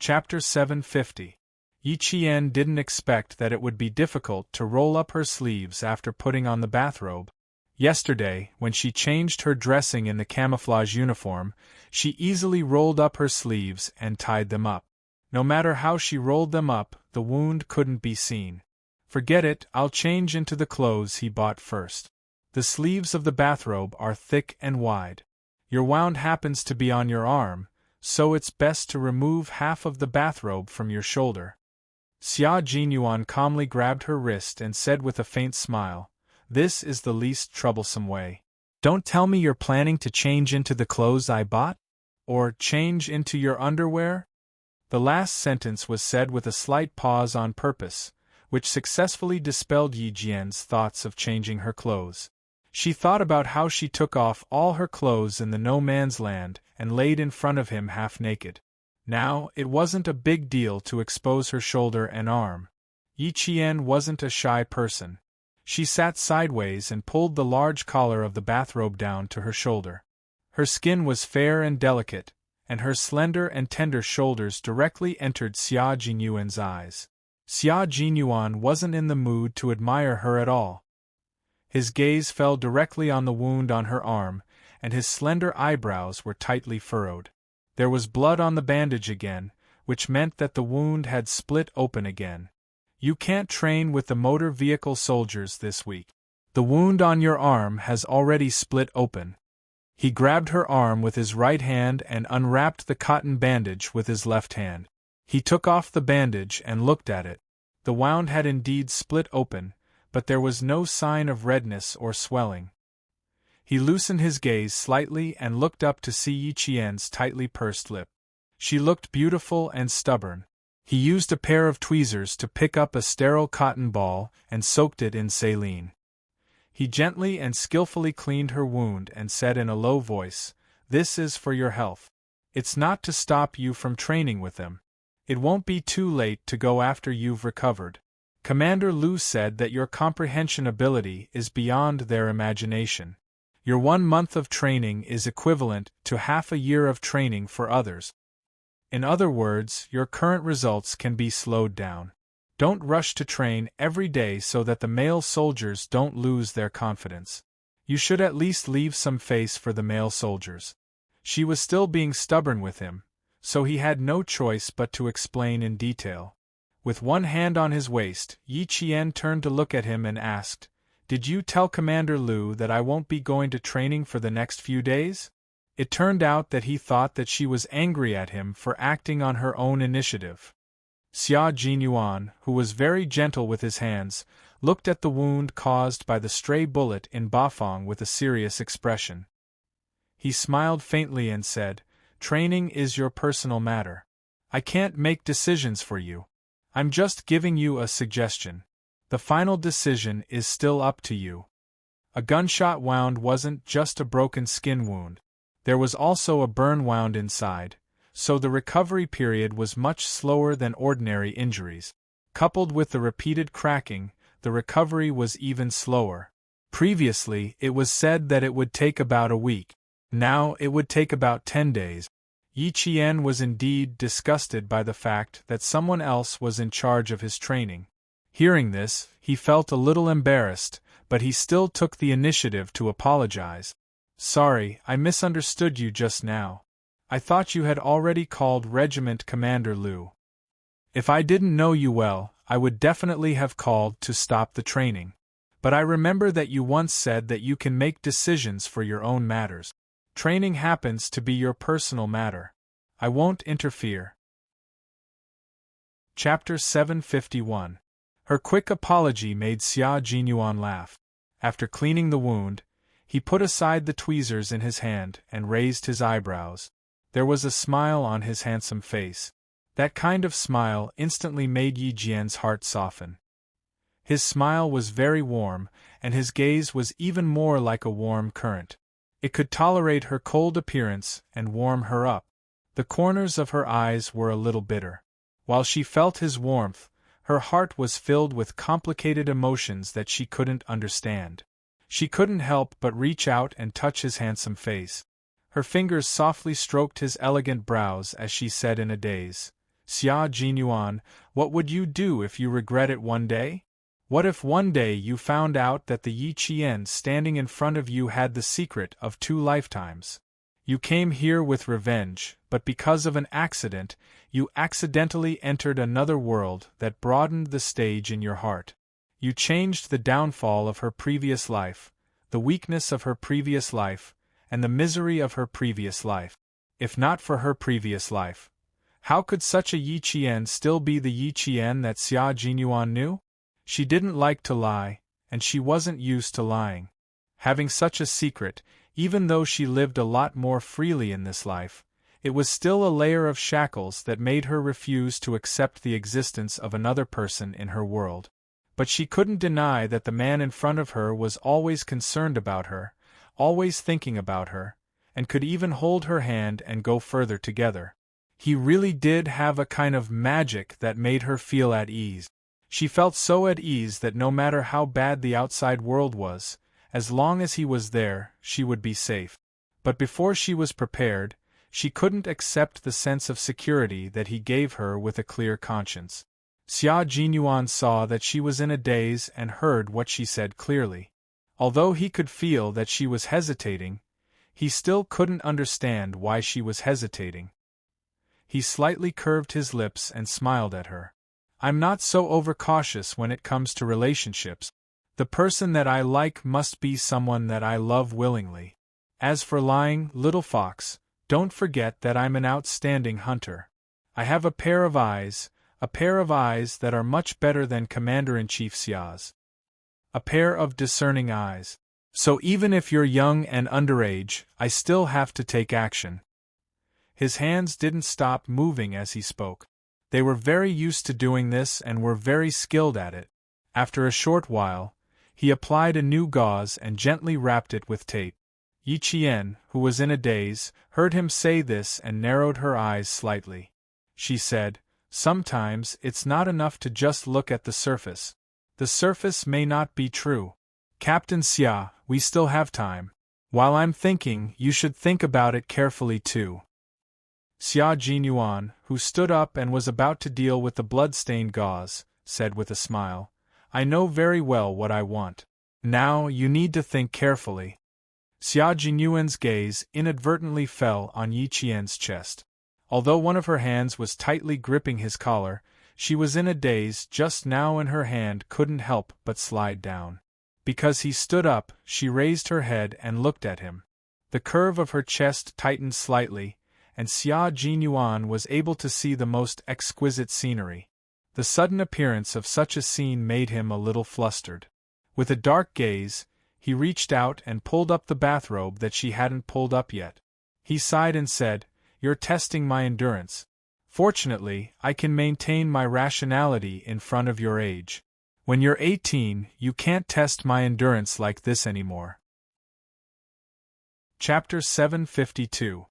Chapter 750. Yi Qian didn't expect that it would be difficult to roll up her sleeves after putting on the bathrobe. Yesterday, when she changed her dressing in the camouflage uniform, she easily rolled up her sleeves and tied them up. No matter how she rolled them up, the wound couldn't be seen. Forget it, I'll change into the clothes he bought first. The sleeves of the bathrobe are thick and wide. Your wound happens to be on your arm, so it's best to remove half of the bathrobe from your shoulder. Xia Jinyuan calmly grabbed her wrist and said with a faint smile, "This is the least troublesome way. Don't tell me you're planning to change into the clothes I bought? Or change into your underwear?" The last sentence was said with a slight pause on purpose, which successfully dispelled Yi Jian's thoughts of changing her clothes. She thought about how she took off all her clothes in the no-man's land and laid in front of him half-naked. Now, it wasn't a big deal to expose her shoulder and arm. Yi Qian wasn't a shy person. She sat sideways and pulled the large collar of the bathrobe down to her shoulder. Her skin was fair and delicate, and her slender and tender shoulders directly entered Xia Jinyuan's eyes. Xia Jinyuan wasn't in the mood to admire her at all. His gaze fell directly on the wound on her arm, and his slender eyebrows were tightly furrowed. There was blood on the bandage again, which meant that the wound had split open again. "You can't train with the motor vehicle soldiers this week. The wound on your arm has already split open." He grabbed her arm with his right hand and unwrapped the cotton bandage with his left hand. He took off the bandage and looked at it. The wound had indeed split open, but there was no sign of redness or swelling. He loosened his gaze slightly and looked up to see Yi Qian's tightly pursed lip. She looked beautiful and stubborn. He used a pair of tweezers to pick up a sterile cotton ball and soaked it in saline. He gently and skillfully cleaned her wound and said in a low voice, "This is for your health. It's not to stop you from training with them. It won't be too late to go after you've recovered. Commander Lu said that your comprehension ability is beyond their imagination. Your 1 month of training is equivalent to half a year of training for others. In other words, your current results can be slowed down. Don't rush to train every day so that the male soldiers don't lose their confidence. You should at least leave some face for the male soldiers." She was still being stubborn with him, so he had no choice but to explain in detail. With one hand on his waist, Yi Qian turned to look at him and asked, "Did you tell Commander Lu that I won't be going to training for the next few days?" It turned out that he thought that she was angry at him for acting on her own initiative. Xia Jinyuan, who was very gentle with his hands, looked at the wound caused by the stray bullet in Bafang with a serious expression. He smiled faintly and said, "Training is your personal matter. I can't make decisions for you. I'm just giving you a suggestion. The final decision is still up to you." A gunshot wound wasn't just a broken skin wound. There was also a burn wound inside, so the recovery period was much slower than ordinary injuries. Coupled with the repeated cracking, the recovery was even slower. Previously, it was said that it would take about a week. Now it would take about 10 days. Yi Qian was indeed disgusted by the fact that someone else was in charge of his training. Hearing this, he felt a little embarrassed, but he still took the initiative to apologize. "Sorry, I misunderstood you just now. I thought you had already called Regiment Commander Lu. If I didn't know you well, I would definitely have called to stop the training. But I remember that you once said that you can make decisions for your own matters. Training happens to be your personal matter. I won't interfere." Chapter 751. Her quick apology made Xia Jinyuan laugh. After cleaning the wound, he put aside the tweezers in his hand and raised his eyebrows. There was a smile on his handsome face. That kind of smile instantly made Yi Jian's heart soften. His smile was very warm, and his gaze was even more like a warm current. It could tolerate her cold appearance and warm her up. The corners of her eyes were a little bitter. While she felt his warmth, her heart was filled with complicated emotions that she couldn't understand. She couldn't help but reach out and touch his handsome face. Her fingers softly stroked his elegant brows as she said in a daze, Xia Jinyuan, what would you do if you regret it one day? What if one day you found out that the Yi Qian standing in front of you had the secret of 2 lifetimes? You came here with revenge, but because of an accident, you accidentally entered another world that broadened the stage in your heart. You changed the downfall of her previous life, the weakness of her previous life, and the misery of her previous life. If not for her previous life, how could such a Yi Qian still be the Yi Qian that Xia Jinyuan knew? She didn't like to lie, and she wasn't used to lying. Having such a secret, even though she lived a lot more freely in this life, it was still a layer of shackles that made her refuse to accept the existence of another person in her world. But she couldn't deny that the man in front of her was always concerned about her, always thinking about her, and could even hold her hand and go further together. He really did have a kind of magic that made her feel at ease. She felt so at ease that no matter how bad the outside world was, as long as he was there, she would be safe. But before she was prepared, she couldn't accept the sense of security that he gave her with a clear conscience. Xia Jinyuan saw that she was in a daze and heard what she said clearly. Although he could feel that she was hesitating, he still couldn't understand why she was hesitating. He slightly curved his lips and smiled at her. I'm not so overcautious when it comes to relationships. The person that I like must be someone that I love willingly. As for lying, little fox, don't forget that I'm an outstanding hunter. I have a pair of eyes that are much better than Commander-in-Chief Xia's. A pair of discerning eyes. So even if you're young and underage, I still have to take action. His hands didn't stop moving as he spoke. They were very used to doing this and were very skilled at it. After a short while, he applied a new gauze and gently wrapped it with tape. Yi Qian, who was in a daze, heard him say this and narrowed her eyes slightly. She said, "Sometimes it's not enough to just look at the surface. The surface may not be true. Captain Xia, we still have time. While I'm thinking, you should think about it carefully too." Xia Jinyuan, who stood up and was about to deal with the blood-stained gauze, said with a smile, "I know very well what I want. Now you need to think carefully." Xia Jinyuan's gaze inadvertently fell on Yi Qian's chest. Although one of her hands was tightly gripping his collar, she was in a daze just now and her hand couldn't help but slide down. Because he stood up, she raised her head and looked at him. The curve of her chest tightened slightly, and Xia Jinyuan was able to see the most exquisite scenery. The sudden appearance of such a scene made him a little flustered. With a dark gaze, he reached out and pulled up the bathrobe that she hadn't pulled up yet. He sighed and said, "You're testing my endurance. Fortunately, I can maintain my rationality in front of your age. When you're 18, you can't test my endurance like this anymore." Chapter 752.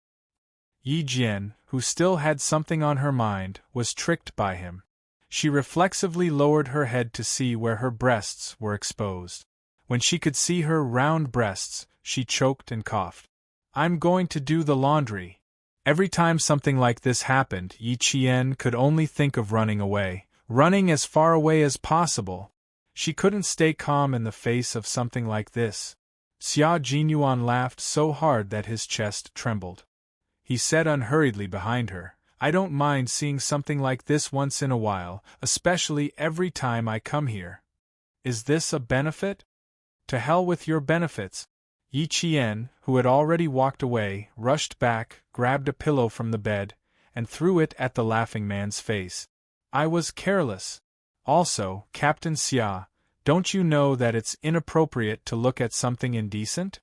Yi Jian, who still had something on her mind, was tricked by him. She reflexively lowered her head to see where her breasts were exposed. When she could see her round breasts, she choked and coughed. "I'm going to do the laundry." Every time something like this happened, Yi Qian could only think of running away, running as far away as possible. She couldn't stay calm in the face of something like this. Xia Jinyuan laughed so hard that his chest trembled. He said unhurriedly behind her, "I don't mind seeing something like this once in a while, especially every time I come here. Is this a benefit? To hell with your benefits." Yi Qian, who had already walked away, rushed back, grabbed a pillow from the bed, and threw it at the laughing man's face. "I was careless. Also, Captain Xia, don't you know that it's inappropriate to look at something indecent?"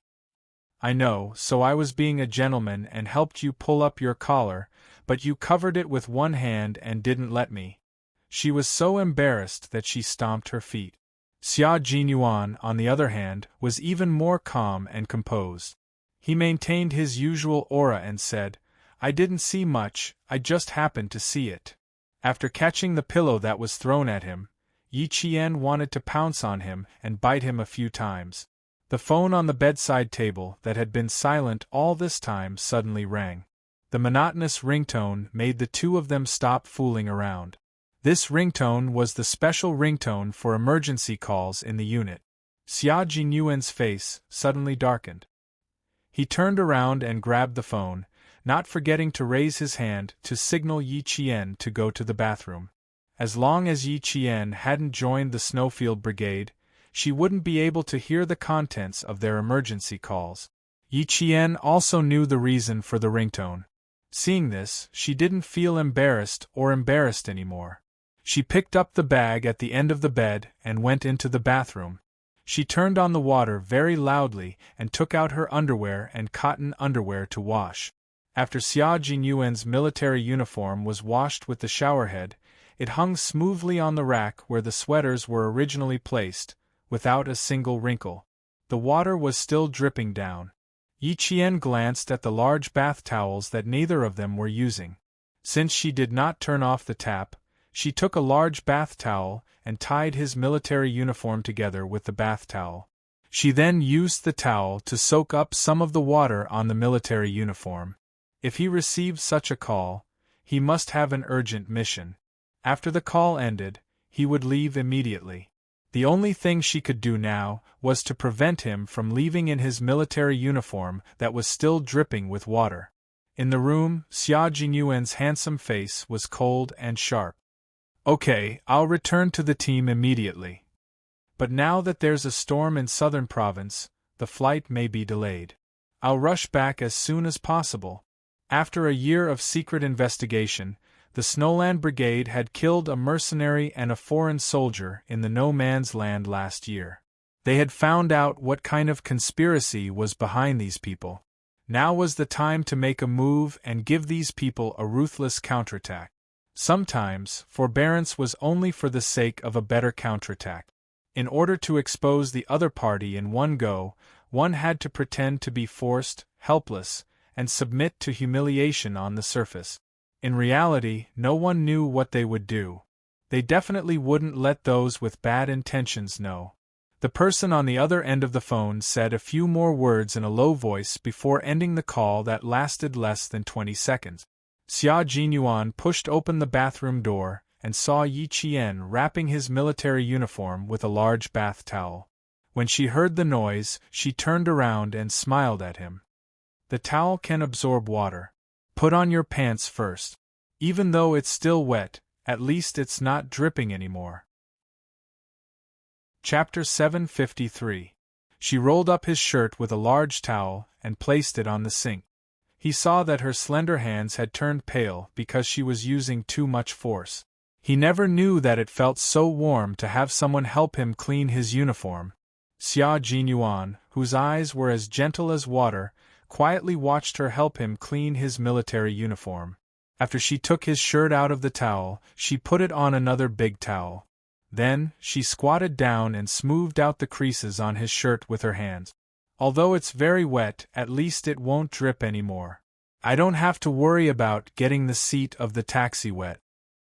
"I know, so I was being a gentleman and helped you pull up your collar, but you covered it with one hand and didn't let me." She was so embarrassed that she stomped her feet. Xia Jinyuan, on the other hand, was even more calm and composed. He maintained his usual aura and said, "I didn't see much, I just happened to see it." After catching the pillow that was thrown at him, Yi Qian wanted to pounce on him and bite him a few times. The phone on the bedside table that had been silent all this time suddenly rang. The monotonous ringtone made the two of them stop fooling around. This ringtone was the special ringtone for emergency calls in the unit. Xia Jinyuan's face suddenly darkened. He turned around and grabbed the phone, not forgetting to raise his hand to signal Yi Qian to go to the bathroom. As long as Yi Qian hadn't joined the Snowfield Brigade, she wouldn't be able to hear the contents of their emergency calls. Yi Qian also knew the reason for the ringtone. Seeing this, she didn't feel embarrassed anymore. She picked up the bag at the end of the bed and went into the bathroom. She turned on the water very loudly and took out her underwear and cotton underwear to wash. After Xia Jinyuan's military uniform was washed with the showerhead, it hung smoothly on the rack where the sweaters were originally placed, without a single wrinkle. The water was still dripping down. Yi Qian glanced at the large bath towels that neither of them were using. Since she did not turn off the tap, she took a large bath towel and tied his military uniform together with the bath towel. She then used the towel to soak up some of the water on the military uniform. If he received such a call, he must have an urgent mission. After the call ended, he would leave immediately. The only thing she could do now was to prevent him from leaving in his military uniform that was still dripping with water. In the room, Xia Jinyuan's handsome face was cold and sharp. "Okay, I'll return to the team immediately. But now that there's a storm in southern province, the flight may be delayed. I'll rush back as soon as possible." After a year of secret investigation, the Snowland Brigade had killed a mercenary and a foreign soldier in the No Man's Land last year. They had found out what kind of conspiracy was behind these people. Now was the time to make a move and give these people a ruthless counterattack. Sometimes, forbearance was only for the sake of a better counterattack. In order to expose the other party in one go, one had to pretend to be forced, helpless, and submit to humiliation on the surface. In reality, no one knew what they would do. They definitely wouldn't let those with bad intentions know. The person on the other end of the phone said a few more words in a low voice before ending the call that lasted less than 20 seconds. Xia Jinyuan pushed open the bathroom door and saw Yi Qian wrapping his military uniform with a large bath towel. When she heard the noise, she turned around and smiled at him. "The towel can absorb water. Put on your pants first. Even though it's still wet, at least it's not dripping anymore." Chapter 753. She rolled up his shirt with a large towel and placed it on the sink. He saw that her slender hands had turned pale because she was using too much force. He never knew that it felt so warm to have someone help him clean his uniform. Xia Jinyuan, whose eyes were as gentle as water, quietly watched her help him clean his military uniform. After she took his shirt out of the towel, she put it on another big towel. Then, she squatted down and smoothed out the creases on his shirt with her hands. "Although it's very wet, at least it won't drip anymore. I don't have to worry about getting the seat of the taxi wet."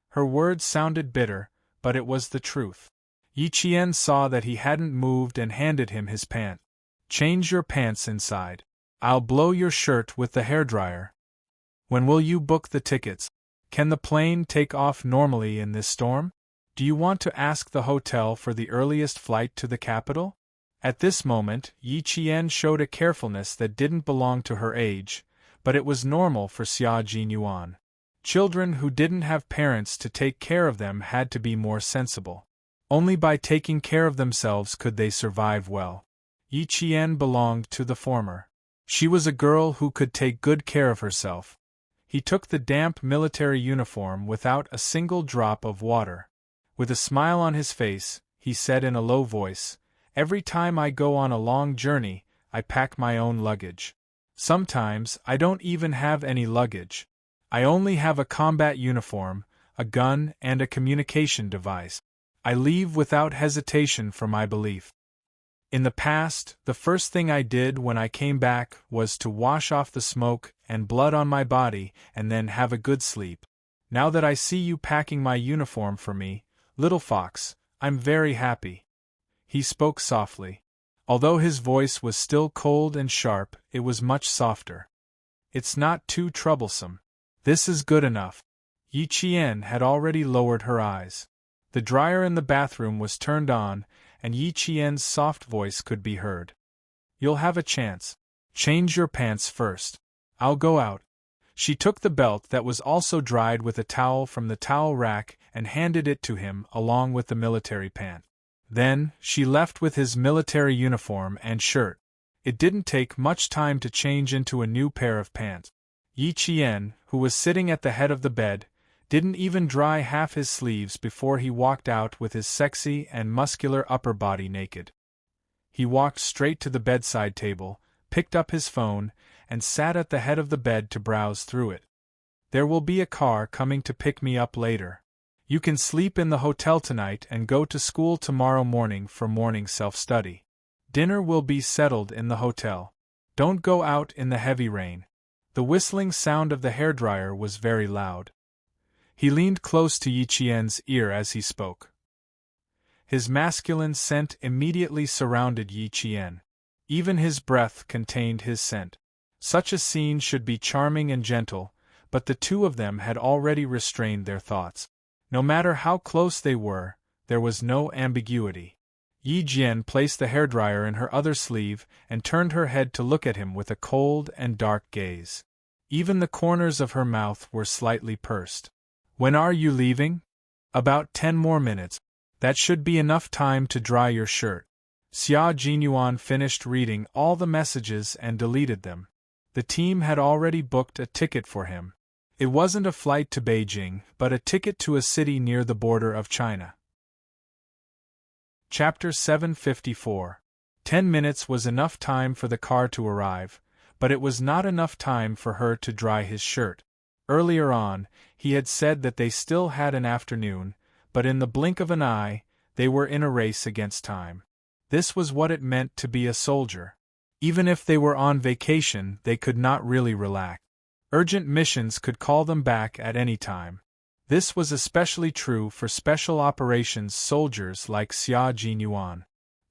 Her words sounded bitter, but it was the truth. Yi Qian saw that he hadn't moved and handed him his pants. "Change your pants inside. I'll blow your shirt with the hairdryer." "When will you book the tickets? Can the plane take off normally in this storm? Do you want to ask the hotel for the earliest flight to the capital?" At this moment, Yi Qian showed a carefulness that didn't belong to her age, but it was normal for Xia Jinyuan. Children who didn't have parents to take care of them had to be more sensible. Only by taking care of themselves could they survive well. Yi Qian belonged to the former. She was a girl who could take good care of herself. He took the damp military uniform without a single drop of water. With a smile on his face, he said in a low voice, "Every time I go on a long journey, I pack my own luggage. Sometimes I don't even have any luggage. I only have a combat uniform, a gun, and a communication device. I leave without hesitation for my belief. In the past, the first thing I did when I came back was to wash off the smoke and blood on my body and then have a good sleep. Now that I see you packing my uniform for me, little fox, I'm very happy." He spoke softly. Although his voice was still cold and sharp, it was much softer. It's not too troublesome. This is good enough. Yi Qian had already lowered her eyes. The dryer in the bathroom was turned on, and Yi Qian's soft voice could be heard. You'll have a chance. Change your pants first. I'll go out. She took the belt that was also dried with a towel from the towel rack and handed it to him along with the military pant. Then, she left with his military uniform and shirt. It didn't take much time to change into a new pair of pants. Yi Qian, who was sitting at the head of the bed, didn't even dry half his sleeves before he walked out with his sexy and muscular upper body naked. He walked straight to the bedside table, picked up his phone, and sat at the head of the bed to browse through it. There will be a car coming to pick me up later. You can sleep in the hotel tonight and go to school tomorrow morning for morning self-study. Dinner will be settled in the hotel. Don't go out in the heavy rain. The whistling sound of the hairdryer was very loud. He leaned close to Yi Qian's ear as he spoke. His masculine scent immediately surrounded Yi Qian. Even his breath contained his scent. Such a scene should be charming and gentle, but the two of them had already restrained their thoughts. No matter how close they were, there was no ambiguity. Yi Jian placed the hairdryer in her other sleeve and turned her head to look at him with a cold and dark gaze. Even the corners of her mouth were slightly pursed. When are you leaving? About 10 more minutes. That should be enough time to dry your shirt. Xia Jinyuan finished reading all the messages and deleted them. The team had already booked a ticket for him. It wasn't a flight to Beijing, but a ticket to a city near the border of China. Chapter 754. 10 minutes was enough time for the car to arrive, but it was not enough time for her to dry his shirt. Earlier on, he had said that they still had an afternoon, but in the blink of an eye, they were in a race against time. This was what it meant to be a soldier. Even if they were on vacation, they could not really relax. Urgent missions could call them back at any time. This was especially true for special operations soldiers like Xia Jinyuan.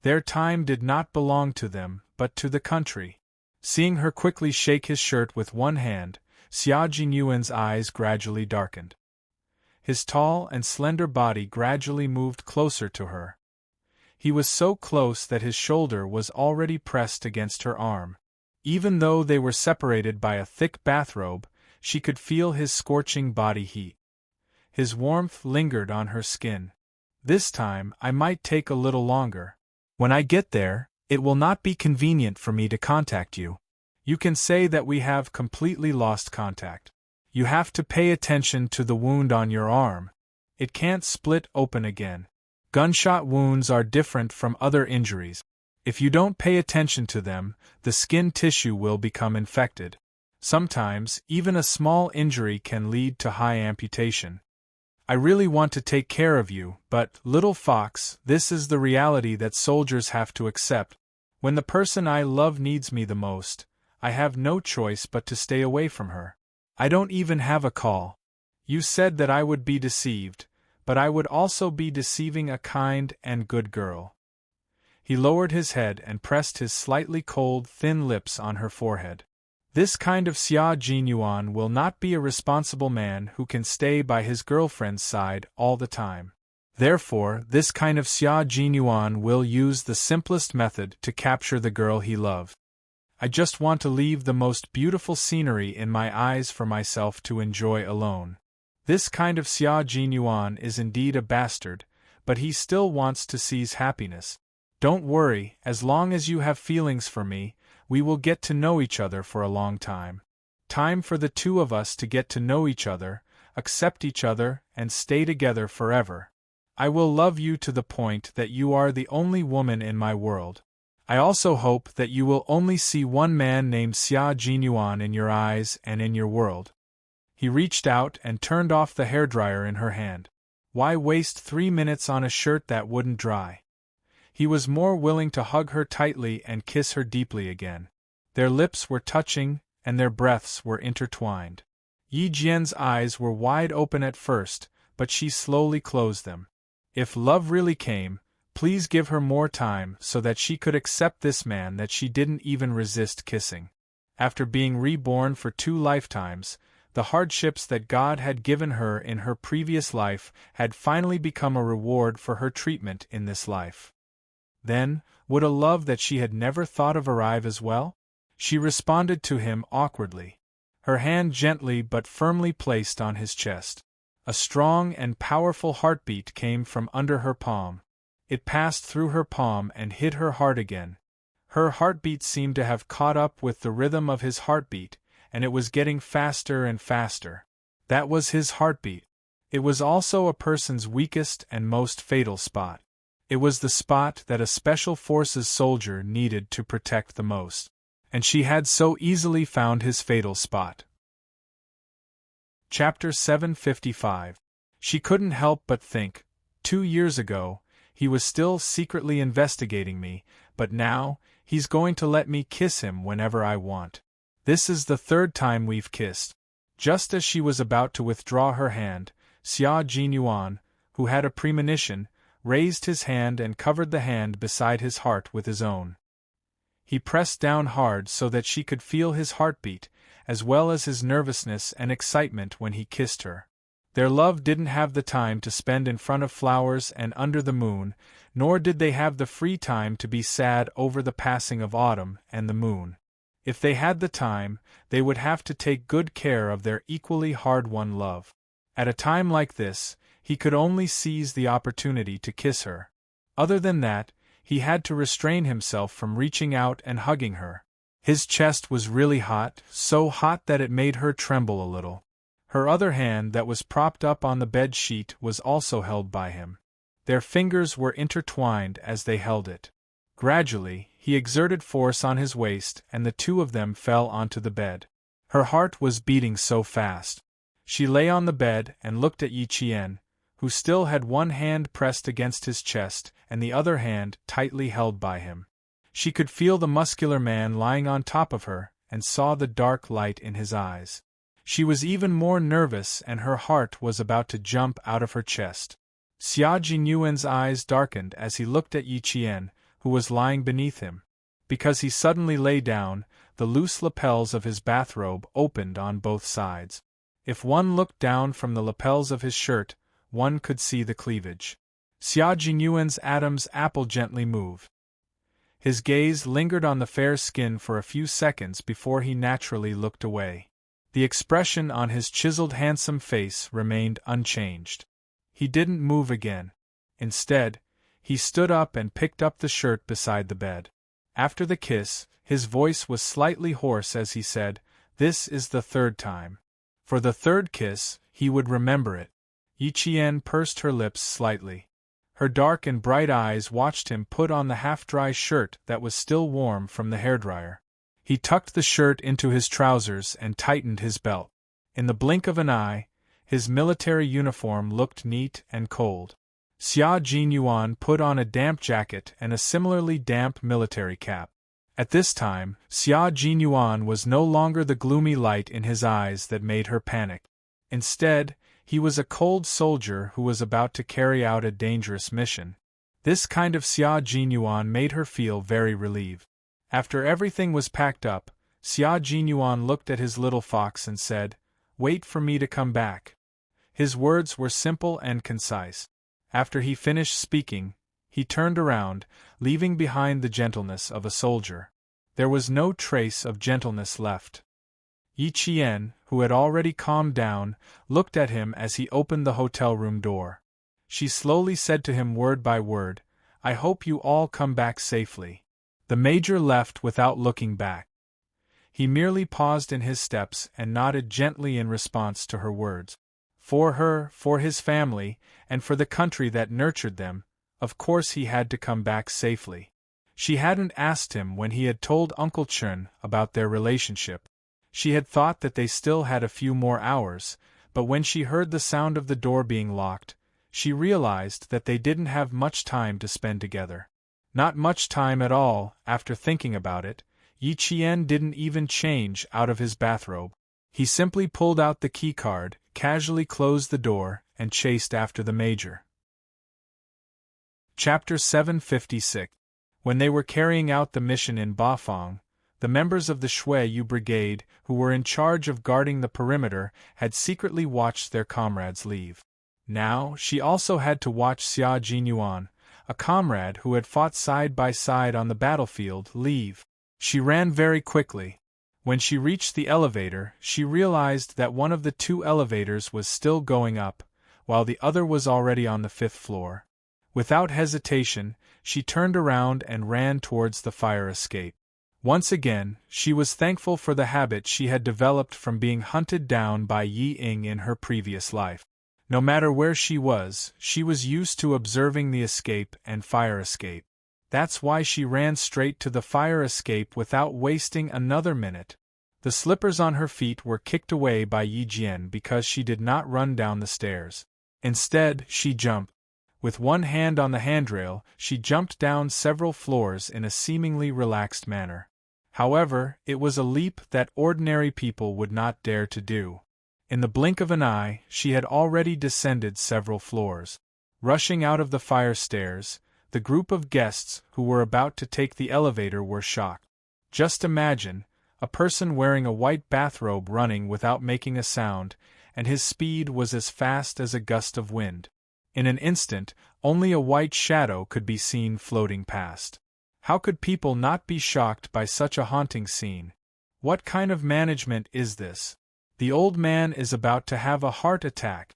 Their time did not belong to them, but to the country. Seeing her quickly shake his shirt with one hand, Xia Jinyuan's eyes gradually darkened. His tall and slender body gradually moved closer to her. He was so close that his shoulder was already pressed against her arm. Even though they were separated by a thick bathrobe, she could feel his scorching body heat. His warmth lingered on her skin. This time, I might take a little longer. When I get there, it will not be convenient for me to contact you. You can say that we have completely lost contact. You have to pay attention to the wound on your arm. It can't split open again. Gunshot wounds are different from other injuries. If you don't pay attention to them, the skin tissue will become infected. Sometimes, even a small injury can lead to high amputation. I really want to take care of you, but, little fox, this is the reality that soldiers have to accept. When the person I love needs me the most, I have no choice but to stay away from her. I don't even have a call. You said that I would be deceived, but I would also be deceiving a kind and good girl. He lowered his head and pressed his slightly cold, thin lips on her forehead. This kind of Xia Jinyuan will not be a responsible man who can stay by his girlfriend's side all the time. Therefore, this kind of Xia Jinyuan will use the simplest method to capture the girl he loves. I just want to leave the most beautiful scenery in my eyes for myself to enjoy alone. This kind of Xia Jinyuan is indeed a bastard, but he still wants to seize happiness. Don't worry, as long as you have feelings for me, we will get to know each other for a long time. Time for the two of us to get to know each other, accept each other, and stay together forever. I will love you to the point that you are the only woman in my world. I also hope that you will only see one man named Xia Jinyuan in your eyes and in your world. He reached out and turned off the hairdryer in her hand. Why waste 3 minutes on a shirt that wouldn't dry? He was more willing to hug her tightly and kiss her deeply again. Their lips were touching, and their breaths were intertwined. Yi Jian's eyes were wide open at first, but she slowly closed them. If love really came, please give her more time so that she could accept this man that she didn't even resist kissing. After being reborn for 2 lifetimes, the hardships that God had given her in her previous life had finally become a reward for her treatment in this life. Then, would a love that she had never thought of arrive as well? She responded to him awkwardly, her hand gently but firmly placed on his chest. A strong and powerful heartbeat came from under her palm. It passed through her palm and hit her heart again. Her heartbeat seemed to have caught up with the rhythm of his heartbeat, and it was getting faster and faster. That was his heartbeat. It was also a person's weakest and most fatal spot. It was the spot that a Special Forces soldier needed to protect the most. And she had so easily found his fatal spot. Chapter 755. She couldn't help but think, 2 years ago, he was still secretly investigating me, but now, he's going to let me kiss him whenever I want. This is the 3rd time we've kissed. Just as she was about to withdraw her hand, Xia Jinyuan, who had a premonition, raised his hand and covered the hand beside his heart with his own. He pressed down hard so that she could feel his heartbeat, as well as his nervousness and excitement when he kissed her. Their love didn't have the time to spend in front of flowers and under the moon, nor did they have the free time to be sad over the passing of autumn and the moon. If they had the time, they would have to take good care of their equally hard-won love. At a time like this, he could only seize the opportunity to kiss her. Other than that, he had to restrain himself from reaching out and hugging her. His chest was really hot, so hot that it made her tremble a little. Her other hand that was propped up on the bed sheet was also held by him. Their fingers were intertwined as they held it. Gradually, he exerted force on his waist and the 2 of them fell onto the bed. Her heart was beating so fast. She lay on the bed and looked at Yi Qian, who still had one hand pressed against his chest and the other hand tightly held by him. She could feel the muscular man lying on top of her and saw the dark light in his eyes. She was even more nervous and her heart was about to jump out of her chest. Xia Jinyuan's eyes darkened as he looked at Yi Qian, who was lying beneath him. Because he suddenly lay down, the loose lapels of his bathrobe opened on both sides. If one looked down from the lapels of his shirt, one could see the cleavage. Xia Jinyuan's Adam's apple gently moved. His gaze lingered on the fair skin for a few seconds before he naturally looked away. The expression on his chiseled handsome face remained unchanged. He didn't move again. Instead, he stood up and picked up the shirt beside the bed. After the kiss, his voice was slightly hoarse as he said, "This is the 3rd time. For the 3rd kiss, he would remember it." Yi Qian pursed her lips slightly. Her dark and bright eyes watched him put on the half-dry shirt that was still warm from the hairdryer. He tucked the shirt into his trousers and tightened his belt. In the blink of an eye, his military uniform looked neat and cold. Xia Jinyuan put on a damp jacket and a similarly damp military cap. At this time, Xia Jinyuan was no longer the gloomy light in his eyes that made her panic. Instead, he was a cold soldier who was about to carry out a dangerous mission. This kind of Xia Jinyuan made her feel very relieved. After everything was packed up, Xia Jinyuan looked at his little fox and said, "Wait for me to come back." His words were simple and concise. After he finished speaking, he turned around, leaving behind the gentleness of a soldier. There was no trace of gentleness left. Yi Qian, who had already calmed down, looked at him as he opened the hotel room door. She slowly said to him word by word, "I hope you all come back safely." The major left without looking back. He merely paused in his steps and nodded gently in response to her words. For her, for his family, and for the country that nurtured them, of course he had to come back safely. She hadn't asked him when he had told Uncle Chun about their relationship. She had thought that they still had a few more hours, but when she heard the sound of the door being locked, she realized that they didn't have much time to spend together. Not much time at all. After thinking about it, Yi Qian didn't even change out of his bathrobe. He simply pulled out the keycard, casually closed the door, and chased after the major. Chapter 756. When they were carrying out the mission in Bafang, The members of the Shui brigade, who were in charge of guarding the perimeter, had secretly watched their comrades leave. Now, she also had to watch Xia Jinyuan, a comrade who had fought side by side on the battlefield, leave. She ran very quickly. When she reached the elevator, she realized that one of the two elevators was still going up, while the other was already on the 5th floor. Without hesitation, she turned around and ran towards the fire escape. Once again, she was thankful for the habit she had developed from being hunted down by Yi Ying in her previous life. No matter where she was used to observing the escape and fire escape. That's why she ran straight to the fire escape without wasting another minute. The slippers on her feet were kicked away by Yi Jian because she did not run down the stairs. Instead, she jumped. With one hand on the handrail, she jumped down several floors in a seemingly relaxed manner. However, it was a leap that ordinary people would not dare to do. In the blink of an eye, she had already descended several floors. Rushing out of the fire stairs, the group of guests who were about to take the elevator were shocked. Just imagine, a person wearing a white bathrobe running without making a sound, and his speed was as fast as a gust of wind. In an instant, only a white shadow could be seen floating past. How could people not be shocked by such a haunting scene? What kind of management is this? The old man is about to have a heart attack.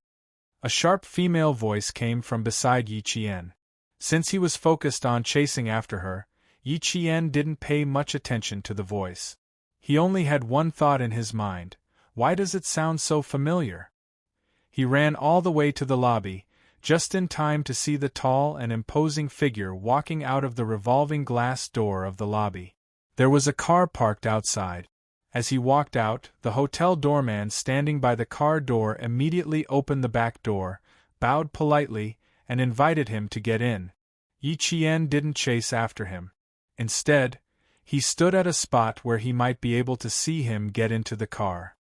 A sharp female voice came from beside Yi Qian. Since he was focused on chasing after her, Yi Qian didn't pay much attention to the voice. He only had one thought in his mind: why does it sound so familiar? He ran all the way to the lobby, just in time to see the tall and imposing figure walking out of the revolving glass door of the lobby. There was a car parked outside. As he walked out, the hotel doorman standing by the car door immediately opened the back door, bowed politely, and invited him to get in. Yi Qian didn't chase after him. Instead, he stood at a spot where he might be able to see him get into the car.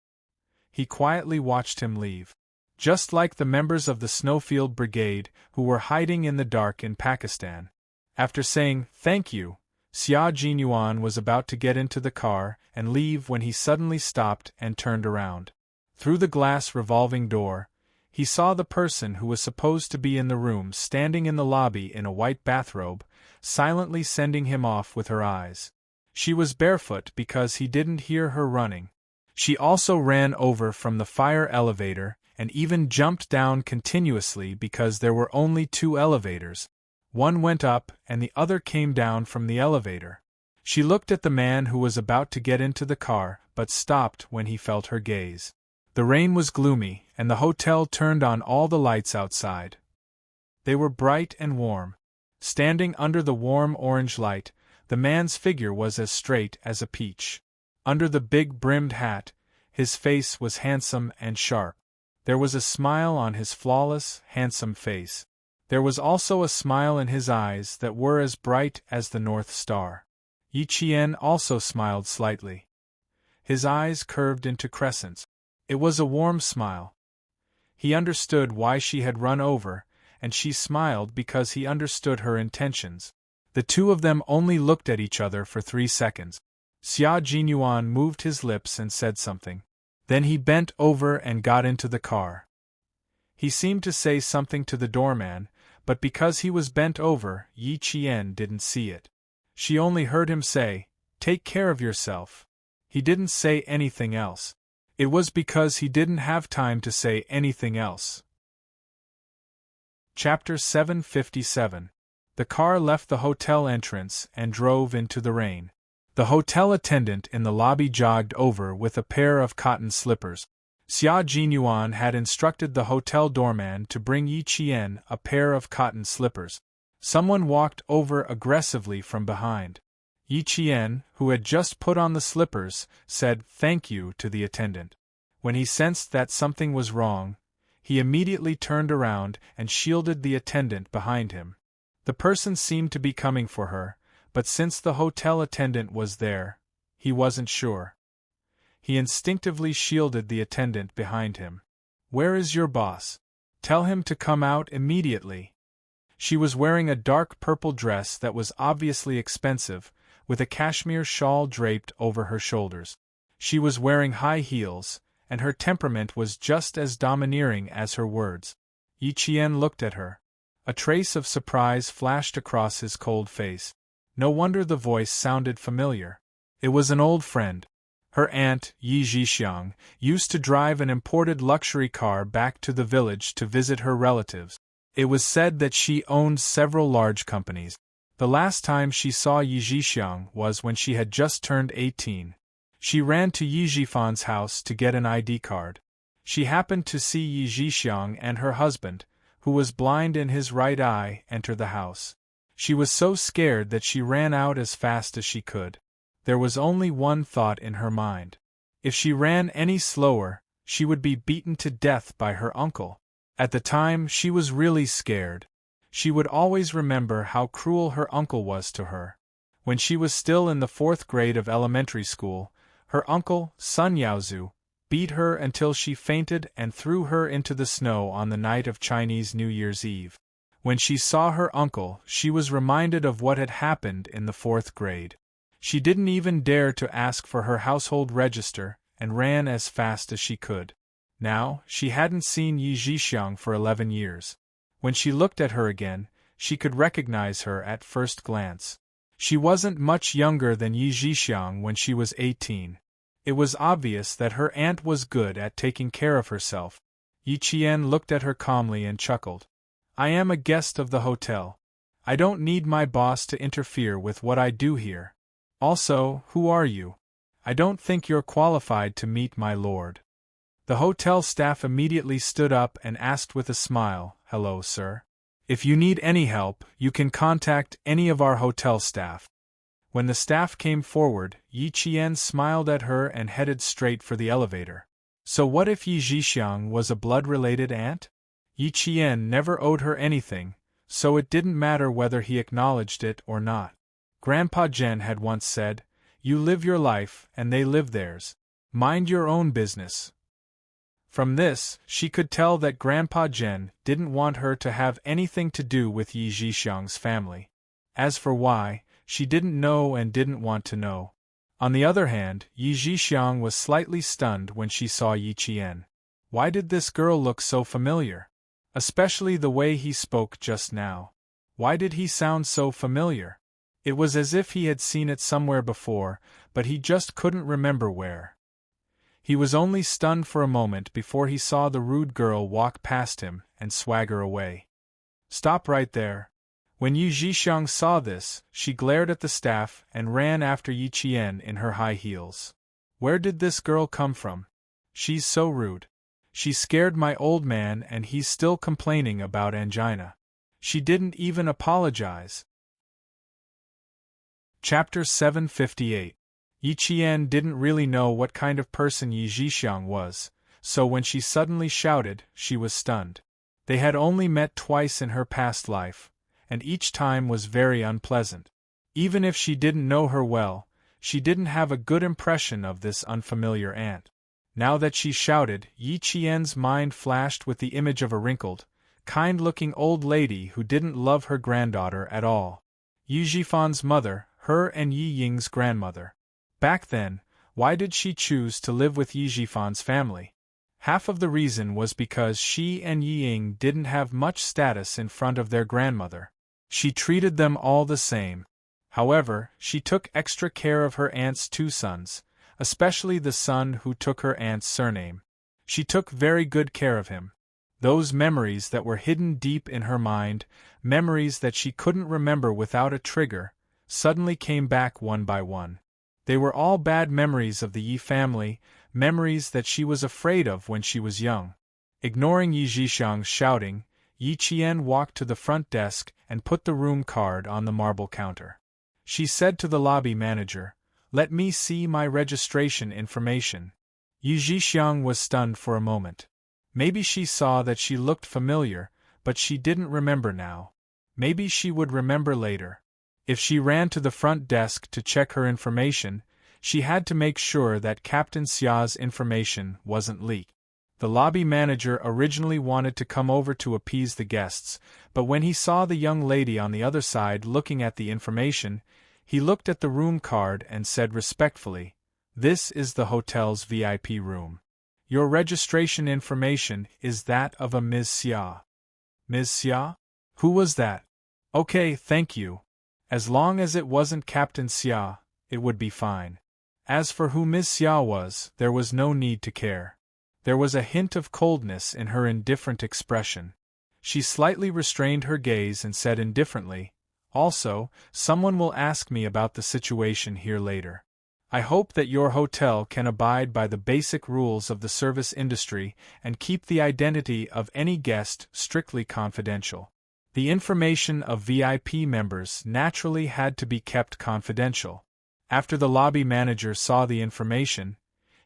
He quietly watched him leave. Just like the members of the Snowfield Brigade who were hiding in the dark in Pakistan. After saying, "Thank you," Xia Jinyuan was about to get into the car and leave when he suddenly stopped and turned around. Through the glass revolving door, he saw the person who was supposed to be in the room standing in the lobby in a white bathrobe, silently sending him off with her eyes. She was barefoot because he didn't hear her running. She also ran over from the fire elevator and even jumped down continuously because there were only two elevators. One went up and the other came down from the elevator. She looked at the man who was about to get into the car, but stopped when he felt her gaze. The rain was gloomy, and the hotel turned on all the lights outside. They were bright and warm. Standing under the warm orange light, the man's figure was as straight as a peach. Under the big brimmed hat, his face was handsome and sharp. There was a smile on his flawless, handsome face. There was also a smile in his eyes that were as bright as the North Star. Yi Qian also smiled slightly. His eyes curved into crescents. It was a warm smile. He understood why she had run over, and she smiled because he understood her intentions. The two of them only looked at each other for 3 seconds. Xia Jinyuan moved his lips and said something. Then he bent over and got into the car. He seemed to say something to the doorman, but because he was bent over, Yi Qian didn't see it. She only heard him say, "Take care of yourself." He didn't say anything else. It was because he didn't have time to say anything else. Chapter 757. The car left the hotel entrance and drove into the rain. The hotel attendant in the lobby jogged over with a pair of cotton slippers. Xia Jinyuan had instructed the hotel doorman to bring Yi Qian a pair of cotton slippers. Someone walked over aggressively from behind. Yi Qian, who had just put on the slippers, said "thank you" to the attendant. When he sensed that something was wrong, he immediately turned around and shielded the attendant behind him. The person seemed to be coming for her, but since the hotel attendant was there, he wasn't sure. He instinctively shielded the attendant behind him. "Where is your boss? Tell him to come out immediately." She was wearing a dark purple dress that was obviously expensive, with a cashmere shawl draped over her shoulders. She was wearing high heels, and her temperament was just as domineering as her words. Yi Qian looked at her. A trace of surprise flashed across his cold face. No wonder the voice sounded familiar. It was an old friend. Her aunt, Yi Zhixiang, used to drive an imported luxury car back to the village to visit her relatives. It was said that she owned several large companies. The last time she saw Yi Zhixiang was when she had just turned 18. She ran to Yi Zhifan's house to get an ID card. She happened to see Yi Zhixiang and her husband, who was blind in his right eye, enter the house. She was so scared that she ran out as fast as she could. There was only one thought in her mind. If she ran any slower, she would be beaten to death by her uncle. At the time, she was really scared. She would always remember how cruel her uncle was to her. When she was still in the 4th grade of elementary school, her uncle, Sun Yaozu, beat her until she fainted and threw her into the snow on the night of Chinese New Year's Eve. When she saw her uncle, she was reminded of what had happened in the 4th grade. She didn't even dare to ask for her household register, and ran as fast as she could. Now, she hadn't seen Yi Zhixiang for 11 years. When she looked at her again, she could recognize her at first glance. She wasn't much younger than Yi Zhixiang when she was 18. It was obvious that her aunt was good at taking care of herself. Yi Qian looked at her calmly and chuckled. I am a guest of the hotel. I don't need my boss to interfere with what I do here. Also, who are you? I don't think you're qualified to meet my lord. The hotel staff immediately stood up and asked with a smile, Hello, sir. If you need any help, you can contact any of our hotel staff. When the staff came forward, Yi Qian smiled at her and headed straight for the elevator. So what if Yi Zhixiang was a blood-related aunt? Yi Qian never owed her anything, so it didn't matter whether he acknowledged it or not. Grandpa Zhen had once said, You live your life and they live theirs. Mind your own business. From this, she could tell that Grandpa Zhen didn't want her to have anything to do with Yi Zhixiang's family. As for why, she didn't know and didn't want to know. On the other hand, Yi Zhixiang was slightly stunned when she saw Yi Qian. Why did this girl look so familiar? Especially the way he spoke just now. Why did he sound so familiar? It was as if he had seen it somewhere before, but he just couldn't remember where. He was only stunned for a moment before he saw the rude girl walk past him and swagger away. Stop right there. When Yi Zhixiang saw this, she glared at the staff and ran after Yi Qian in her high heels. Where did this girl come from? She's so rude. She scared my old man and he's still complaining about angina. She didn't even apologize. Chapter 758. Yi Qian didn't really know what kind of person Yi Zhixiang was, so when she suddenly shouted, she was stunned. They had only met twice in her past life, and each time was very unpleasant. Even if she didn't know her well, she didn't have a good impression of this unfamiliar aunt. Now that she shouted, Yi Qian's mind flashed with the image of a wrinkled, kind-looking old lady who didn't love her granddaughter at all. Yi Zhifan's mother, her and Yi Ying's grandmother. Back then, why did she choose to live with Yi Zhifan's family? Half of the reason was because she and Yi Ying didn't have much status in front of their grandmother. She treated them all the same. However, she took extra care of her aunt's 2 sons, especially the son who took her aunt's surname. She took very good care of him. Those memories that were hidden deep in her mind, memories that she couldn't remember without a trigger, suddenly came back one by one. They were all bad memories of the Yi family, memories that she was afraid of when she was young. Ignoring Yi Zhixiang's shouting, Yi Qian walked to the front desk and put the room card on the marble counter. She said to the lobby manager, Let me see my registration information. Yi Zhixiang was stunned for a moment. Maybe she saw that she looked familiar, but she didn't remember now. Maybe she would remember later. If she ran to the front desk to check her information, she had to make sure that Captain Xia's information wasn't leaked. The lobby manager originally wanted to come over to appease the guests, but when he saw the young lady on the other side looking at the information, He looked at the room card and said respectfully, "This is the hotel's VIP room. Your registration information is that of a Ms. Xia." Ms. Xia? Who was that? Okay, thank you. As long as it wasn't Captain Xia, it would be fine. As for who Ms. Xia was, there was no need to care. There was a hint of coldness in her indifferent expression. She slightly restrained her gaze and said indifferently, "Also, someone will ask me about the situation here later. I hope that your hotel can abide by the basic rules of the service industry and keep the identity of any guest strictly confidential." The information of VIP members naturally had to be kept confidential. After the lobby manager saw the information,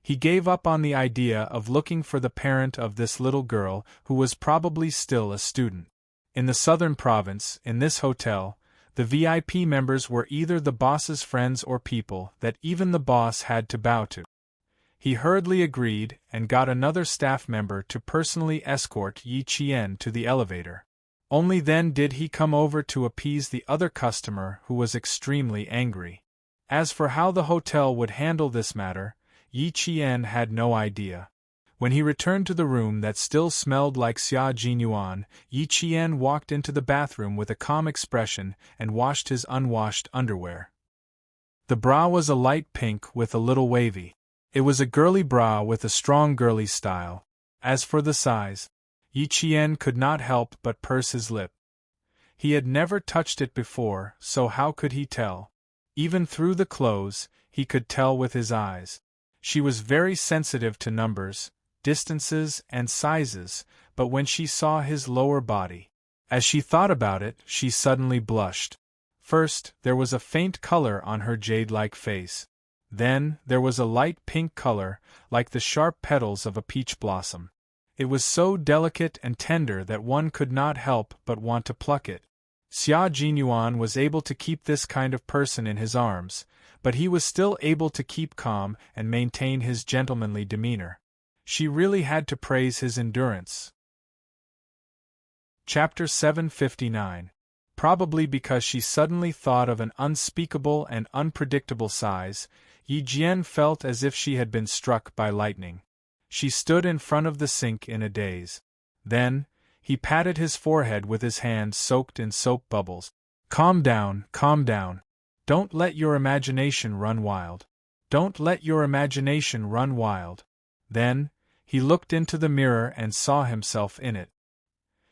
he gave up on the idea of looking for the parent of this little girl who was probably still a student. In the southern province, in this hotel, the VIP members were either the boss's friends or people that even the boss had to bow to. He hurriedly agreed and got another staff member to personally escort Yi Qian to the elevator. Only then did he come over to appease the other customer who was extremely angry. As for how the hotel would handle this matter, Yi Qian had no idea. When he returned to the room that still smelled like Xia Jinyuan, Yi Qian walked into the bathroom with a calm expression and washed his unwashed underwear. The bra was a light pink with a little wavy. It was a girly bra with a strong girly style. As for the size, Yi Qian could not help but purse his lip. He had never touched it before, so how could he tell? Even through the clothes, he could tell with his eyes. She was very sensitive to numbers, distances, and sizes, but when she saw his lower body, as she thought about it, she suddenly blushed. First, there was a faint color on her jade-like face. Then, there was a light pink color, like the sharp petals of a peach blossom. It was so delicate and tender that one could not help but want to pluck it. Xia Jinyuan was able to keep this kind of person in his arms, but he was still able to keep calm and maintain his gentlemanly demeanor. She really had to praise his endurance. Chapter 759. Probably because she suddenly thought of an unspeakable and unpredictable size, Yi Jian felt as if she had been struck by lightning. She stood in front of the sink in a daze. Then, he patted his forehead with his hand soaked in soap bubbles. Calm down, calm down. Don't let your imagination run wild. Don't let your imagination run wild. Then, he looked into the mirror and saw himself in it.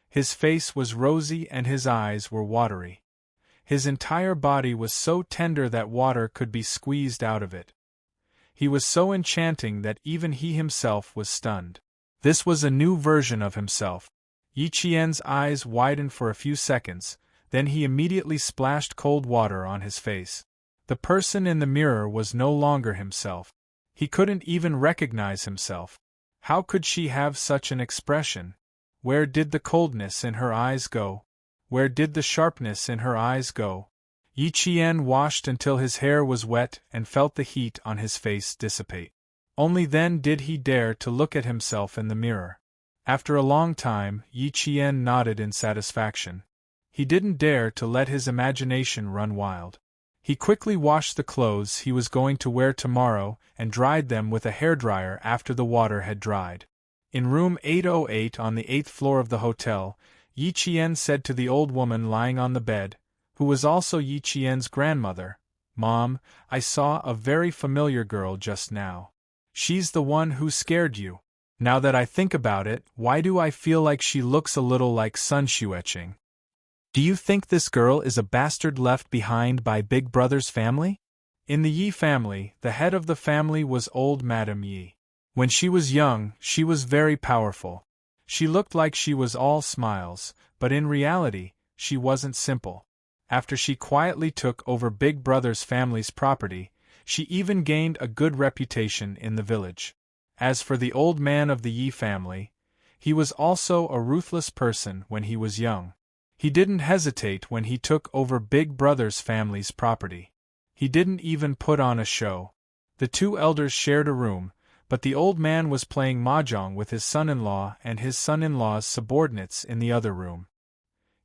His face was rosy and his eyes were watery. His entire body was so tender that water could be squeezed out of it. He was so enchanting that even he himself was stunned. This was a new version of himself. Yi Qian's eyes widened for a few seconds, then he immediately splashed cold water on his face. The person in the mirror was no longer himself. He couldn't even recognize himself. How could she have such an expression? Where did the coldness in her eyes go? Where did the sharpness in her eyes go? Yi Qian washed until his hair was wet and felt the heat on his face dissipate. Only then did he dare to look at himself in the mirror. After a long time, Yi Qian nodded in satisfaction. He didn't dare to let his imagination run wild. He quickly washed the clothes he was going to wear tomorrow and dried them with a hairdryer after the water had dried. In room 808 on the 8th floor of the hotel, Yi Qian said to the old woman lying on the bed, who was also Yi Qian's grandmother, "Mom, I saw a very familiar girl just now. She's the one who scared you. Now that I think about it, why do I feel like she looks a little like Sun Xueqing? Do you think this girl is a bastard left behind by Big Brother's family?" In the Yi family, the head of the family was old Madame Yi. When she was young, she was very powerful. She looked like she was all smiles, but in reality, she wasn't simple. After she quietly took over Big Brother's family's property, she even gained a good reputation in the village. As for the old man of the Yi family, he was also a ruthless person when he was young. He didn't hesitate when he took over Big Brother's family's property. He didn't even put on a show. The two elders shared a room, but the old man was playing mahjong with his son-in-law and his son-in-law's subordinates in the other room.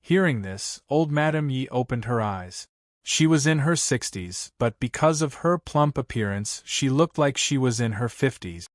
Hearing this, old Madame Yi opened her eyes. She was in her 60s, but because of her plump appearance she looked like she was in her 50s.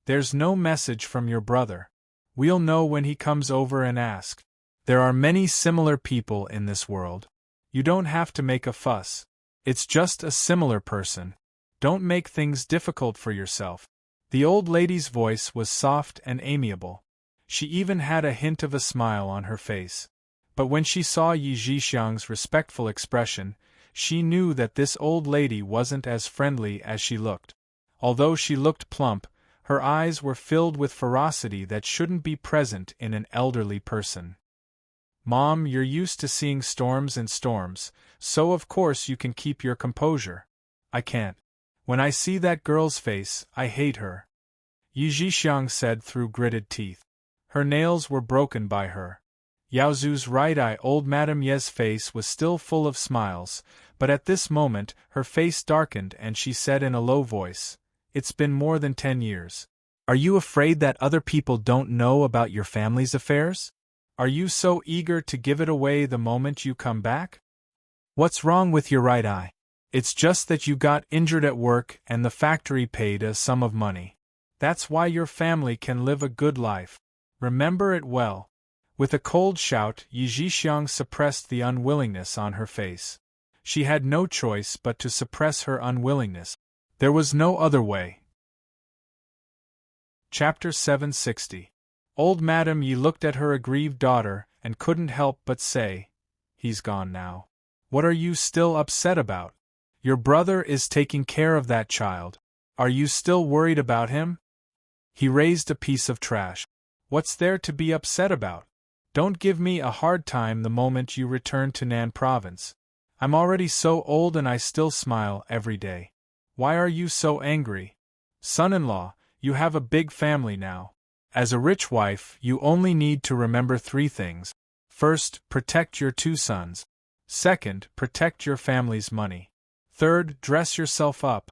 There's no message from your brother. We'll know when he comes over and asks. There are many similar people in this world. You don't have to make a fuss. It's just a similar person. Don't make things difficult for yourself. The old lady's voice was soft and amiable. She even had a hint of a smile on her face. But when she saw Yi Zhixiang's respectful expression, she knew that this old lady wasn't as friendly as she looked. Although she looked plump, her eyes were filled with ferocity that shouldn't be present in an elderly person. Mom, you're used to seeing storms and storms, so of course you can keep your composure. I can't. When I see that girl's face, I hate her. Yi Zhixiang said through gritted teeth. Her nails were broken by her. Yaozu's right eye, old Madame Ye's face was still full of smiles, but at this moment her face darkened and she said in a low voice, "It's been more than 10 years. Are you afraid that other people don't know about your family's affairs? Are you so eager to give it away the moment you come back? What's wrong with your right eye? It's just that you got injured at work and the factory paid a sum of money. That's why your family can live a good life. Remember it well." With a cold shout, Yi Zhixiang suppressed the unwillingness on her face. She had no choice but to suppress her unwillingness. There was no other way. Chapter 760. Old Madame Yi looked at her aggrieved daughter and couldn't help but say, "He's gone now. What are you still upset about? Your brother is taking care of that child. Are you still worried about him? He raised a piece of trash. What's there to be upset about? Don't give me a hard time the moment you return to Nan Province. I'm already so old and I still smile every day. Why are you so angry? Son-in-law, you have a big family now. As a rich wife, you only need to remember 3 things. First, protect your 2 sons. Second, protect your family's money. Third, dress yourself up."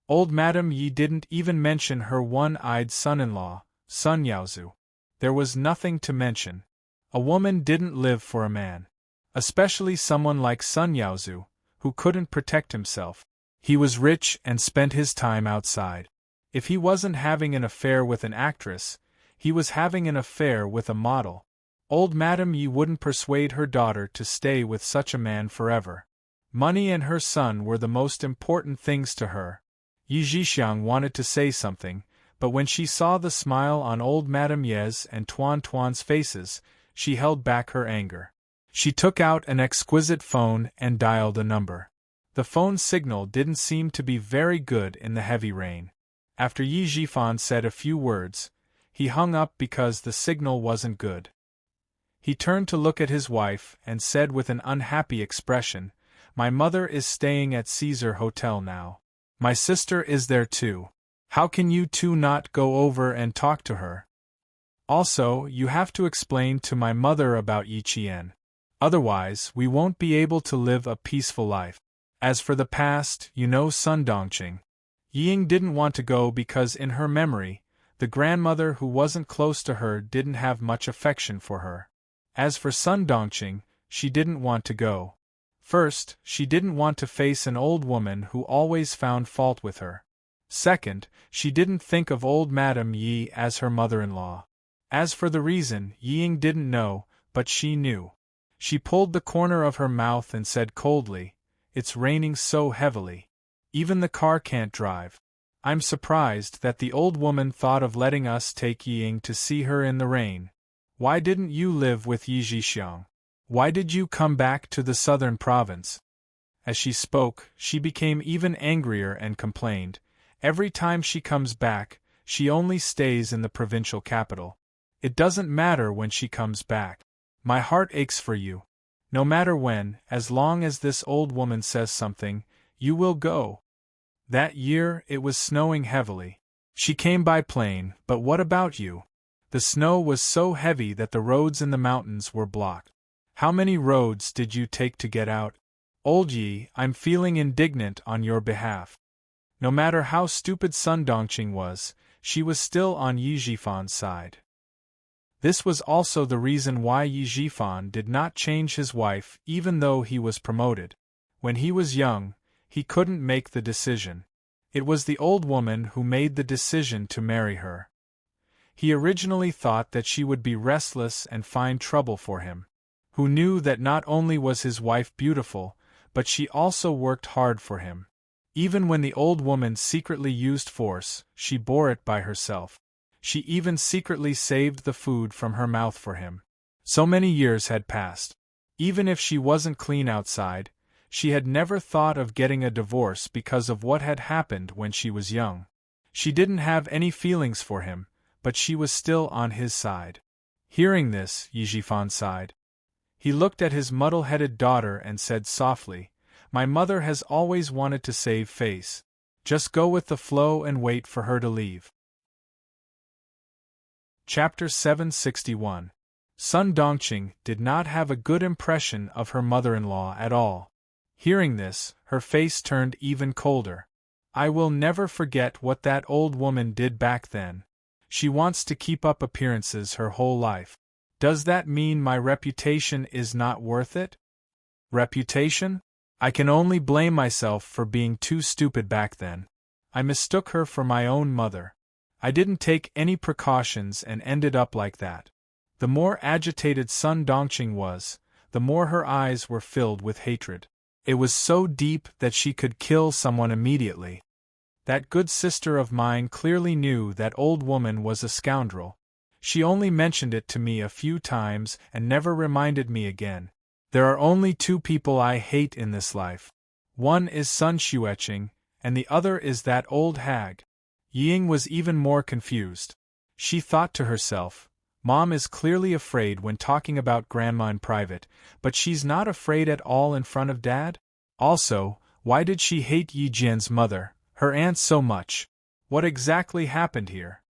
Old Madame Yi didn't even mention her one-eyed son-in-law, Sun Yaozu. There was nothing to mention. A woman didn't live for a man. Especially someone like Sun Yaozu, who couldn't protect himself. He was rich and spent his time outside. If he wasn't having an affair with an actress, he was having an affair with a model. Old Madame Yi wouldn't persuade her daughter to stay with such a man forever. Money and her son were the most important things to her. Yi Zhixiang wanted to say something, but when she saw the smile on old Madame Ye's and Tuan Tuan's faces, she held back her anger. She took out an exquisite phone and dialed a number. The phone signal didn't seem to be very good in the heavy rain. After Yi Zhifan said a few words, he hung up because the signal wasn't good. He turned to look at his wife and said with an unhappy expression, "My mother is staying at Caesar Hotel now. My sister is there too. How can you two not go over and talk to her? Also, you have to explain to my mother about Yi Qian. Otherwise, we won't be able to live a peaceful life. As for the past, you know Sun Dongqing. Ying didn't want to go because in her memory, the grandmother who wasn't close to her didn't have much affection for her. As for Sun Dongqing, she didn't want to go. First, she didn't want to face an old woman who always found fault with her. Second, she didn't think of old Madame Yi as her mother-in-law. As for the reason, Ying didn't know, but she knew. She pulled the corner of her mouth and said coldly, "It's raining so heavily. Even the car can't drive. I'm surprised that the old woman thought of letting us take Ying to see her in the rain. Why didn't you live with Yi Zhixiang? Why did you come back to the southern province?" As she spoke, she became even angrier and complained, "Every time she comes back, she only stays in the provincial capital. It doesn't matter when she comes back. My heart aches for you. No matter when, as long as this old woman says something, you will go." That year, it was snowing heavily. She came by plane, but what about you? The snow was so heavy that the roads in the mountains were blocked. How many roads did you take to get out? Old Yi, I'm feeling indignant on your behalf. No matter how stupid Sun Dongqing was, she was still on Yi Zhifan's side. This was also the reason why Yi Zhifan did not change his wife even though he was promoted. When he was young, he couldn't make the decision. It was the old woman who made the decision to marry her. He originally thought that she would be restless and find trouble for him. Who knew that not only was his wife beautiful, but she also worked hard for him. Even when the old woman secretly used force, she bore it by herself. She even secretly saved the food from her mouth for him. So many years had passed. Even if she wasn't clean outside, she had never thought of getting a divorce because of what had happened when she was young. She didn't have any feelings for him, but she was still on his side. Hearing this, Yijifan sighed. He looked at his muddle-headed daughter and said softly, "My mother has always wanted to save face. Just go with the flow and wait for her to leave." Chapter 761. Sun Dongqing did not have a good impression of her mother-in-law at all. Hearing this, her face turned even colder. "I will never forget what that old woman did back then. She wants to keep up appearances her whole life. Does that mean my reputation is not worth it?" Reputation? I can only blame myself for being too stupid back then. I mistook her for my own mother. I didn't take any precautions and ended up like that. The more agitated Sun Dongqing was, the more her eyes were filled with hatred. It was so deep that she could kill someone immediately. That good sister of mine clearly knew that old woman was a scoundrel. She only mentioned it to me a few times and never reminded me again. There are only two people I hate in this life. One is Sun Xueqing, and the other is that old hag. Ying was even more confused. She thought to herself, Mom is clearly afraid when talking about Grandma in private, but she's not afraid at all in front of Dad? Also, why did she hate Yi Jian's mother, her aunt, so much? What exactly happened here?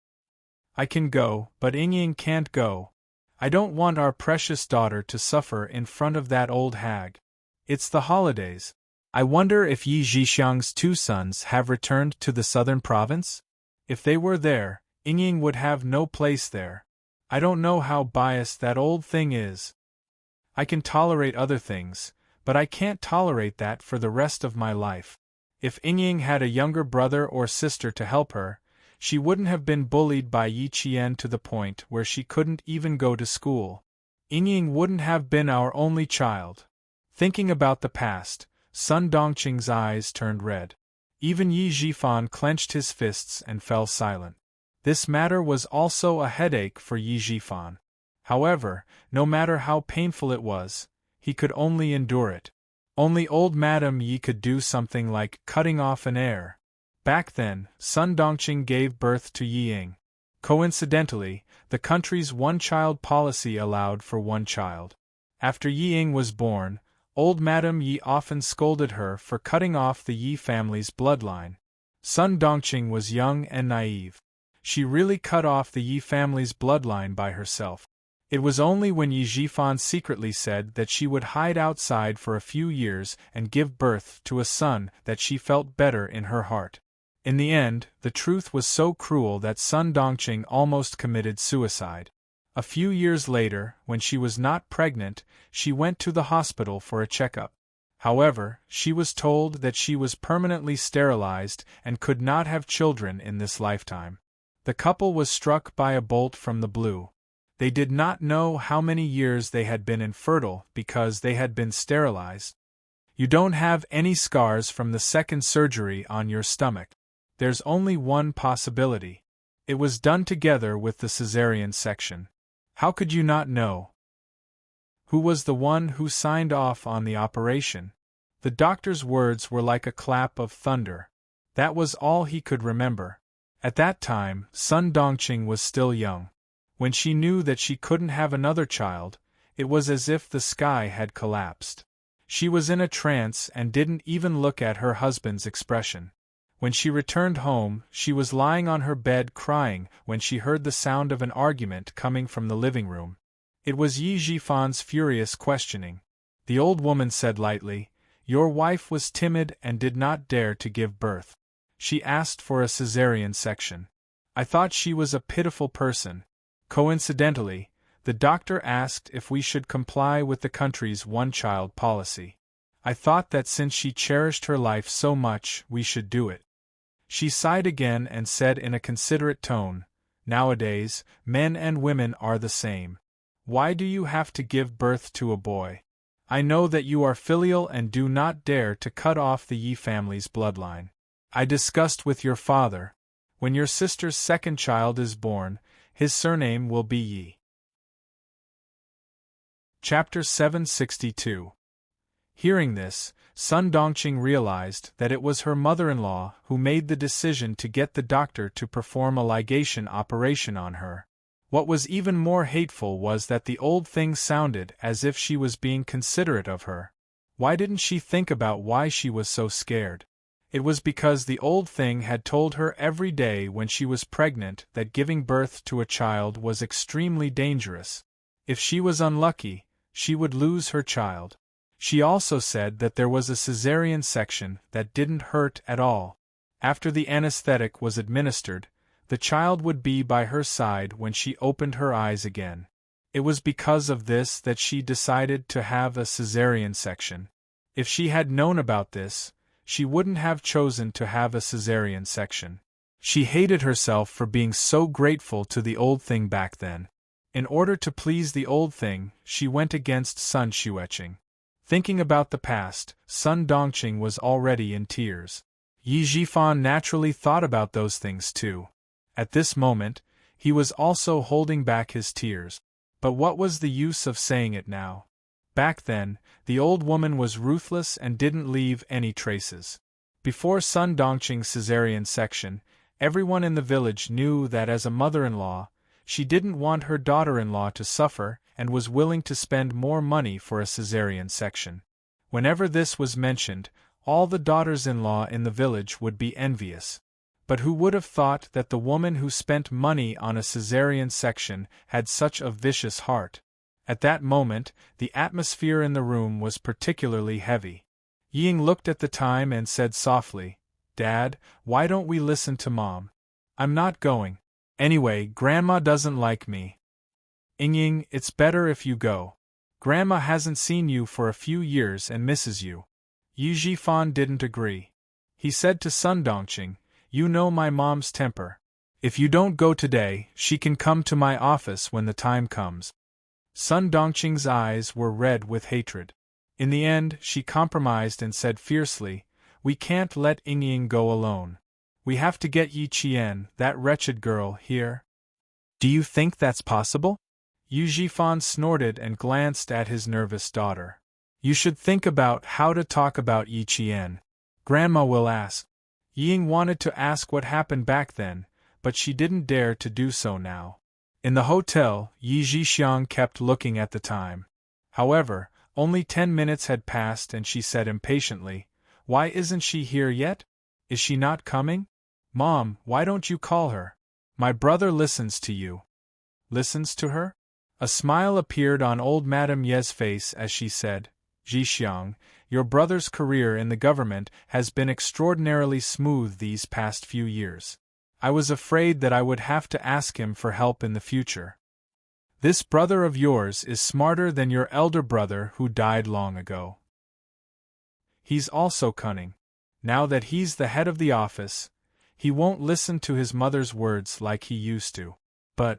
I can go, but Ying can't go. I don't want our precious daughter to suffer in front of that old hag. It's the holidays. I wonder if Yi Zhixiang's two sons have returned to the southern province? If they were there, Ying would have no place there. I don't know how biased that old thing is. I can tolerate other things, but I can't tolerate that for the rest of my life. If Ying had a younger brother or sister to help her, she wouldn't have been bullied by Yi Qian to the point where she couldn't even go to school. Ying wouldn't have been our only child. Thinking about the past, Sun Dongqing's eyes turned red. Even Yi Zhifan clenched his fists and fell silent. This matter was also a headache for Yi Zhifan. However, no matter how painful it was, he could only endure it. Only old Madame Yi could do something like cutting off an heir. Back then, Sun Dongqing gave birth to Ying. Coincidentally, the country's one-child policy allowed for one child. After Ying was born, old Madame Yi often scolded her for cutting off the Yi family's bloodline. Sun Dongqing was young and naive. She really cut off the Yi family's bloodline by herself. It was only when Yi Zhifan secretly said that she would hide outside for a few years and give birth to a son that she felt better in her heart. In the end, the truth was so cruel that Sun Dongqing almost committed suicide. A few years later, when she was not pregnant, she went to the hospital for a checkup. However, she was told that she was permanently sterilized and could not have children in this lifetime. The couple was struck by a bolt from the blue. They did not know how many years they had been infertile because they had been sterilized. You don't have any scars from the second surgery on your stomach. There's only one possibility. It was done together with the cesarean section. How could you not know? Who was the one who signed off on the operation? The doctor's words were like a clap of thunder. That was all he could remember. At that time, Sun Dongqing was still young. When she knew that she couldn't have another child, it was as if the sky had collapsed. She was in a trance and didn't even look at her husband's expression. When she returned home, she was lying on her bed crying when she heard the sound of an argument coming from the living room. It was Yi Zhifan's furious questioning. The old woman said lightly, "Your wife was timid and did not dare to give birth. She asked for a cesarean section. I thought she was a pitiful person. Coincidentally, the doctor asked if we should comply with the country's one-child policy. I thought that since she cherished her life so much, we should do it. She sighed again and said in a considerate tone, Nowadays, men and women are the same. Why do you have to give birth to a boy? I know that you are filial and do not dare to cut off the Yi family's bloodline. I discussed with your father. When your sister's second child is born, his surname will be Yi. Chapter 762. Hearing this, Sun Dongqing realized that it was her mother-in-law who made the decision to get the doctor to perform a ligation operation on her. What was even more hateful was that the old thing sounded as if she was being considerate of her. Why didn't she think about why she was so scared? It was because the old thing had told her every day when she was pregnant that giving birth to a child was extremely dangerous. If she was unlucky, she would lose her child. She also said that there was a cesarean section that didn't hurt at all. After the anesthetic was administered, the child would be by her side when she opened her eyes again. It was because of this that she decided to have a cesarean section. If she had known about this, she wouldn't have chosen to have a cesarean section. She hated herself for being so grateful to the old thing back then. In order to please the old thing, she went against Sun Xueqing. Thinking about the past, Sun Dongqing was already in tears. Yi Zhifan naturally thought about those things too. At this moment, he was also holding back his tears. But what was the use of saying it now? Back then, the old woman was ruthless and didn't leave any traces. Before Sun Dongqing's cesarean section, everyone in the village knew that as a mother-in-law, she didn't want her daughter-in-law to suffer and was willing to spend more money for a cesarean section. Whenever this was mentioned, all the daughters-in-law in the village would be envious. But who would have thought that the woman who spent money on a cesarean section had such a vicious heart? At that moment, the atmosphere in the room was particularly heavy. Ying looked at the time and said softly, Dad, why don't we listen to Mom? I'm not going. Anyway, Grandma doesn't like me. Ying, it's better if you go. Grandma hasn't seen you for a few years and misses you. Yi Zhifan didn't agree. He said to Sun Dongqing, You know my mom's temper. If you don't go today, she can come to my office when the time comes. Sun Dongqing's eyes were red with hatred. In the end, she compromised and said fiercely, We can't let Ying go alone. We have to get Yi Qian, that wretched girl, here. Do you think that's possible? Yi Zhifan snorted and glanced at his nervous daughter. You should think about how to talk about Yi Qian. Grandma will ask. Ying wanted to ask what happened back then, but she didn't dare to do so now. In the hotel, Yi Zhixiang kept looking at the time. However, only 10 minutes had passed and she said impatiently, Why isn't she here yet? Is she not coming? Mom, why don't you call her? My brother listens to you. Listens to her? A smile appeared on old Madame Ye's face as she said, Zhixiang, your brother's career in the government has been extraordinarily smooth these past few years. I was afraid that I would have to ask him for help in the future. This brother of yours is smarter than your elder brother who died long ago. He's also cunning. Now that he's the head of the office, he won't listen to his mother's words like he used to. But,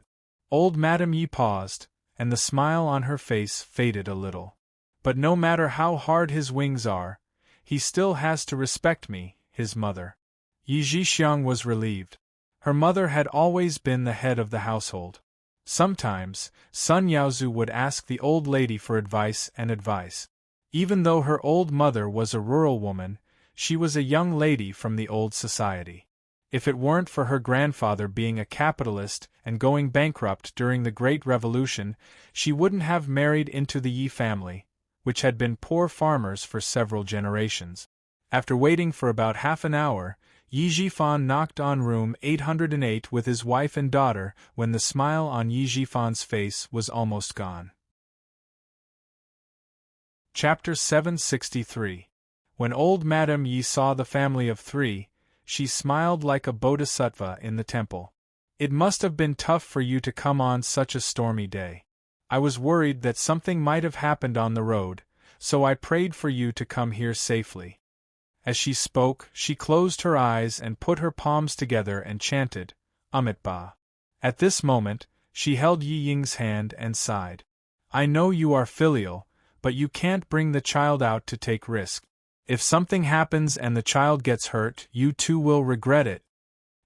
old Madame Yi paused, and the smile on her face faded a little. But no matter how hard his wings are, he still has to respect me, his mother. Yi Zhixiang was relieved. Her mother had always been the head of the household. Sometimes, Sun Yaozu would ask the old lady for advice. Even though her old mother was a rural woman, she was a young lady from the old society. If it weren't for her grandfather being a capitalist and going bankrupt during the Great Revolution, she wouldn't have married into the Yi family, which had been poor farmers for several generations. After waiting for about half an hour, Yi Zhifan knocked on room 808 with his wife and daughter when the smile on Yi Zhifan's face was almost gone. Chapter 763. When old Madame Yi saw the family of 3, she smiled like a bodhisattva in the temple. It must have been tough for you to come on such a stormy day. I was worried that something might have happened on the road, so I prayed for you to come here safely." As she spoke, she closed her eyes and put her palms together and chanted, Amitabha. At this moment, she held Yi Ying's hand and sighed. "I know you are filial, but you can't bring the child out to take risk. If something happens and the child gets hurt, you too will regret it."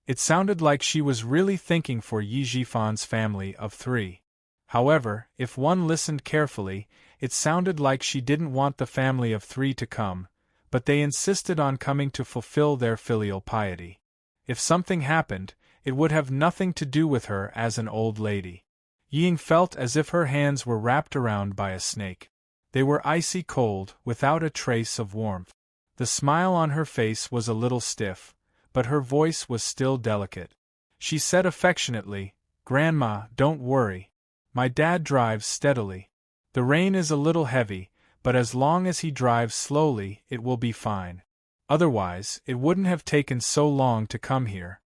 It sounded like she was really thinking for Yi Jifan's family of 3. However, if one listened carefully, it sounded like she didn't want the family of 3 to come, but they insisted on coming to fulfill their filial piety. If something happened, it would have nothing to do with her as an old lady. Ying felt as if her hands were wrapped around by a snake. They were icy cold, without a trace of warmth. The smile on her face was a little stiff, but her voice was still delicate. She said affectionately, "Grandma, don't worry. My dad drives steadily. The rain is a little heavy, but as long as he drives slowly, it will be fine. Otherwise, it wouldn't have taken so long to come here."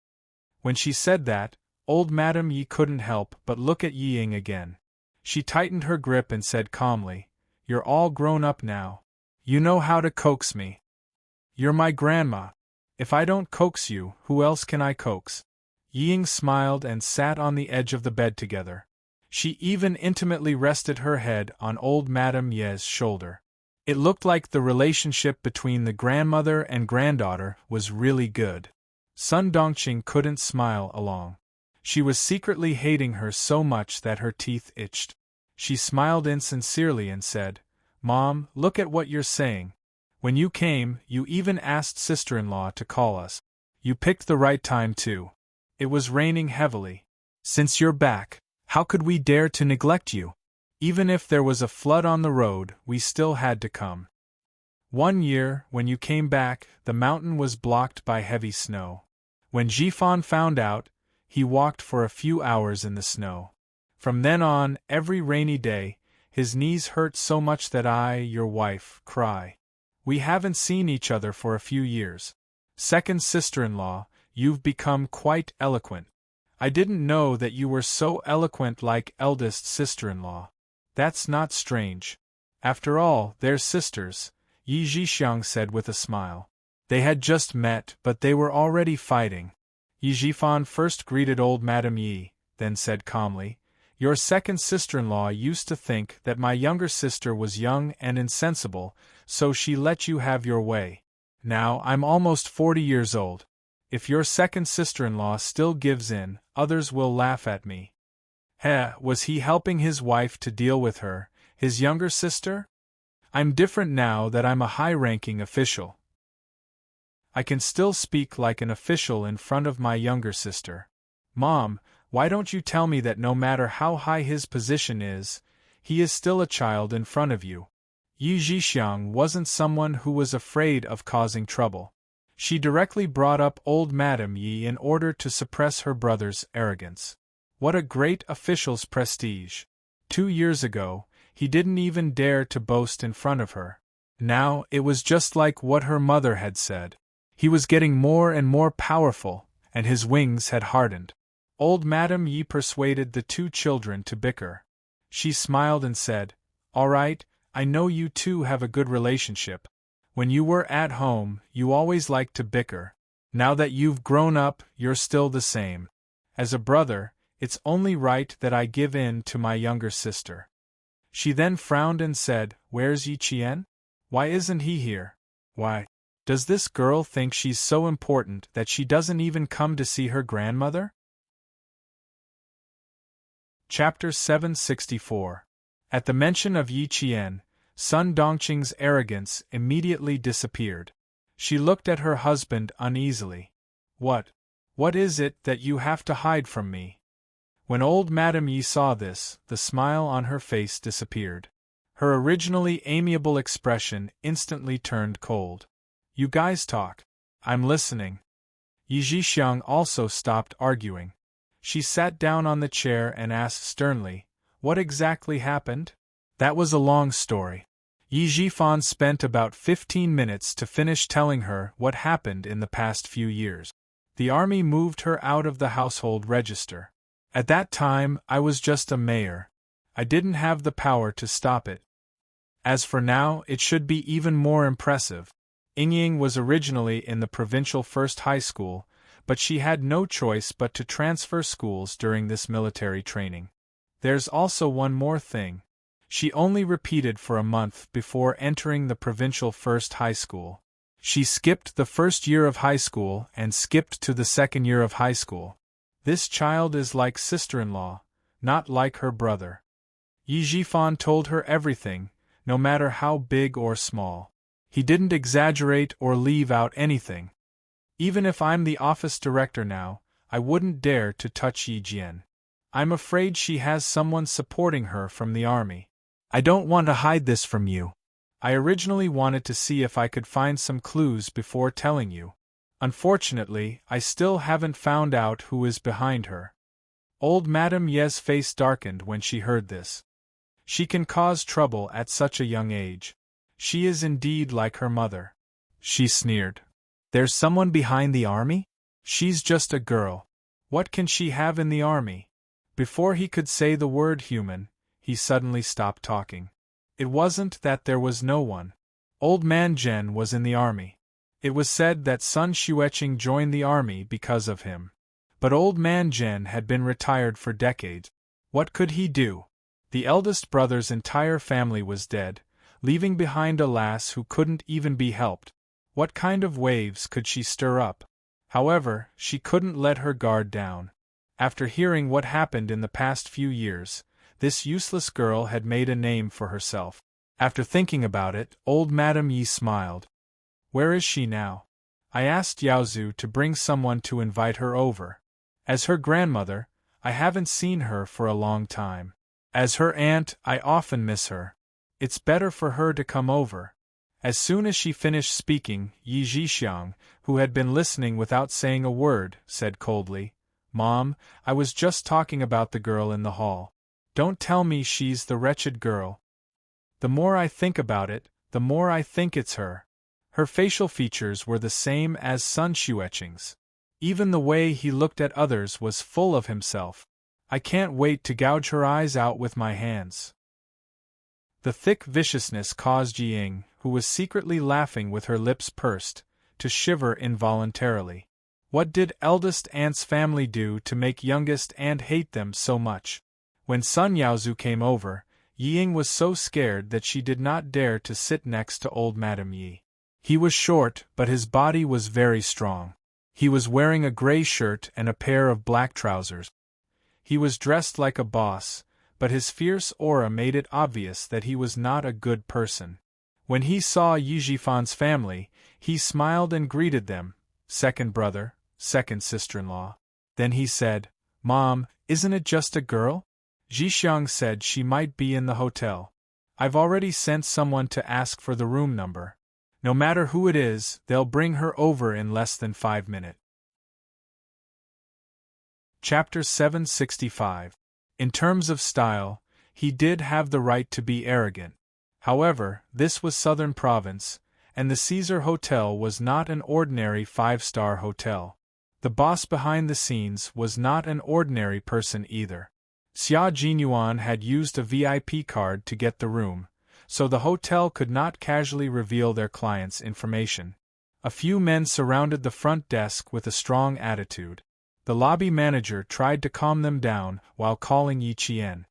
When she said that, old Madame Yi couldn't help but look at Yi Ying again. She tightened her grip and said calmly, "You're all grown up now. You know how to coax me. You're my grandma. If I don't coax you, who else can I coax?" Yi Ying smiled and sat on the edge of the bed together. She even intimately rested her head on old Madame Ye's shoulder. It looked like the relationship between the grandmother and granddaughter was really good. Sun Dongqing couldn't smile along. She was secretly hating her so much that her teeth itched. She smiled insincerely and said, "Mom, look at what you're saying. When you came, you even asked sister-in-law to call us. You picked the right time too. It was raining heavily. Since you're back, how could we dare to neglect you? Even if there was a flood on the road, we still had to come. One year, when you came back, the mountain was blocked by heavy snow. When Jifan found out, he walked for a few hours in the snow. From then on, every rainy day, his knees hurt so much that I, your wife, cry. We haven't seen each other for a few years. Second sister-in-law, you've become quite eloquent. I didn't know that you were so eloquent like eldest sister-in-law. That's not strange. After all, they're sisters," Yi Zhixiang said with a smile. They had just met, but they were already fighting. Yi Jifan first greeted old Madame Yi, then said calmly, "Your second sister-in-law used to think that my younger sister was young and insensible, so she let you have your way. Now I'm almost 40 years old. If your second sister-in-law still gives in, others will laugh at me." Was he helping his wife to deal with her, his younger sister? "I'm different now that I'm a high-ranking official. I can still speak like an official in front of my younger sister. Mom, why don't you tell me that no matter how high his position is, he is still a child in front of you?" Yi Zhixiang wasn't someone who was afraid of causing trouble. She directly brought up old Madame Yi in order to suppress her brother's arrogance. What a great official's prestige! 2 years ago, he didn't even dare to boast in front of her. Now, it was just like what her mother had said. He was getting more and more powerful, and his wings had hardened. Old Madame Yi persuaded the 2 children to bicker. She smiled and said, "All right, I know you two have a good relationship. When you were at home, you always liked to bicker. Now that you've grown up, you're still the same. As a brother, it's only right that I give in to my younger sister." She then frowned and said, "Where's Yi Qian? Why isn't he here? Why? Does this girl think she's so important that she doesn't even come to see her grandmother?" Chapter 764. At the mention of Yi Qian, Sun Dongqing's arrogance immediately disappeared. She looked at her husband uneasily. What is it that you have to hide from me?" When old Madame Yi saw this, the smile on her face disappeared. Her originally amiable expression instantly turned cold. "You guys talk. I'm listening." Yi Zhixiang also stopped arguing. She sat down on the chair and asked sternly, "What exactly happened?" That was a long story. Yi Zhifan spent about 15 minutes to finish telling her what happened in the past few years. The army moved her out of the household register. At that time, I was just a mayor. I didn't have the power to stop it. As for now, it should be even more impressive. Unyielding was originally in the provincial first high school, but she had no choice but to transfer schools during this military training. There's also one more thing. She only repeated for a month before entering the provincial first high school. She skipped the first year of high school and skipped to the second year of high school. This child is like sister-in-law, not like her brother. Yi Jifan told her everything, no matter how big or small. He didn't exaggerate or leave out anything. Even if I'm the office director now, I wouldn't dare to touch Yi Jian. I'm afraid she has someone supporting her from the army. I don't want to hide this from you. I originally wanted to see if I could find some clues before telling you. Unfortunately, I still haven't found out who is behind her. Old Madame Ye's face darkened when she heard this. She can cause trouble at such a young age. She is indeed like her mother. She sneered. There's someone behind the army? She's just a girl. What can she have in the army? Before he could say the word human, he suddenly stopped talking. It wasn't that there was no one. Old Man Zhen was in the army. It was said that Sun Xueqing joined the army because of him. But Old Man Zhen had been retired for decades. What could he do? The eldest brother's entire family was dead, leaving behind a lass who couldn't even be helped. What kind of waves could she stir up? However, she couldn't let her guard down. After hearing what happened in the past few years, this useless girl had made a name for herself. After thinking about it, old Madame Yi smiled. Where is she now? I asked Yaozu to bring someone to invite her over. As her grandmother, I haven't seen her for a long time. As her aunt, I often miss her. It's better for her to come over. As soon as she finished speaking, Yi Zhixiang, who had been listening without saying a word, said coldly, Mom, I was just talking about the girl in the hall. Don't tell me she's the wretched girl. The more I think about it, the more I think it's her. Her facial features were the same as Sun Xueqing's. Even the way he looked at others was full of himself. I can't wait to gouge her eyes out with my hands. The thick viciousness caused Ying, who was secretly laughing with her lips pursed, to shiver involuntarily. What did eldest aunt's family do to make youngest aunt hate them so much? When Sun Yaozu came over, Ying was so scared that she did not dare to sit next to old Madame Yi. He was short, but his body was very strong. He was wearing a gray shirt and a pair of black trousers. He was dressed like a boss, but his fierce aura made it obvious that he was not a good person. When he saw Yi Jifan's family, he smiled and greeted them, second brother, second sister-in-law. Then he said, Mom, isn't it just a girl? Zhixiang said she might be in the hotel. I've already sent someone to ask for the room number. No matter who it is, they'll bring her over in less than 5 minutes. Chapter 765. In terms of style, he did have the right to be arrogant. However, this was Southern Province, and the Caesar Hotel was not an ordinary 5-star hotel. The boss behind the scenes was not an ordinary person either. Xia Jinyuan had used a VIP card to get the room, so the hotel could not casually reveal their clients' information. A few men surrounded the front desk with a strong attitude. The lobby manager tried to calm them down while calling Yi Qian.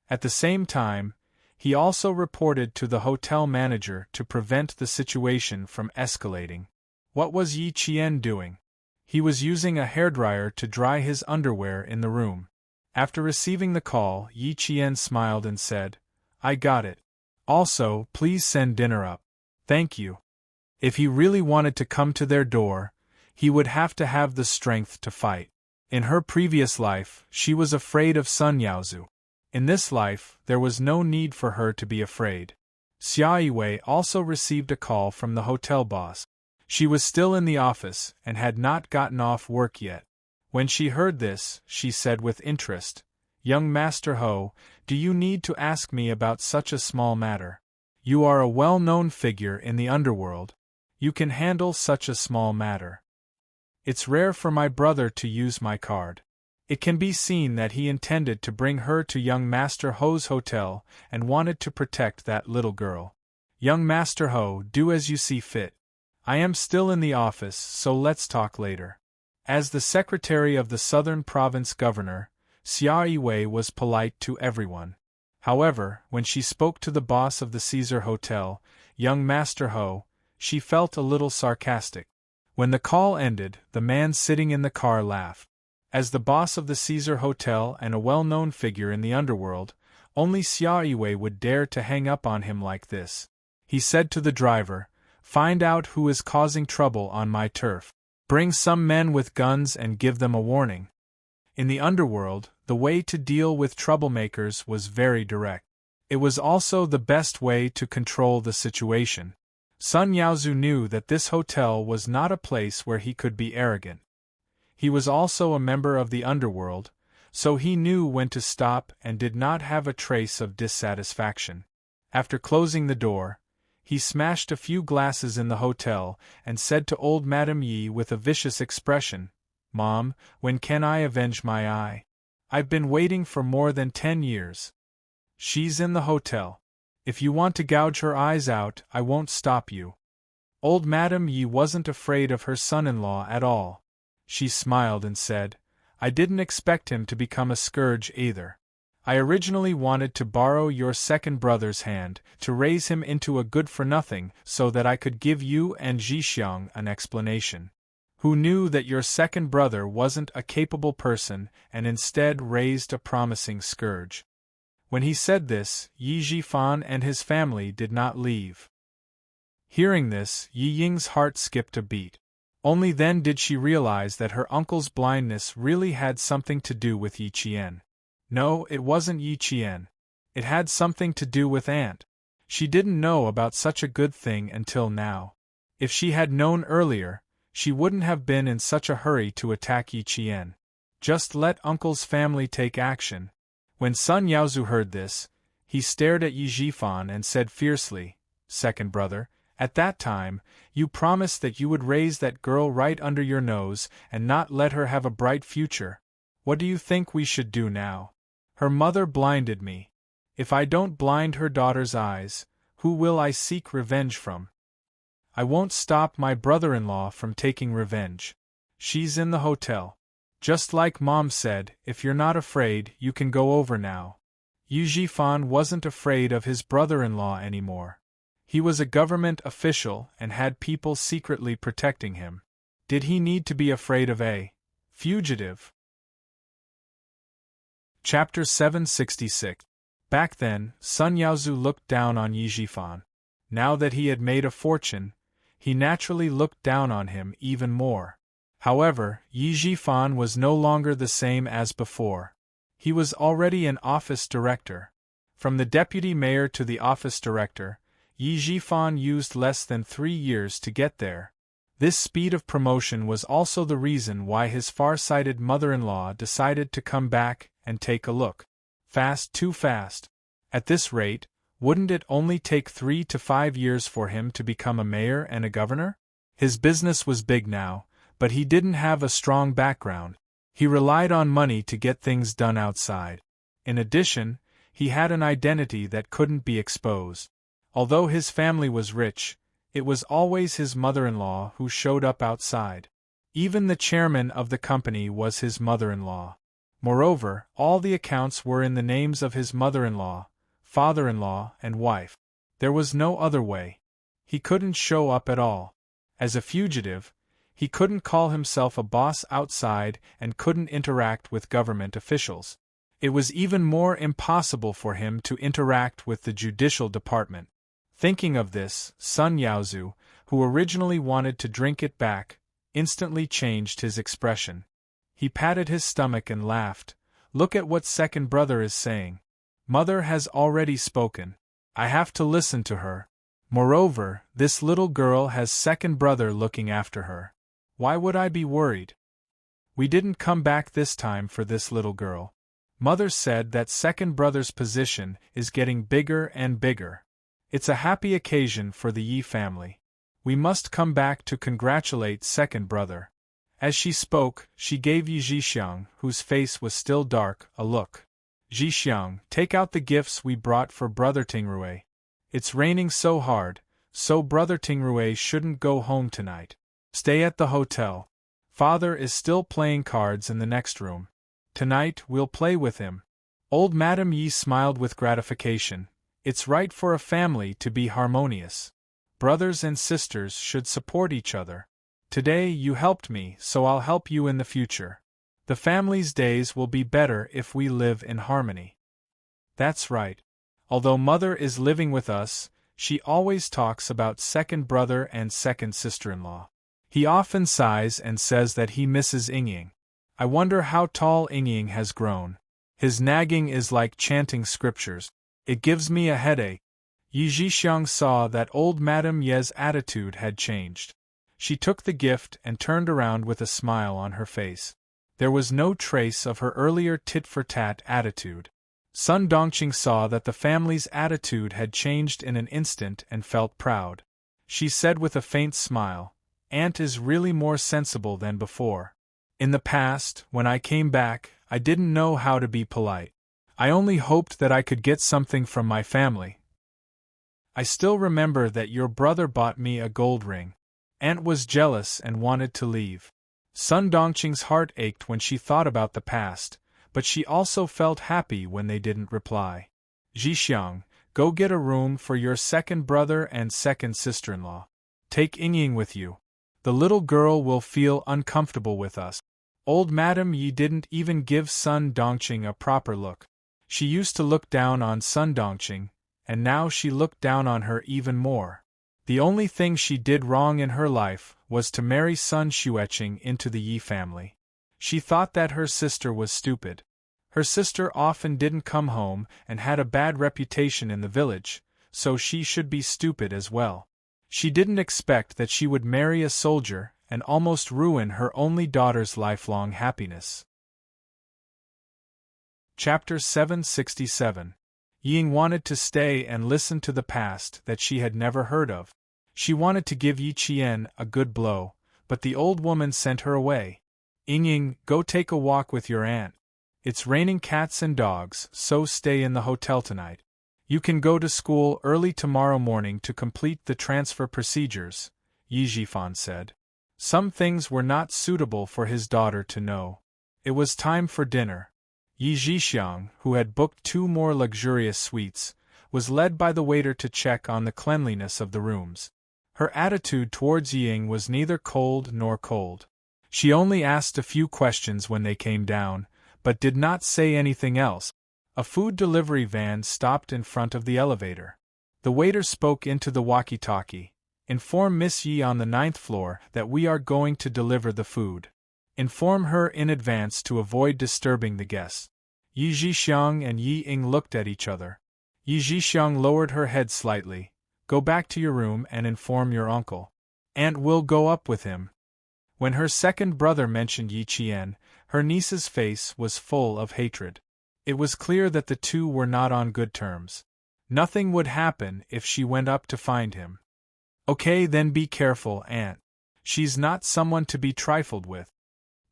At the same time, he also reported to the hotel manager to prevent the situation from escalating. What was Yi Qian doing? He was using a hairdryer to dry his underwear in the room. After receiving the call, Yi Qian smiled and said, I got it. Also, please send dinner up. Thank you. If he really wanted to come to their door, he would have to have the strength to fight. In her previous life, she was afraid of Sun Yaozu. In this life, there was no need for her to be afraid. Xia Yiwei also received a call from the hotel boss. She was still in the office and had not gotten off work yet. When she heard this, she said with interest, Young Master Ho, do you need to ask me about such a small matter? You are a well-known figure in the underworld. You can handle such a small matter. It's rare for my brother to use my card. It can be seen that he intended to bring her to young Master Ho's hotel and wanted to protect that little girl. Young Master Ho, do as you see fit. I am still in the office, so let's talk later. As the secretary of the Southern Province Governor, Xia Yiwei was polite to everyone. However, when she spoke to the boss of the Caesar Hotel, young Master Ho, she felt a little sarcastic. When the call ended, the man sitting in the car laughed. As the boss of the Caesar Hotel and a well-known figure in the underworld, only Xia Yiwei would dare to hang up on him like this. He said to the driver, "Find out who is causing trouble on my turf. Bring some men with guns and give them a warning." In the underworld, the way to deal with troublemakers was very direct. It was also the best way to control the situation. Sun Yaozu knew that this hotel was not a place where he could be arrogant. He was also a member of the underworld, so he knew when to stop and did not have a trace of dissatisfaction. After closing the door, he smashed a few glasses in the hotel and said to old Madame Yi with a vicious expression, "Mom, when can I avenge my eye? I've been waiting for more than 10 years. She's in the hotel. If you want to gouge her eyes out, I won't stop you." Old Madame Yi wasn't afraid of her son-in-law at all. She smiled and said, "I didn't expect him to become a scourge either. I originally wanted to borrow your second brother's hand, to raise him into a good-for-nothing so that I could give you and Zhixiang an explanation. Who knew that your second brother wasn't a capable person and instead raised a promising scourge." When he said this, Yi Zhifan and his family did not leave. Hearing this, Yi Ying's heart skipped a beat. Only then did she realize that her uncle's blindness really had something to do with Yi Qian. No, it wasn't Yi Qian. It had something to do with Aunt. She didn't know about such a good thing until now. If she had known earlier, she wouldn't have been in such a hurry to attack Yi Qian. Just let uncle's family take action. When Sun Yaozu heard this, he stared at Yi Zhifan and said fiercely, "Second brother, at that time, you promised that you would raise that girl right under your nose and not let her have a bright future. What do you think we should do now? Her mother blinded me. If I don't blind her daughter's eyes, who will I seek revenge from? I won't stop my brother-in-law from taking revenge. She's in the hotel. Just like Mom said, if you're not afraid, you can go over now." Yi Zhifan wasn't afraid of his brother-in-law anymore. He was a government official and had people secretly protecting him. Did he need to be afraid of a fugitive? Chapter 766. Back then, Sun Yaozu looked down on Yi Zhifan. Now that he had made a fortune, he naturally looked down on him even more. However, Yi Zhifan was no longer the same as before. He was already an office director. From the deputy mayor to the office director, Yi Zhifan used less than 3 years to get there. This speed of promotion was also the reason why his far-sighted mother-in-law decided to come back and take a look. Fast, too fast. At this rate, wouldn't it only take 3 to 5 years for him to become a mayor and a governor? His business was big now, but he didn't have a strong background. He relied on money to get things done outside. In addition, he had an identity that couldn't be exposed. Although his family was rich, it was always his mother-in-law who showed up outside. Even the chairman of the company was his mother-in-law. Moreover, all the accounts were in the names of his mother-in-law, father-in-law, and wife. There was no other way. He couldn't show up at all. As a fugitive, he couldn't call himself a boss outside and couldn't interact with government officials. It was even more impossible for him to interact with the judicial department. Thinking of this, Sun Yaozu, who originally wanted to drink it back, instantly changed his expression. He patted his stomach and laughed. "Look at what second brother is saying. Mother has already spoken. I have to listen to her. Moreover, this little girl has second brother looking after her. Why would I be worried? We didn't come back this time for this little girl. Mother said that second brother's position is getting bigger and bigger. It's a happy occasion for the Yi family. We must come back to congratulate second brother." As she spoke, she gave Yi Zhixiang, whose face was still dark, a look. "Zhixiang, take out the gifts we brought for brother Tingrui. It's raining so hard, so Brother Tingrue shouldn't go home tonight. Stay at the hotel. Father is still playing cards in the next room. Tonight we'll play with him. Old Madame Yi smiled with gratification. It's right for a family to be harmonious. Brothers and sisters should support each other. Today you helped me, so I'll help you in the future. The family's days will be better if we live in harmony. That's right. Although Mother is living with us, she always talks about second brother and second sister-in-law. He often sighs and says that he misses Yingying. I wonder how tall Yingying has grown. His nagging is like chanting scriptures. It gives me a headache. Yi Zhixiang saw that old Madame Ye's attitude had changed. She took the gift and turned around with a smile on her face. There was no trace of her earlier tit-for-tat attitude. Sun Dongqing saw that the family's attitude had changed in an instant and felt proud. She said with a faint smile, "Aunt is really more sensible than before. In the past, when I came back, I didn't know how to be polite. I only hoped that I could get something from my family. I still remember that your brother bought me a gold ring. Aunt was jealous and wanted to leave." Sun Dongqing's heart ached when she thought about the past, but she also felt happy when they didn't reply. "Zhixiang, go get a room for your second brother and second sister-in-law. Take Yingying with you. The little girl will feel uncomfortable with us." Old Madame Yi didn't even give Sun Dongqing a proper look. She used to look down on Sun Dongqing, and now she looked down on her even more. The only thing she did wrong in her life was to marry Sun Xueqing into the Yi family. She thought that her sister was stupid. Her sister often didn't come home and had a bad reputation in the village, so she should be stupid as well. She didn't expect that she would marry a soldier and almost ruin her only daughter's lifelong happiness. Chapter 767. Ying wanted to stay and listen to the past that she had never heard of. She wanted to give Yi Qian a good blow, but the old woman sent her away. "Yingying, go take a walk with your aunt. It's raining cats and dogs, so stay in the hotel tonight. You can go to school early tomorrow morning to complete the transfer procedures," Yi Zhifan said. Some things were not suitable for his daughter to know. It was time for dinner. Yi Zhixiang, who had booked 2 more luxurious suites, was led by the waiter to check on the cleanliness of the rooms. Her attitude towards Ying was neither cold nor cold. She only asked a few questions when they came down, but did not say anything else. A food delivery van stopped in front of the elevator. The waiter spoke into the walkie-talkie. "Inform Miss Yi on the 9th floor that we are going to deliver the food. Inform her in advance to avoid disturbing the guests." Yi Zhixiang and Yi Ying looked at each other. Yi Zhixiang lowered her head slightly. "Go back to your room and inform your uncle. Aunt will go up with him." When her second brother mentioned Yi Qian, her niece's face was full of hatred. It was clear that the two were not on good terms. Nothing would happen if she went up to find him. "Okay, then be careful, Aunt. She's not someone to be trifled with."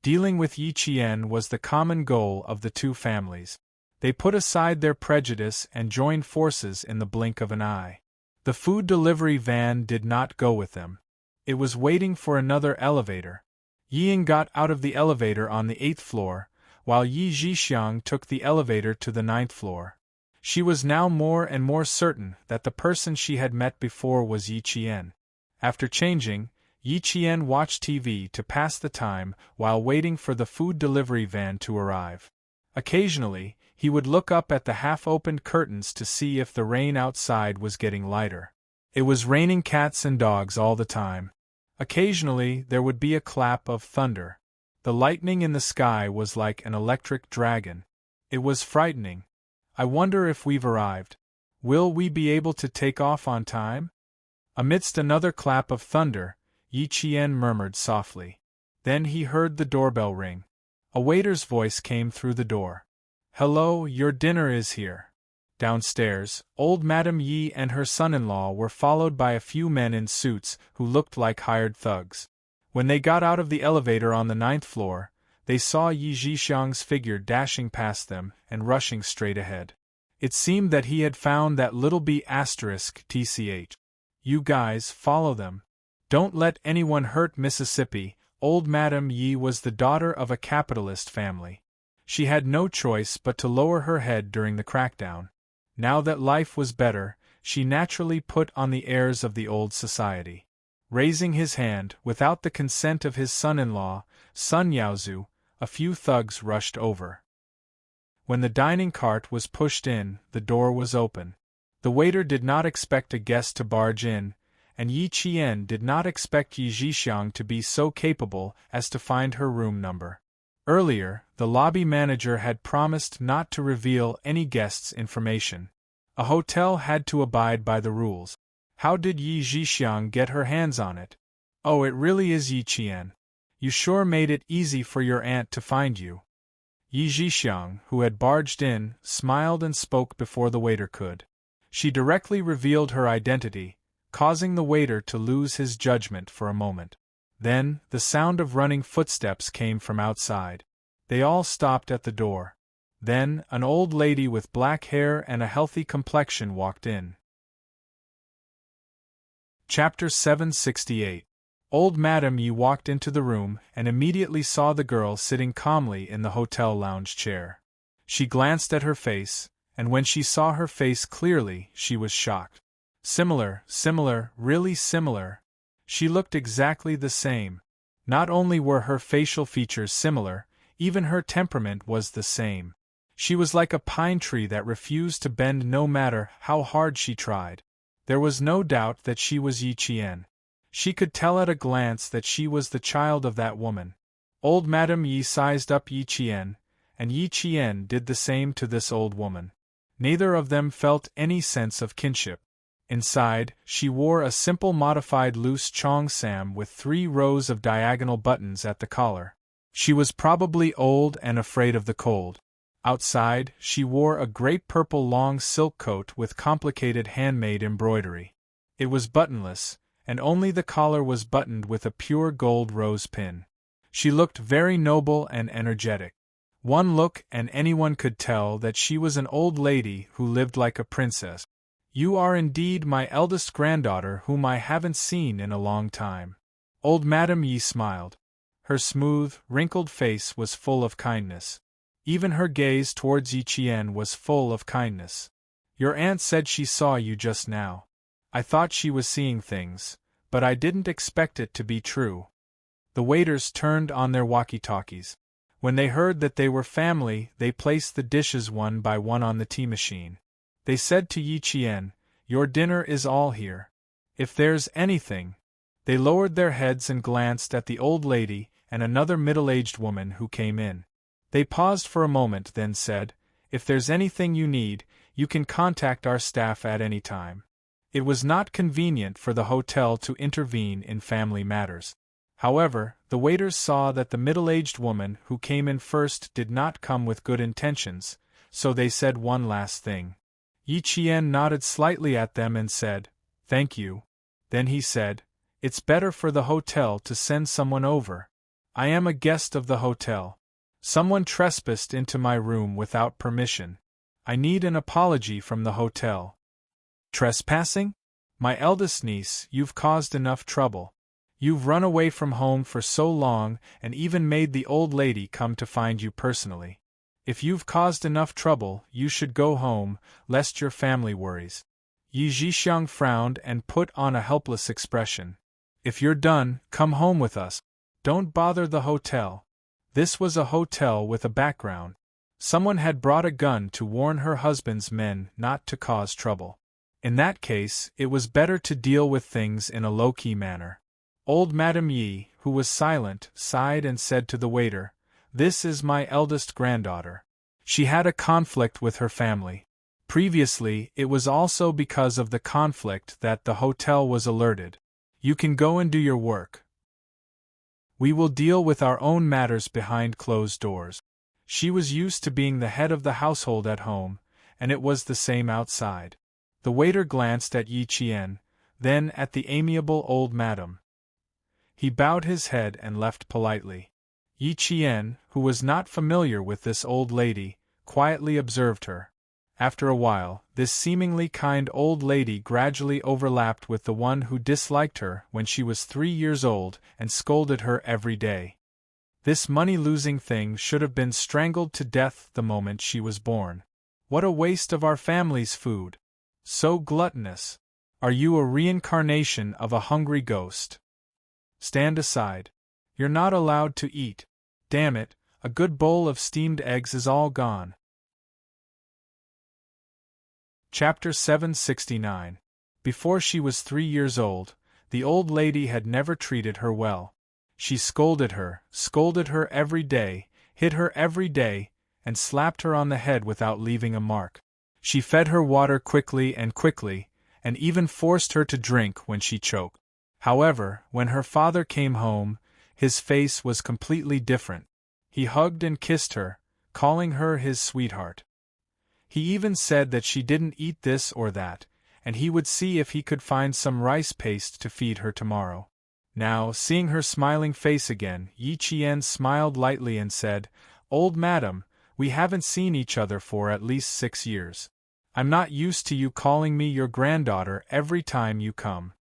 Dealing with Yi Qian was the common goal of the two families. They put aside their prejudice and joined forces in the blink of an eye. The food delivery van did not go with them. It was waiting for another elevator. Yi Ying got out of the elevator on the 8th floor, while Yi Zhixiang took the elevator to the 9th floor. She was now more and more certain that the person she had met before was Yi Qian. After changing, Yi Qian watched TV to pass the time while waiting for the food delivery van to arrive. Occasionally, he would look up at the half-opened curtains to see if the rain outside was getting lighter. It was raining cats and dogs all the time. Occasionally, there would be a clap of thunder. The lightning in the sky was like an electric dragon. It was frightening. "I wonder if we've arrived. Will we be able to take off on time?" Amidst another clap of thunder, Yi Qian murmured softly. Then he heard the doorbell ring. A waiter's voice came through the door. "Hello, your dinner is here." Downstairs, old Madame Yi and her son-in-law were followed by a few men in suits who looked like hired thugs. When they got out of the elevator on the 9th floor, they saw Yi Zhixiang's figure dashing past them and rushing straight ahead. It seemed that he had found that little b asterisk tch. You guys, follow them. Don't let anyone hurt Mississippi. Old Madam Yi was the daughter of a capitalist family. She had no choice but to lower her head during the crackdown. Now that life was better, she naturally put on the airs of the old society. Raising his hand, without the consent of his son-in-law, Sun Yaozu, a few thugs rushed over. When the dining cart was pushed in, the door was open. The waiter did not expect a guest to barge in, and Yi Qian did not expect Yi Zhixiang to be so capable as to find her room number. Earlier, the lobby manager had promised not to reveal any guest's information. A hotel had to abide by the rules. How did Yi Zhixiang get her hands on it? Oh, it really is Yi Qian. You sure made it easy for your aunt to find you. Yi Zhixiang, who had barged in, smiled and spoke before the waiter could. She directly revealed her identity, causing the waiter to lose his judgment for a moment. Then, the sound of running footsteps came from outside. They all stopped at the door. Then, an old lady with black hair and a healthy complexion walked in. Chapter 768. Old Madam Yi walked into the room and immediately saw the girl sitting calmly in the hotel lounge chair. She glanced at her face, and when she saw her face clearly, she was shocked. Similar, really similar. She looked exactly the same. Not only were her facial features similar, even her temperament was the same. She was like a pine tree that refused to bend no matter how hard she tried. There was no doubt that she was Yi Qian. She could tell at a glance that she was the child of that woman. Old Madam Yi sized up Yi Qian, and Yi Qian did the same to this old woman. Neither of them felt any sense of kinship. Inside, she wore a simple modified loose cheongsam with 3 rows of diagonal buttons at the collar. She was probably old and afraid of the cold. Outside, she wore a grape purple long silk coat with complicated handmade embroidery. It was buttonless, and only the collar was buttoned with a pure gold rose pin. She looked very noble and energetic. One look and anyone could tell that she was an old lady who lived like a princess. You are indeed my eldest granddaughter whom I haven't seen in a long time. Old Madam Yi smiled. Her smooth, wrinkled face was full of kindness. Even her gaze towards Yi Qian was full of kindness. Your aunt said she saw you just now. I thought she was seeing things, but I didn't expect it to be true. The waiters turned on their walkie-talkies. When they heard that they were family, they placed the dishes one by one on the tea machine. They said to Yi Qian, "Your dinner is all here. If there's anything..." They lowered their heads and glanced at the old lady and another middle-aged woman who came in. They paused for a moment, then said, "If there's anything you need, you can contact our staff at any time." It was not convenient for the hotel to intervene in family matters. However, the waiters saw that the middle-aged woman who came in first did not come with good intentions, so they said one last thing. Yi Qian nodded slightly at them and said, "Thank you." Then he said, "It's better for the hotel to send someone over. I am a guest of the hotel. Someone trespassed into my room without permission. I need an apology from the hotel." "Trespassing? My eldest niece, you've caused enough trouble. You've run away from home for so long and even made the old lady come to find you personally. If you've caused enough trouble, you should go home, lest your family worries." Yi Zhixiang frowned and put on a helpless expression. "If you're done, come home with us. Don't bother the hotel." This was a hotel with a background. Someone had brought a gun to warn her husband's men not to cause trouble. In that case, it was better to deal with things in a low-key manner. Old Madam Yi, who was silent, sighed and said to the waiter, "This is my eldest granddaughter. She had a conflict with her family. Previously, it was also because of the conflict that the hotel was alerted. You can go and do your work. We will deal with our own matters behind closed doors." She was used to being the head of the household at home, and it was the same outside. The waiter glanced at Yi Qian, then at the amiable old madam. He bowed his head and left politely. Yi Qian, who was not familiar with this old lady, quietly observed her. After a while, this seemingly kind old lady gradually overlapped with the one who disliked her when she was 3 years old and scolded her every day. This money-losing thing should have been strangled to death the moment she was born. What a waste of our family's food! So gluttonous! Are you a reincarnation of a hungry ghost? Stand aside. You're not allowed to eat. Damn it, a good bowl of steamed eggs is all gone. Chapter 769. Before she was 3 years old, the old lady had never treated her well. She scolded her every day, hit her every day, and slapped her on the head without leaving a mark. She fed her water quickly, and even forced her to drink when she choked. However, when her father came home, his face was completely different. He hugged and kissed her, calling her his sweetheart. He even said that she didn't eat this or that, and he would see if he could find some rice paste to feed her tomorrow. Now, seeing her smiling face again, Yi Qian smiled lightly and said, "Old madam, we haven't seen each other for at least 6 years. I'm not used to you calling me your granddaughter every time you come.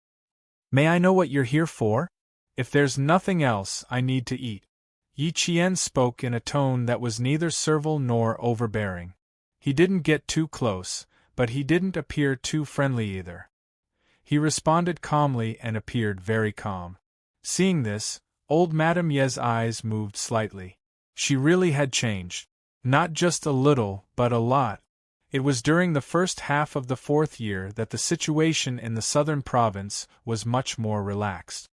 May I know what you're here for? If there's nothing else, I need to eat." Yi Qian spoke in a tone that was neither servile nor overbearing. He didn't get too close, but he didn't appear too friendly either. He responded calmly and appeared very calm. Seeing this, old Madame Ye's eyes moved slightly. She really had changed. Not just a little, but a lot. It was during the first half of the 4th year that the situation in the southern province was much more relaxed.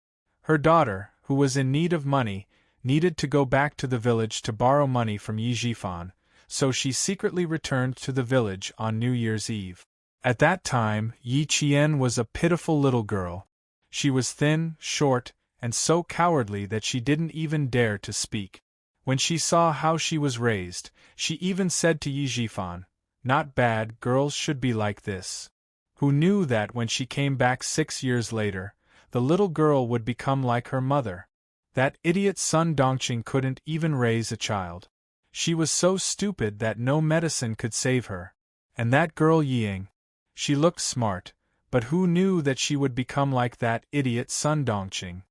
Her daughter, who was in need of money, needed to go back to the village to borrow money from Yi Zhifan, so she secretly returned to the village on New Year's Eve. At that time, Yi Qian was a pitiful little girl. She was thin, short, and so cowardly that she didn't even dare to speak. When she saw how she was raised, she even said to Yi Zhifan, "Not bad, girls should be like this." Who knew that when she came back 6 years later, the little girl would become like her mother? That idiot Sun Dongqing couldn't even raise a child. She was so stupid that no medicine could save her. And that girl Ying. She looked smart, but who knew that she would become like that idiot Sun Dongqing?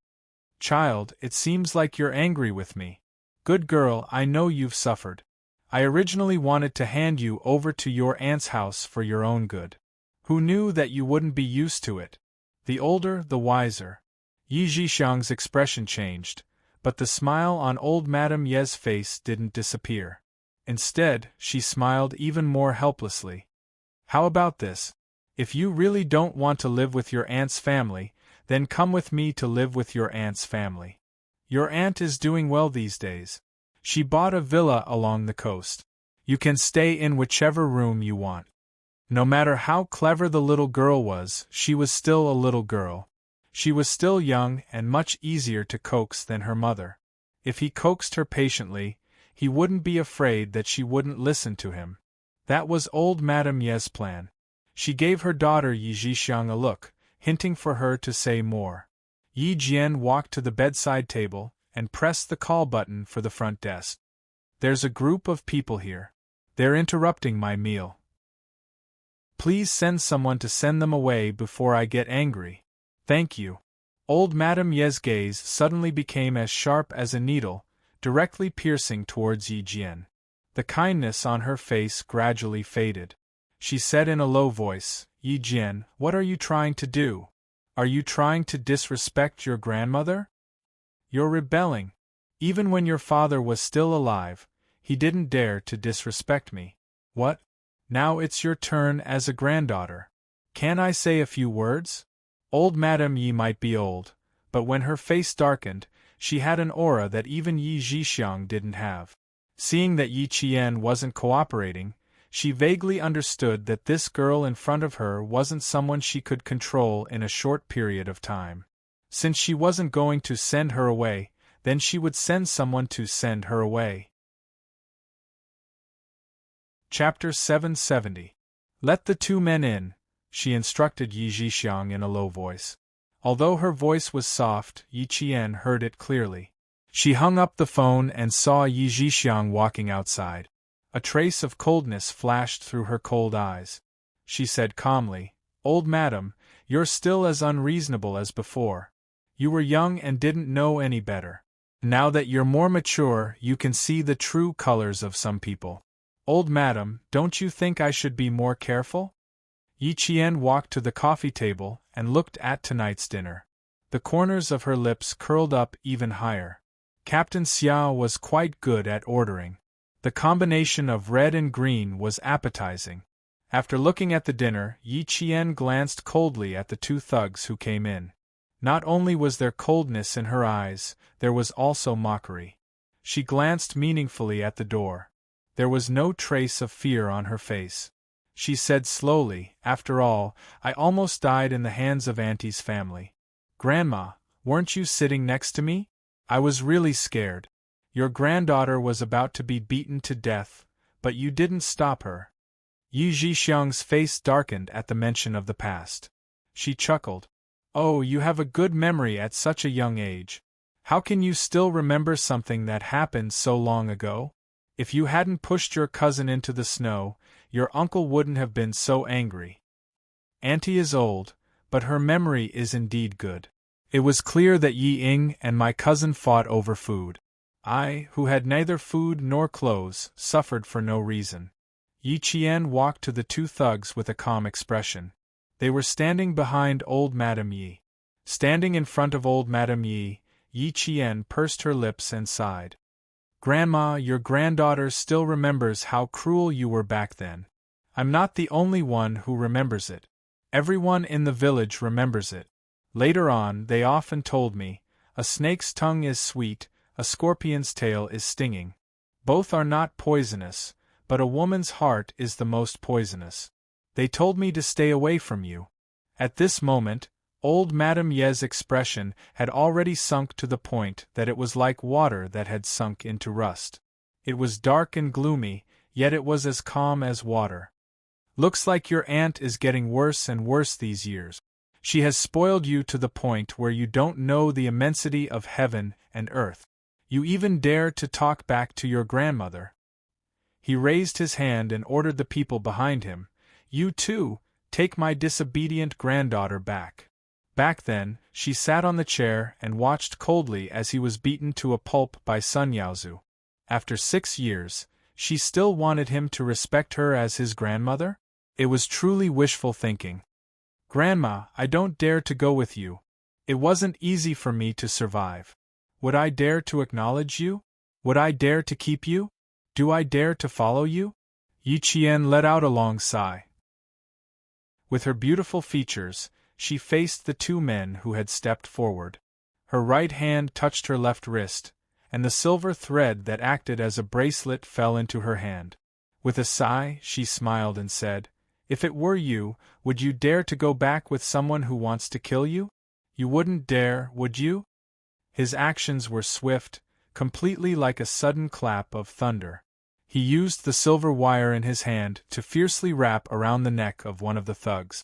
"Child, it seems like you're angry with me. Good girl, I know you've suffered. I originally wanted to hand you over to your aunt's house for your own good. Who knew that you wouldn't be used to it? The older, the wiser." Yi Zhixiang's expression changed, but the smile on old Madame Ye's face didn't disappear. Instead, she smiled even more helplessly. "How about this? If you really don't want to live with your aunt's family, then come with me to live with your aunt's family. Your aunt is doing well these days. She bought a villa along the coast. You can stay in whichever room you want." No matter how clever the little girl was, she was still a little girl. She was still young and much easier to coax than her mother. If he coaxed her patiently, he wouldn't be afraid that she wouldn't listen to him. That was old Madame Ye's plan. She gave her daughter Yi Zhixiang a look, hinting for her to say more. Yi Jian walked to the bedside table and pressed the call button for the front desk. "There's a group of people here. They're interrupting my meal. Please send someone to send them away before I get angry. Thank you." Old Madame Ye's gaze suddenly became as sharp as a needle, directly piercing towards Yi Jian. The kindness on her face gradually faded. She said in a low voice, "Yi Jian, what are you trying to do? Are you trying to disrespect your grandmother? You're rebelling. Even when your father was still alive, he didn't dare to disrespect me. What? Now it's your turn as a granddaughter. Can I say a few words?" Old Madame Yi might be old, but when her face darkened, she had an aura that even Yi Zhixiang didn't have. Seeing that Yi Qian wasn't cooperating, she vaguely understood that this girl in front of her wasn't someone she could control in a short period of time. Since she wasn't going to send her away, then she would send someone to send her away. Chapter 770. "Let the 2 men in," she instructed Yi Zhixiang in a low voice. Although her voice was soft, Yi Qian heard it clearly. She hung up the phone and saw Yi Zhixiang walking outside. A trace of coldness flashed through her cold eyes. She said calmly, "Old madam, you're still as unreasonable as before. You were young and didn't know any better. Now that you're more mature, you can see the true colors of some people. Old madam, don't you think I should be more careful?" Yi Qian walked to the coffee table and looked at tonight's dinner. The corners of her lips curled up even higher. Captain Xiao was quite good at ordering. The combination of red and green was appetizing. After looking at the dinner, Yi Qian glanced coldly at the two thugs who came in. Not only was there coldness in her eyes, there was also mockery. She glanced meaningfully at the door. There was no trace of fear on her face. She said slowly, "After all, I almost died in the hands of Auntie's family. Grandma, weren't you sitting next to me? I was really scared. Your granddaughter was about to be beaten to death, but you didn't stop her." Yi Zhixiang's face darkened at the mention of the past. She chuckled. "Oh, you have a good memory at such a young age. How can you still remember something that happened so long ago? If you hadn't pushed your cousin into the snow, your uncle wouldn't have been so angry. Auntie is old, but her memory is indeed good. It was clear that Yi Ying and my cousin fought over food. I, who had neither food nor clothes, suffered for no reason." Yi Qian walked to the two thugs with a calm expression. They were standing behind old Madame Yi. Standing in front of old Madame Yi, Yi Qian pursed her lips and sighed. "Grandma, your granddaughter still remembers how cruel you were back then. I'm not the only one who remembers it. Everyone in the village remembers it. Later on, they often told me, a snake's tongue is sweet, a scorpion's tail is stinging. Both are not poisonous, but a woman's heart is the most poisonous. They told me to stay away from you." At this moment, old Madame Ye's expression had already sunk to the point that it was like water that had sunk into rust. It was dark and gloomy, yet it was as calm as water. "Looks like your aunt is getting worse and worse these years. She has spoiled you to the point where you don't know the immensity of heaven and earth. You even dare to talk back to your grandmother." He raised his hand and ordered the people behind him, "You too, take my disobedient granddaughter back." Back then, she sat on the chair and watched coldly as he was beaten to a pulp by Sun Yaozu. After 6 years, she still wanted him to respect her as his grandmother? It was truly wishful thinking. "Grandma, I don't dare to go with you. It wasn't easy for me to survive. Would I dare to acknowledge you? Would I dare to keep you? Do I dare to follow you?" Yi Qian let out a long sigh. With her beautiful features, she faced the two men who had stepped forward. Her right hand touched her left wrist, and the silver thread that acted as a bracelet fell into her hand. With a sigh, she smiled and said, "If it were you, would you dare to go back with someone who wants to kill you? You wouldn't dare, would you?" His actions were swift, completely like a sudden clap of thunder. He used the silver wire in his hand to fiercely wrap around the neck of one of the thugs.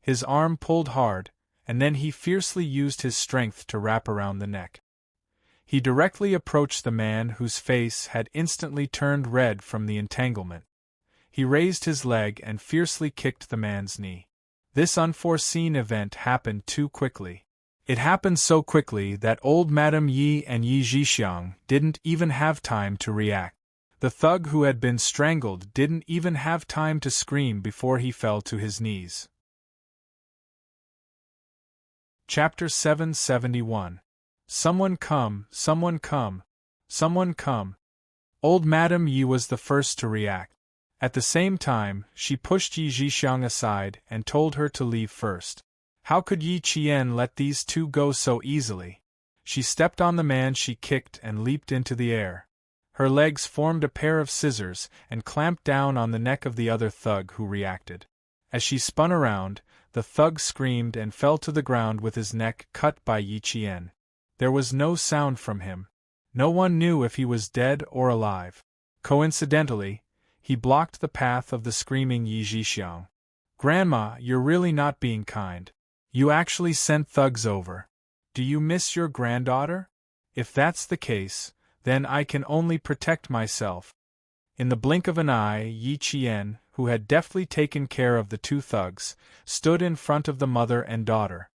His arm pulled hard, and then he fiercely used his strength to wrap around the neck. He directly approached the man whose face had instantly turned red from the entanglement. He raised his leg and fiercely kicked the man's knee. This unforeseen event happened too quickly. It happened so quickly that old Madame Yi and Yi Zhixiang didn't even have time to react. The thug who had been strangled didn't even have time to scream before he fell to his knees. Chapter 771. Someone come, someone come, someone come. Old Madame Yi was the first to react. At the same time, she pushed Yi Zhixiang aside and told her to leave first. How could Yi Qian let these two go so easily? She stepped on the man she kicked and leaped into the air. Her legs formed a pair of scissors and clamped down on the neck of the other thug who reacted. As she spun around, the thug screamed and fell to the ground with his neck cut by Yi Qian. There was no sound from him. No one knew if he was dead or alive. Coincidentally, he blocked the path of the screaming Yi Zhixiang. "Grandma, you're really not being kind. You actually sent thugs over. Do you miss your granddaughter? If that's the case, then I can only protect myself." In the blink of an eye, Yi Qian, who had deftly taken care of the two thugs, stood in front of the mother and daughter.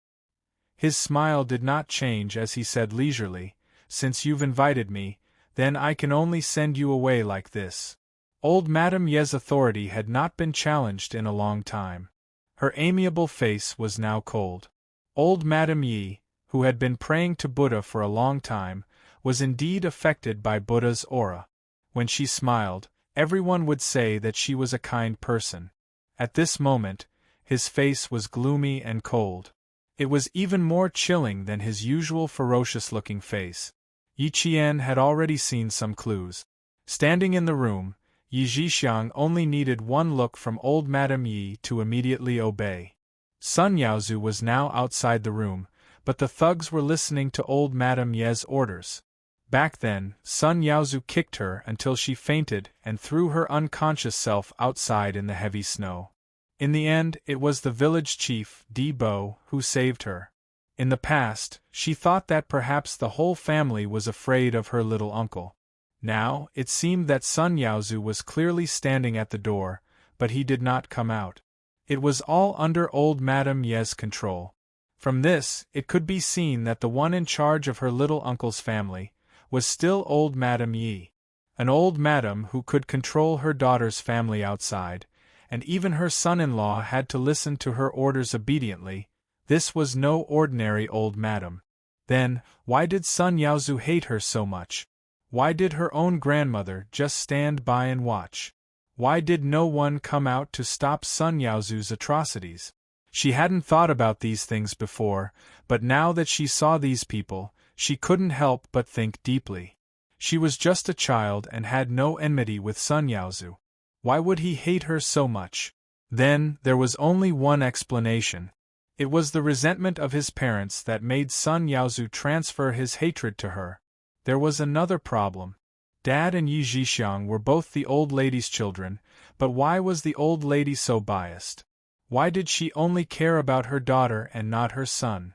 His smile did not change as he said leisurely, "Since you've invited me, then I can only send you away like this." Old Madame Ye's authority had not been challenged in a long time. Her amiable face was now cold. Old Madame Yi, who had been praying to Buddha for a long time, was indeed affected by Buddha's aura. When she smiled, everyone would say that she was a kind person. At this moment, his face was gloomy and cold. It was even more chilling than his usual ferocious-looking face. Yi Qian had already seen some clues. Standing in the room, Yi Zhixiang only needed one look from old Madame Yi to immediately obey. Sun Yaozu was now outside the room, but the thugs were listening to old Madame Ye's orders. Back then, Sun Yaozu kicked her until she fainted and threw her unconscious self outside in the heavy snow. In the end, it was the village chief, Di Bo, who saved her. In the past, she thought that perhaps the whole family was afraid of her little uncle. Now, it seemed that Sun Yaozu was clearly standing at the door, but he did not come out. It was all under old Madame Ye's control. From this, it could be seen that the one in charge of her little uncle's family was still old Madame Yi. An old madam who could control her daughter's family outside, and even her son-in-law had to listen to her orders obediently. This was no ordinary old madam. Then, why did Sun Yaozu hate her so much? Why did her own grandmother just stand by and watch? Why did no one come out to stop Sun Yaozu's atrocities? She hadn't thought about these things before, but now that she saw these people, she couldn't help but think deeply. She was just a child and had no enmity with Sun Yaozu. Why would he hate her so much? Then, there was only one explanation. It was the resentment of his parents that made Sun Yaozu transfer his hatred to her. There was another problem. Dad and Yi Zhixiang were both the old lady's children, but why was the old lady so biased? Why did she only care about her daughter and not her son?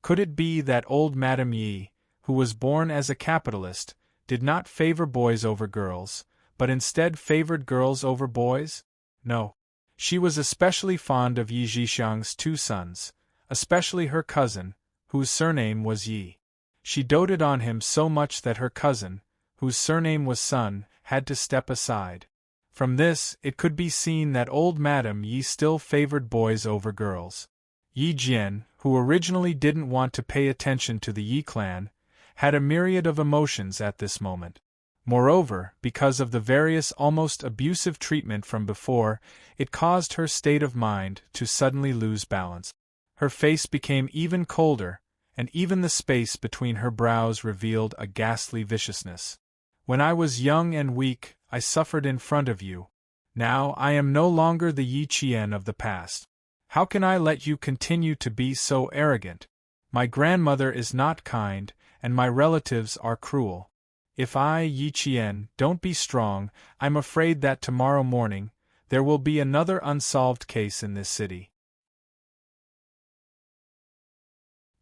Could it be that old Madame Yi, who was born as a capitalist, did not favor boys over girls, but instead favored girls over boys? No. She was especially fond of Yi Zhixiang's two sons, especially her cousin, whose surname was Yi. She doted on him so much that her cousin, whose surname was Sun, had to step aside. From this, it could be seen that old Madame Yi still favored boys over girls. Yi Jian, who originally didn't want to pay attention to the Yi clan, had a myriad of emotions at this moment. Moreover, because of the various almost abusive treatment from before, it caused her state of mind to suddenly lose balance. Her face became even colder, and even the space between her brows revealed a ghastly viciousness. When I was young and weak, I suffered in front of you. Now I am no longer the Yi Qian of the past. How can I let you continue to be so arrogant? My grandmother is not kind, and my relatives are cruel. If I, Yi Qian, don't be strong, I'm afraid that tomorrow morning, there will be another unsolved case in this city.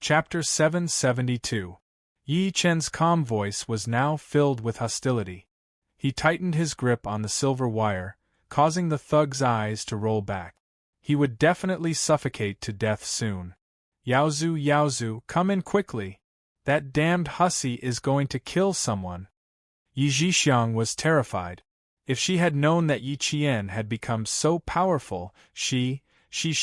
Chapter 772. Yi Chen's calm voice was now filled with hostility. He tightened his grip on the silver wire, causing the thug's eyes to roll back. He would definitely suffocate to death soon. Yaozu, Yaozu, come in quickly. That damned hussy is going to kill someone. Yi Zhixiang was terrified. If she had known that Yi Qian had become so powerful, she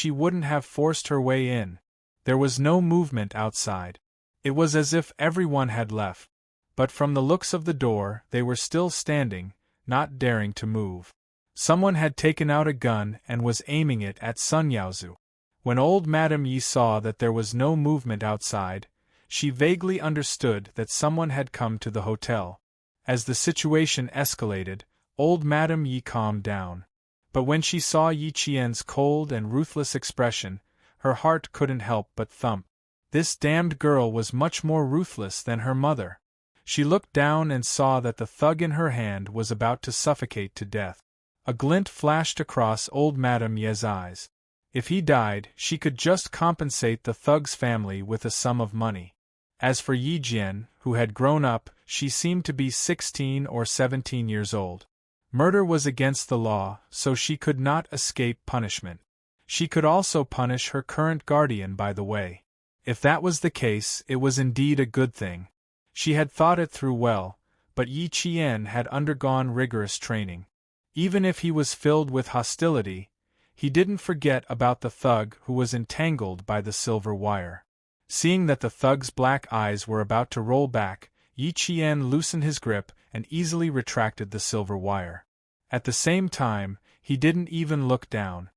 wouldn't have forced her way in. There was no movement outside. It was as if everyone had left. But from the looks of the door, they were still standing, not daring to move. Someone had taken out a gun and was aiming it at Sun Yaozu. When old Madame Yi saw that there was no movement outside, she vaguely understood that someone had come to the hotel. As the situation escalated, old Madame Yi calmed down. But when she saw Yi Qian's cold and ruthless expression, her heart couldn't help but thump. This damned girl was much more ruthless than her mother. She looked down and saw that the thug in her hand was about to suffocate to death. A glint flashed across old Madame Ye's eyes. If he died, she could just compensate the thug's family with a sum of money. As for Yi Jian, who had grown up, she seemed to be 16 or 17 years old. Murder was against the law, so she could not escape punishment. She could also punish her current guardian by the way. If that was the case, it was indeed a good thing. She had thought it through well, but Yi Qian had undergone rigorous training. Even if he was filled with hostility, he didn't forget about the thug who was entangled by the silver wire. Seeing that the thug's black eyes were about to roll back, Yi Qian loosened his grip and easily retracted the silver wire. At the same time, he didn't even look down.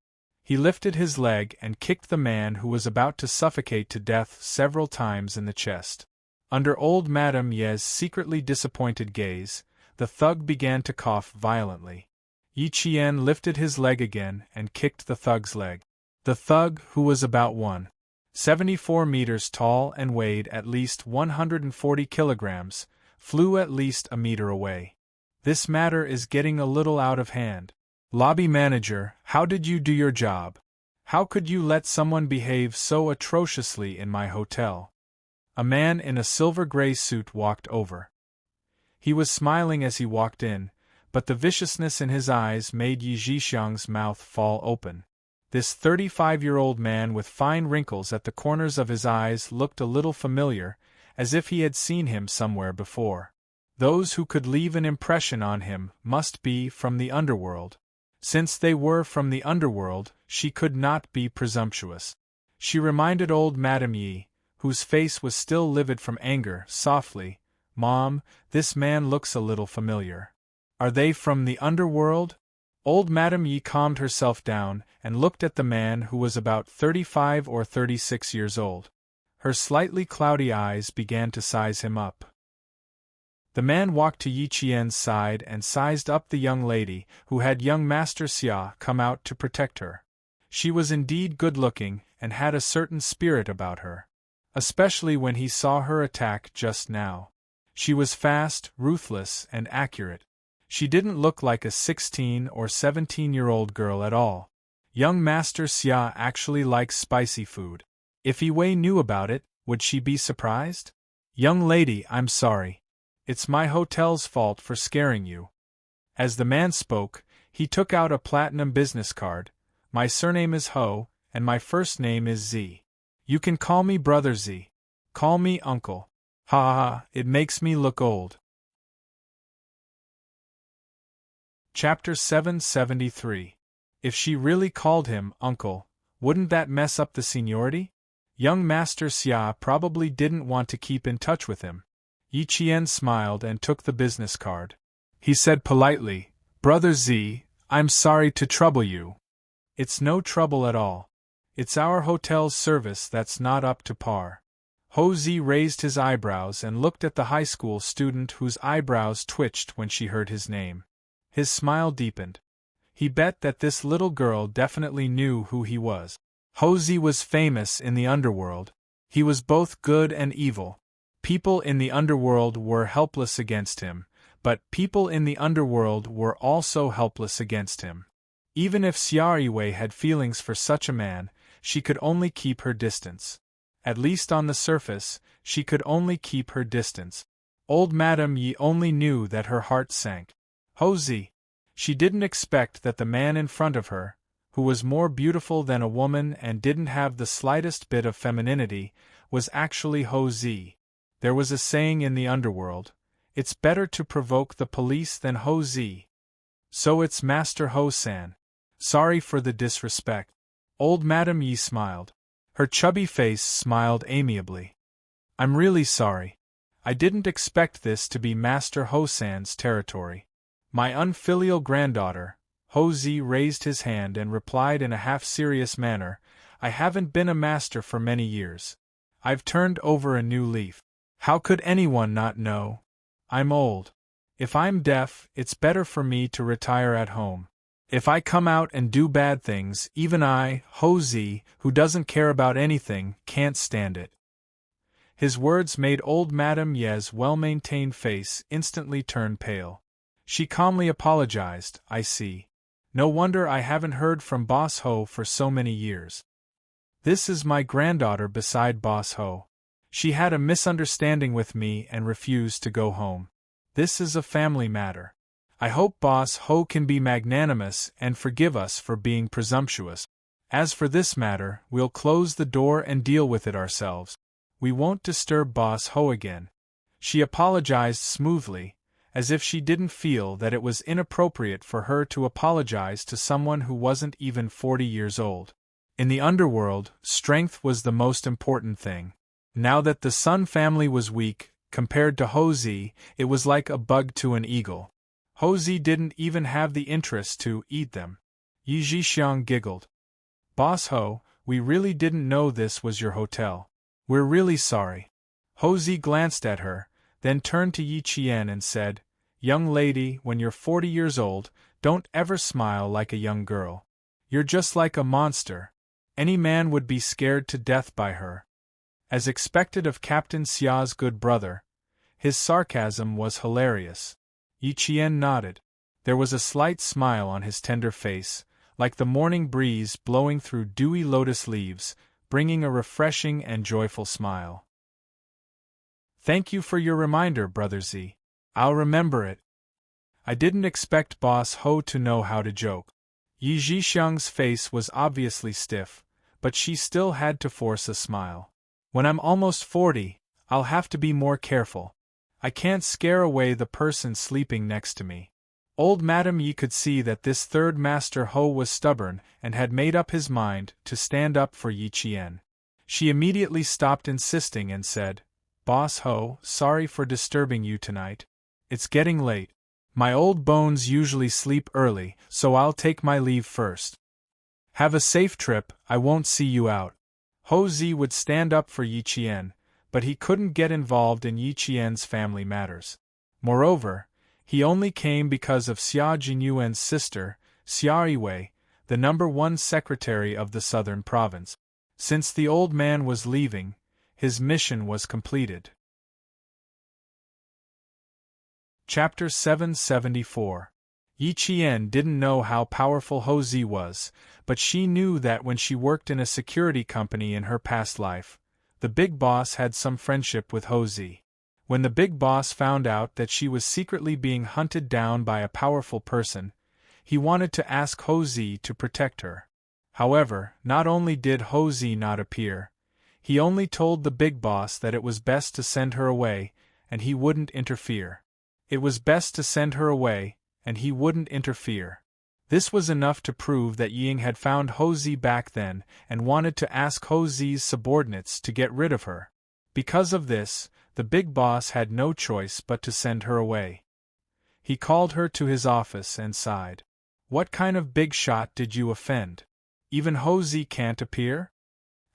He lifted his leg and kicked the man who was about to suffocate to death several times in the chest. Under old Madame Ye's secretly disappointed gaze, the thug began to cough violently. Yi Qian lifted his leg again and kicked the thug's leg. The thug, who was about 174 meters tall and weighed at least 140 kilograms, flew at least a meter away. This matter is getting a little out of hand. Lobby manager, how did you do your job? How could you let someone behave so atrociously in my hotel? A man in a silver-gray suit walked over. He was smiling as he walked in, but the viciousness in his eyes made Yi Zhixiang's mouth fall open. This 35-year-old man with fine wrinkles at the corners of his eyes looked a little familiar, as if he had seen him somewhere before. Those who could leave an impression on him must be from the underworld. Since they were from the underworld, she could not be presumptuous. She reminded old Madame Yi, whose face was still livid from anger, softly, "Mom, this man looks a little familiar. Are they from the underworld?" Old Madame Yi calmed herself down and looked at the man who was about 35 or 36 years old. Her slightly cloudy eyes began to size him up. The man walked to Yi Qian's side and sized up the young lady, who had young Master Xia come out to protect her. She was indeed good-looking and had a certain spirit about her. Especially when he saw her attack just now. She was fast, ruthless, and accurate. She didn't look like a 16 or 17-year-old girl at all. Young Master Xia actually likes spicy food. If Yi Wei knew about it, would she be surprised? "Young lady, I'm sorry. It's my hotel's fault for scaring you." As the man spoke, he took out a platinum business card. "My surname is Ho, and my first name is Z. You can call me Brother Z. Call me Uncle. Ha ha ha, it makes me look old." Chapter 773. If she really called him Uncle, wouldn't that mess up the seniority? Young Master Xia probably didn't want to keep in touch with him. Yi Qian smiled and took the business card. He said politely, "Brother Z, I'm sorry to trouble you." "It's no trouble at all. It's our hotel's service that's not up to par." Ho Zi raised his eyebrows and looked at the high school student whose eyebrows twitched when she heard his name. His smile deepened. He bet that this little girl definitely knew who he was. Ho Zi was famous in the underworld. He was both good and evil. People in the underworld were helpless against him, but people in the underworld were also helpless against him. Even if Xia Yiwei had feelings for such a man, she could only keep her distance. At least on the surface, she could only keep her distance. Old Madame Yi only knew that her heart sank. Ho Zi. She didn't expect that the man in front of her, who was more beautiful than a woman and didn't have the slightest bit of femininity, was actually Ho Zi. There was a saying in the underworld, "It's better to provoke the police than Ho Zi." So it's Master Ho-san. Sorry for the disrespect. Old Madame Yi smiled. Her chubby face smiled amiably. "I'm really sorry. I didn't expect this to be Master Ho-san's territory. My unfilial granddaughter." Ho Zi raised his hand and replied in a half-serious manner, "I haven't been a master for many years. I've turned over a new leaf. How could anyone not know? I'm old. If I'm deaf, it's better for me to retire at home. If I come out and do bad things, even I, Ho Zi, who doesn't care about anything, can't stand it." His words made old Madame Ye's well-maintained face instantly turn pale. She calmly apologized. "I see. No wonder I haven't heard from Boss Ho for so many years. This is my granddaughter beside Boss Ho. She had a misunderstanding with me and refused to go home. This is a family matter. I hope Boss Ho can be magnanimous and forgive us for being presumptuous. As for this matter, we'll close the door and deal with it ourselves. We won't disturb Boss Ho again." She apologized smoothly, as if she didn't feel that it was inappropriate for her to apologize to someone who wasn't even 40 years old. In the underworld, strength was the most important thing. Now that the Sun family was weak, compared to Ho-Zi, it was like a bug to an eagle. Ho-Zi didn't even have the interest to eat them. Yi Zhixiang giggled. "Boss Ho, we really didn't know this was your hotel. We're really sorry." Ho-Zi glanced at her, then turned to Yi Qian and said, "Young lady, when you're 40 years old, don't ever smile like a young girl. You're just like a monster. Any man would be scared to death by her." As expected of Captain Xia's good brother, his sarcasm was hilarious. Yi Qian nodded. There was a slight smile on his tender face, like the morning breeze blowing through dewy lotus leaves, bringing a refreshing and joyful smile. "Thank you for your reminder, Brother Z. I'll remember it. I didn't expect Boss Ho to know how to joke." Yi Zhixiang's face was obviously stiff, but she still had to force a smile. "When I'm almost 40, I'll have to be more careful. I can't scare away the person sleeping next to me." Old Madame Yi could see that this third Master Ho was stubborn and had made up his mind to stand up for Yi Qian. She immediately stopped insisting and said, "Boss Ho, sorry for disturbing you tonight. It's getting late. My old bones usually sleep early, so I'll take my leave first. Have a safe trip, I won't see you out." Ho-Zi would stand up for Yi Qian, but he couldn't get involved in Yi Qian's family matters. Moreover, he only came because of Xia Jinyuan's sister, Xia Yiwei, the #1 secretary of the southern province. Since the old man was leaving, his mission was completed. Chapter 774. Yi Qian didn't know how powerful Ho-Zi was, but she knew that when she worked in a security company in her past life, the big boss had some friendship with Ho-Zi. When the big boss found out that she was secretly being hunted down by a powerful person, he wanted to ask Ho-Zi to protect her. However, not only did Ho-Zi not appear, he only told the big boss that it was best to send her away, and he wouldn't interfere. It was best to send her away, and he wouldn't interfere. This was enough to prove that Ying had found Ho-Zi back then and wanted to ask Ho-Zi's subordinates to get rid of her. Because of this, the big boss had no choice but to send her away. He called her to his office and sighed. "What kind of big shot did you offend? Even Ho-Zi can't appear?"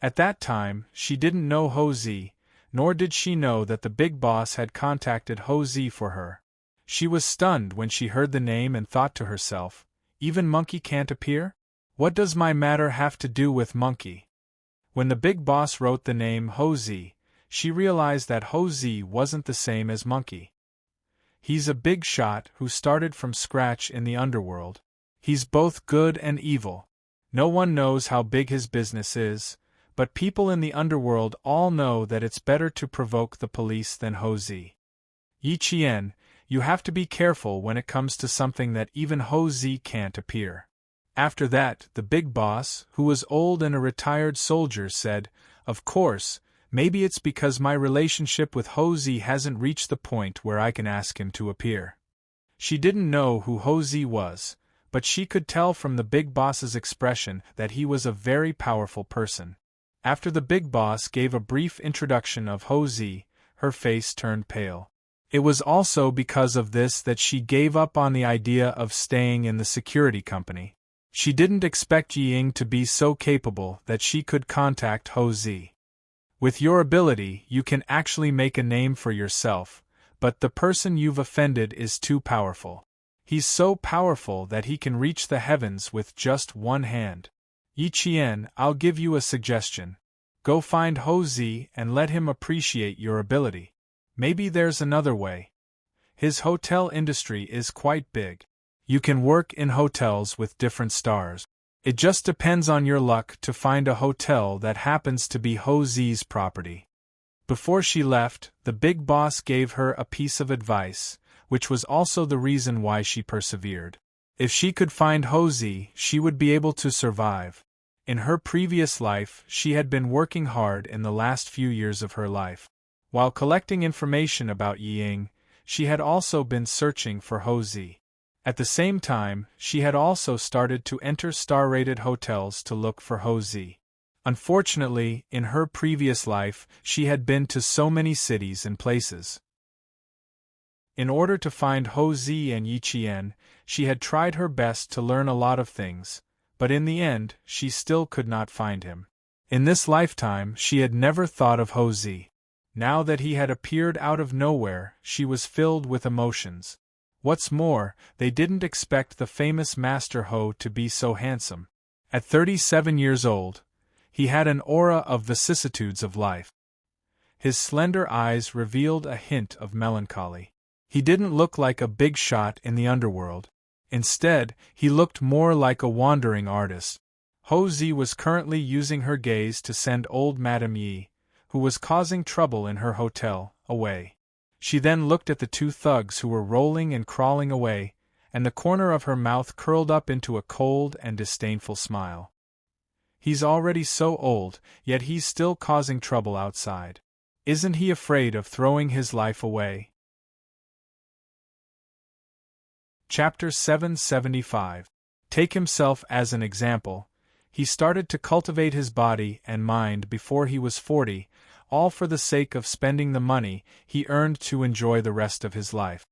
At that time, she didn't know Ho-Zi, nor did she know that the big boss had contacted Ho-Zi for her. She was stunned when she heard the name and thought to herself, "Even Monkey can't appear? What does my matter have to do with Monkey?" When the big boss wrote the name Ho-Zi, she realized that Ho-Zi wasn't the same as Monkey. He's a big shot who started from scratch in the underworld. He's both good and evil. No one knows how big his business is, but people in the underworld all know that it's better to provoke the police than Ho-Zi. Yi Qian, you have to be careful when it comes to something that even Ho-Zi can't appear. After that, the big boss, who was old and a retired soldier, said, "Of course, maybe it's because my relationship with Ho-Zi hasn't reached the point where I can ask him to appear." She didn't know who Ho-Zi was, but she could tell from the big boss's expression that he was a very powerful person. After the big boss gave a brief introduction of Ho-Zi, her face turned pale. It was also because of this that she gave up on the idea of staying in the security company. She didn't expect Ying to be so capable that she could contact Ho-Zi. With your ability, you can actually make a name for yourself, but the person you've offended is too powerful. He's so powerful that he can reach the heavens with just one hand. Yi Qian, I'll give you a suggestion. Go find Ho-Zi and let him appreciate your ability. Maybe there's another way. His hotel industry is quite big. You can work in hotels with different stars. It just depends on your luck to find a hotel that happens to be Ho-Zi's property. Before she left, the big boss gave her a piece of advice, which was also the reason why she persevered. If she could find Hosey, she would be able to survive. In her previous life, she had been working hard in the last few years of her life. While collecting information about Ying, she had also been searching for Hosey. At the same time, she had also started to enter star-rated hotels to look for Hosey. Unfortunately, in her previous life, she had been to so many cities and places. In order to find Hosey and Yiqian, she had tried her best to learn a lot of things, but in the end, she still could not find him. In this lifetime, she had never thought of Hosey. Now that he had appeared out of nowhere, she was filled with emotions. What's more, they didn't expect the famous Master Ho to be so handsome. At 37 years old, he had an aura of vicissitudes of life. His slender eyes revealed a hint of melancholy. He didn't look like a big shot in the underworld. Instead, he looked more like a wandering artist. Hosey was currently using her gaze to send old Madame Yi, who was causing trouble in her hotel, away. She then looked at the two thugs who were rolling and crawling away, and the corner of her mouth curled up into a cold and disdainful smile. He's already so old, yet he's still causing trouble outside. Isn't he afraid of throwing his life away? Chapter 775. Take himself as an example. He started to cultivate his body and mind before he was 40, all for the sake of spending the money he earned to enjoy the rest of his life.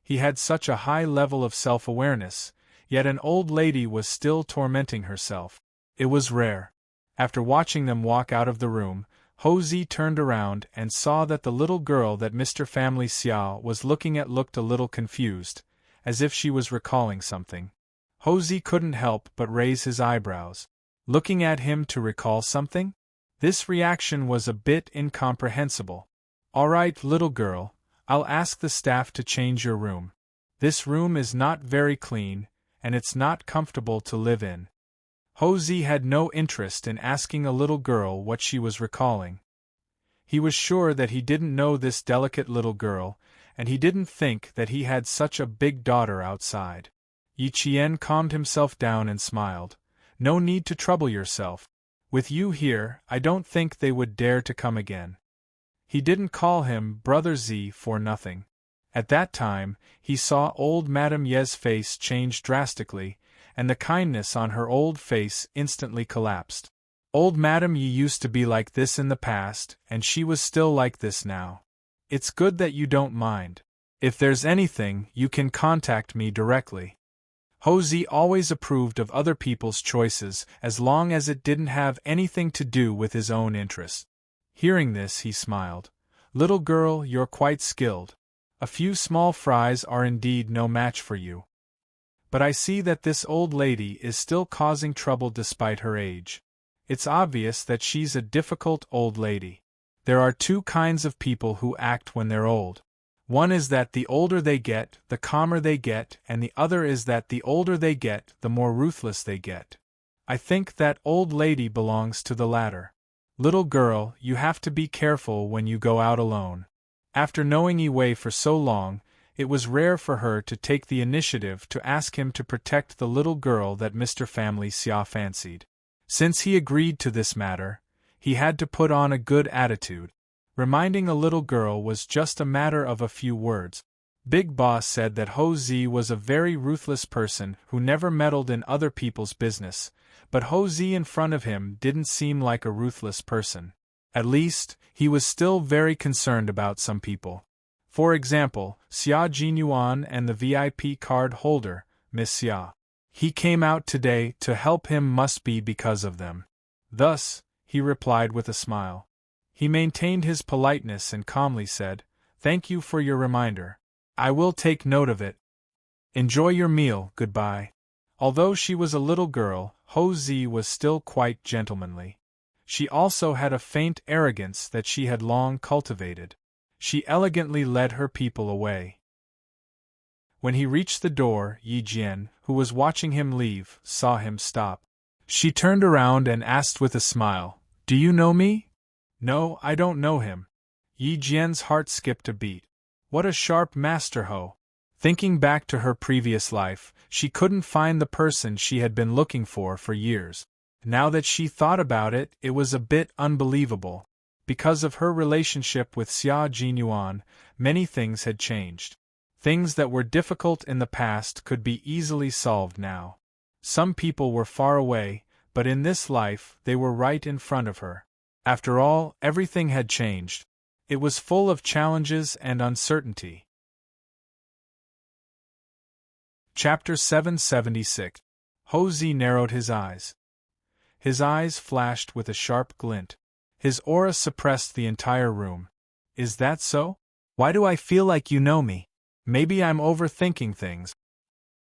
He had such a high level of self-awareness, yet an old lady was still tormenting herself. It was rare. After watching them walk out of the room, Hosey turned around and saw that the little girl that Mr. Family Xiao was looking at looked a little confused, as if she was recalling something. Hosey couldn't help but raise his eyebrows. Looking at him to recall something? This reaction was a bit incomprehensible. All right, little girl, I'll ask the staff to change your room. This room is not very clean, and it's not comfortable to live in. Hosey had no interest in asking a little girl what she was recalling. He was sure that he didn't know this delicate little girl, and he didn't think that he had such a big daughter outside. Yiqian calmed himself down and smiled. No need to trouble yourself. With you here, I don't think they would dare to come again. He didn't call him Brother Z for nothing. At that time, he saw old Madame Ye's face change drastically, and the kindness on her old face instantly collapsed. Old Madame Yi used to be like this in the past, and she was still like this now. It's good that you don't mind. If there's anything, you can contact me directly. Hosey always approved of other people's choices as long as it didn't have anything to do with his own interests. Hearing this, he smiled. Little girl, you're quite skilled. A few small fries are indeed no match for you. But I see that this old lady is still causing trouble despite her age. It's obvious that she's a difficult old lady. There are two kinds of people who act when they're old. One is that the older they get, the calmer they get, and the other is that the older they get, the more ruthless they get. I think that old lady belongs to the latter. Little girl, you have to be careful when you go out alone. After knowing Yi Wei for so long, it was rare for her to take the initiative to ask him to protect the little girl that Mr. Family Xia fancied. Since he agreed to this matter, he had to put on a good attitude. Reminding a little girl was just a matter of a few words. Big Boss said that Hosey was a very ruthless person who never meddled in other people's business, but Hosey in front of him didn't seem like a ruthless person. At least, he was still very concerned about some people. For example, Xia Jinyuan and the VIP card holder, Miss Xia. He came out today to help him must be because of them. Thus, he replied with a smile. He maintained his politeness and calmly said, "Thank you for your reminder. I will take note of it. Enjoy your meal, goodbye." Although she was a little girl, Hosey was still quite gentlemanly. She also had a faint arrogance that she had long cultivated. She elegantly led her people away. When he reached the door, Yi Jian, who was watching him leave, saw him stop. She turned around and asked with a smile, "Do you know me?" "No, I don't know him." Yi Jian's heart skipped a beat. What a sharp master Ho! Thinking back to her previous life, she couldn't find the person she had been looking for years. Now that she thought about it, it was a bit unbelievable. Because of her relationship with Xia Jinyuan, many things had changed. Things that were difficult in the past could be easily solved now. Some people were far away, but in this life they were right in front of her. After all, everything had changed. It was full of challenges and uncertainty. Chapter 776. Ho Zi narrowed his eyes. His eyes flashed with a sharp glint. His aura suppressed the entire room. Is that so? Why do I feel like you know me? Maybe I'm overthinking things.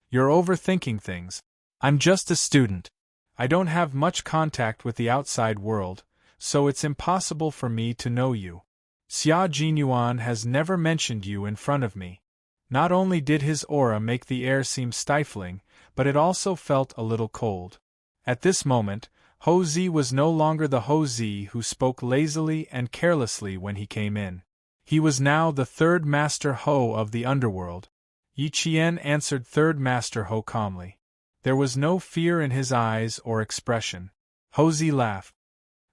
You're overthinking things. I'm just a student. I don't have much contact with the outside world, so it's impossible for me to know you. Xia Jinyuan has never mentioned you in front of me. Not only did his aura make the air seem stifling, but it also felt a little cold. At this moment, Ho Zi was no longer the Ho Zi who spoke lazily and carelessly when he came in. He was now the third Master Ho of the underworld. Yi Qian answered Third Master Ho calmly. There was no fear in his eyes or expression. Ho Zi laughed.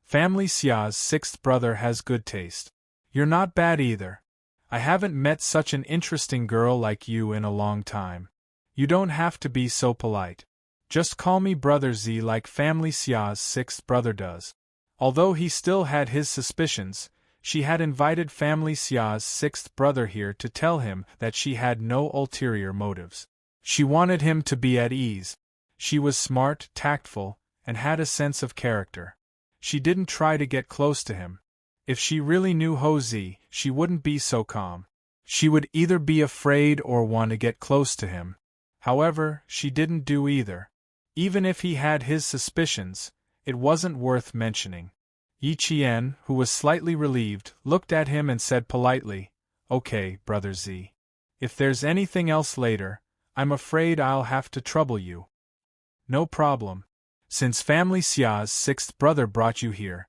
Family Xia's sixth brother has good taste. You're not bad either. I haven't met such an interesting girl like you in a long time. You don't have to be so polite. Just call me Brother Zi like Family Xia's sixth brother does. Although he still had his suspicions, she had invited Family Xia's sixth brother here to tell him that she had no ulterior motives. She wanted him to be at ease. She was smart, tactful, and had a sense of character. She didn't try to get close to him. If she really knew Ho Zi, she wouldn't be so calm. She would either be afraid or want to get close to him. However, she didn't do either. Even if he had his suspicions, it wasn't worth mentioning. Yi Qian, who was slightly relieved, looked at him and said politely, "Okay, Brother Zi. If there's anything else later, I'm afraid I'll have to trouble you." "No problem. Since Family Xia's sixth brother brought you here,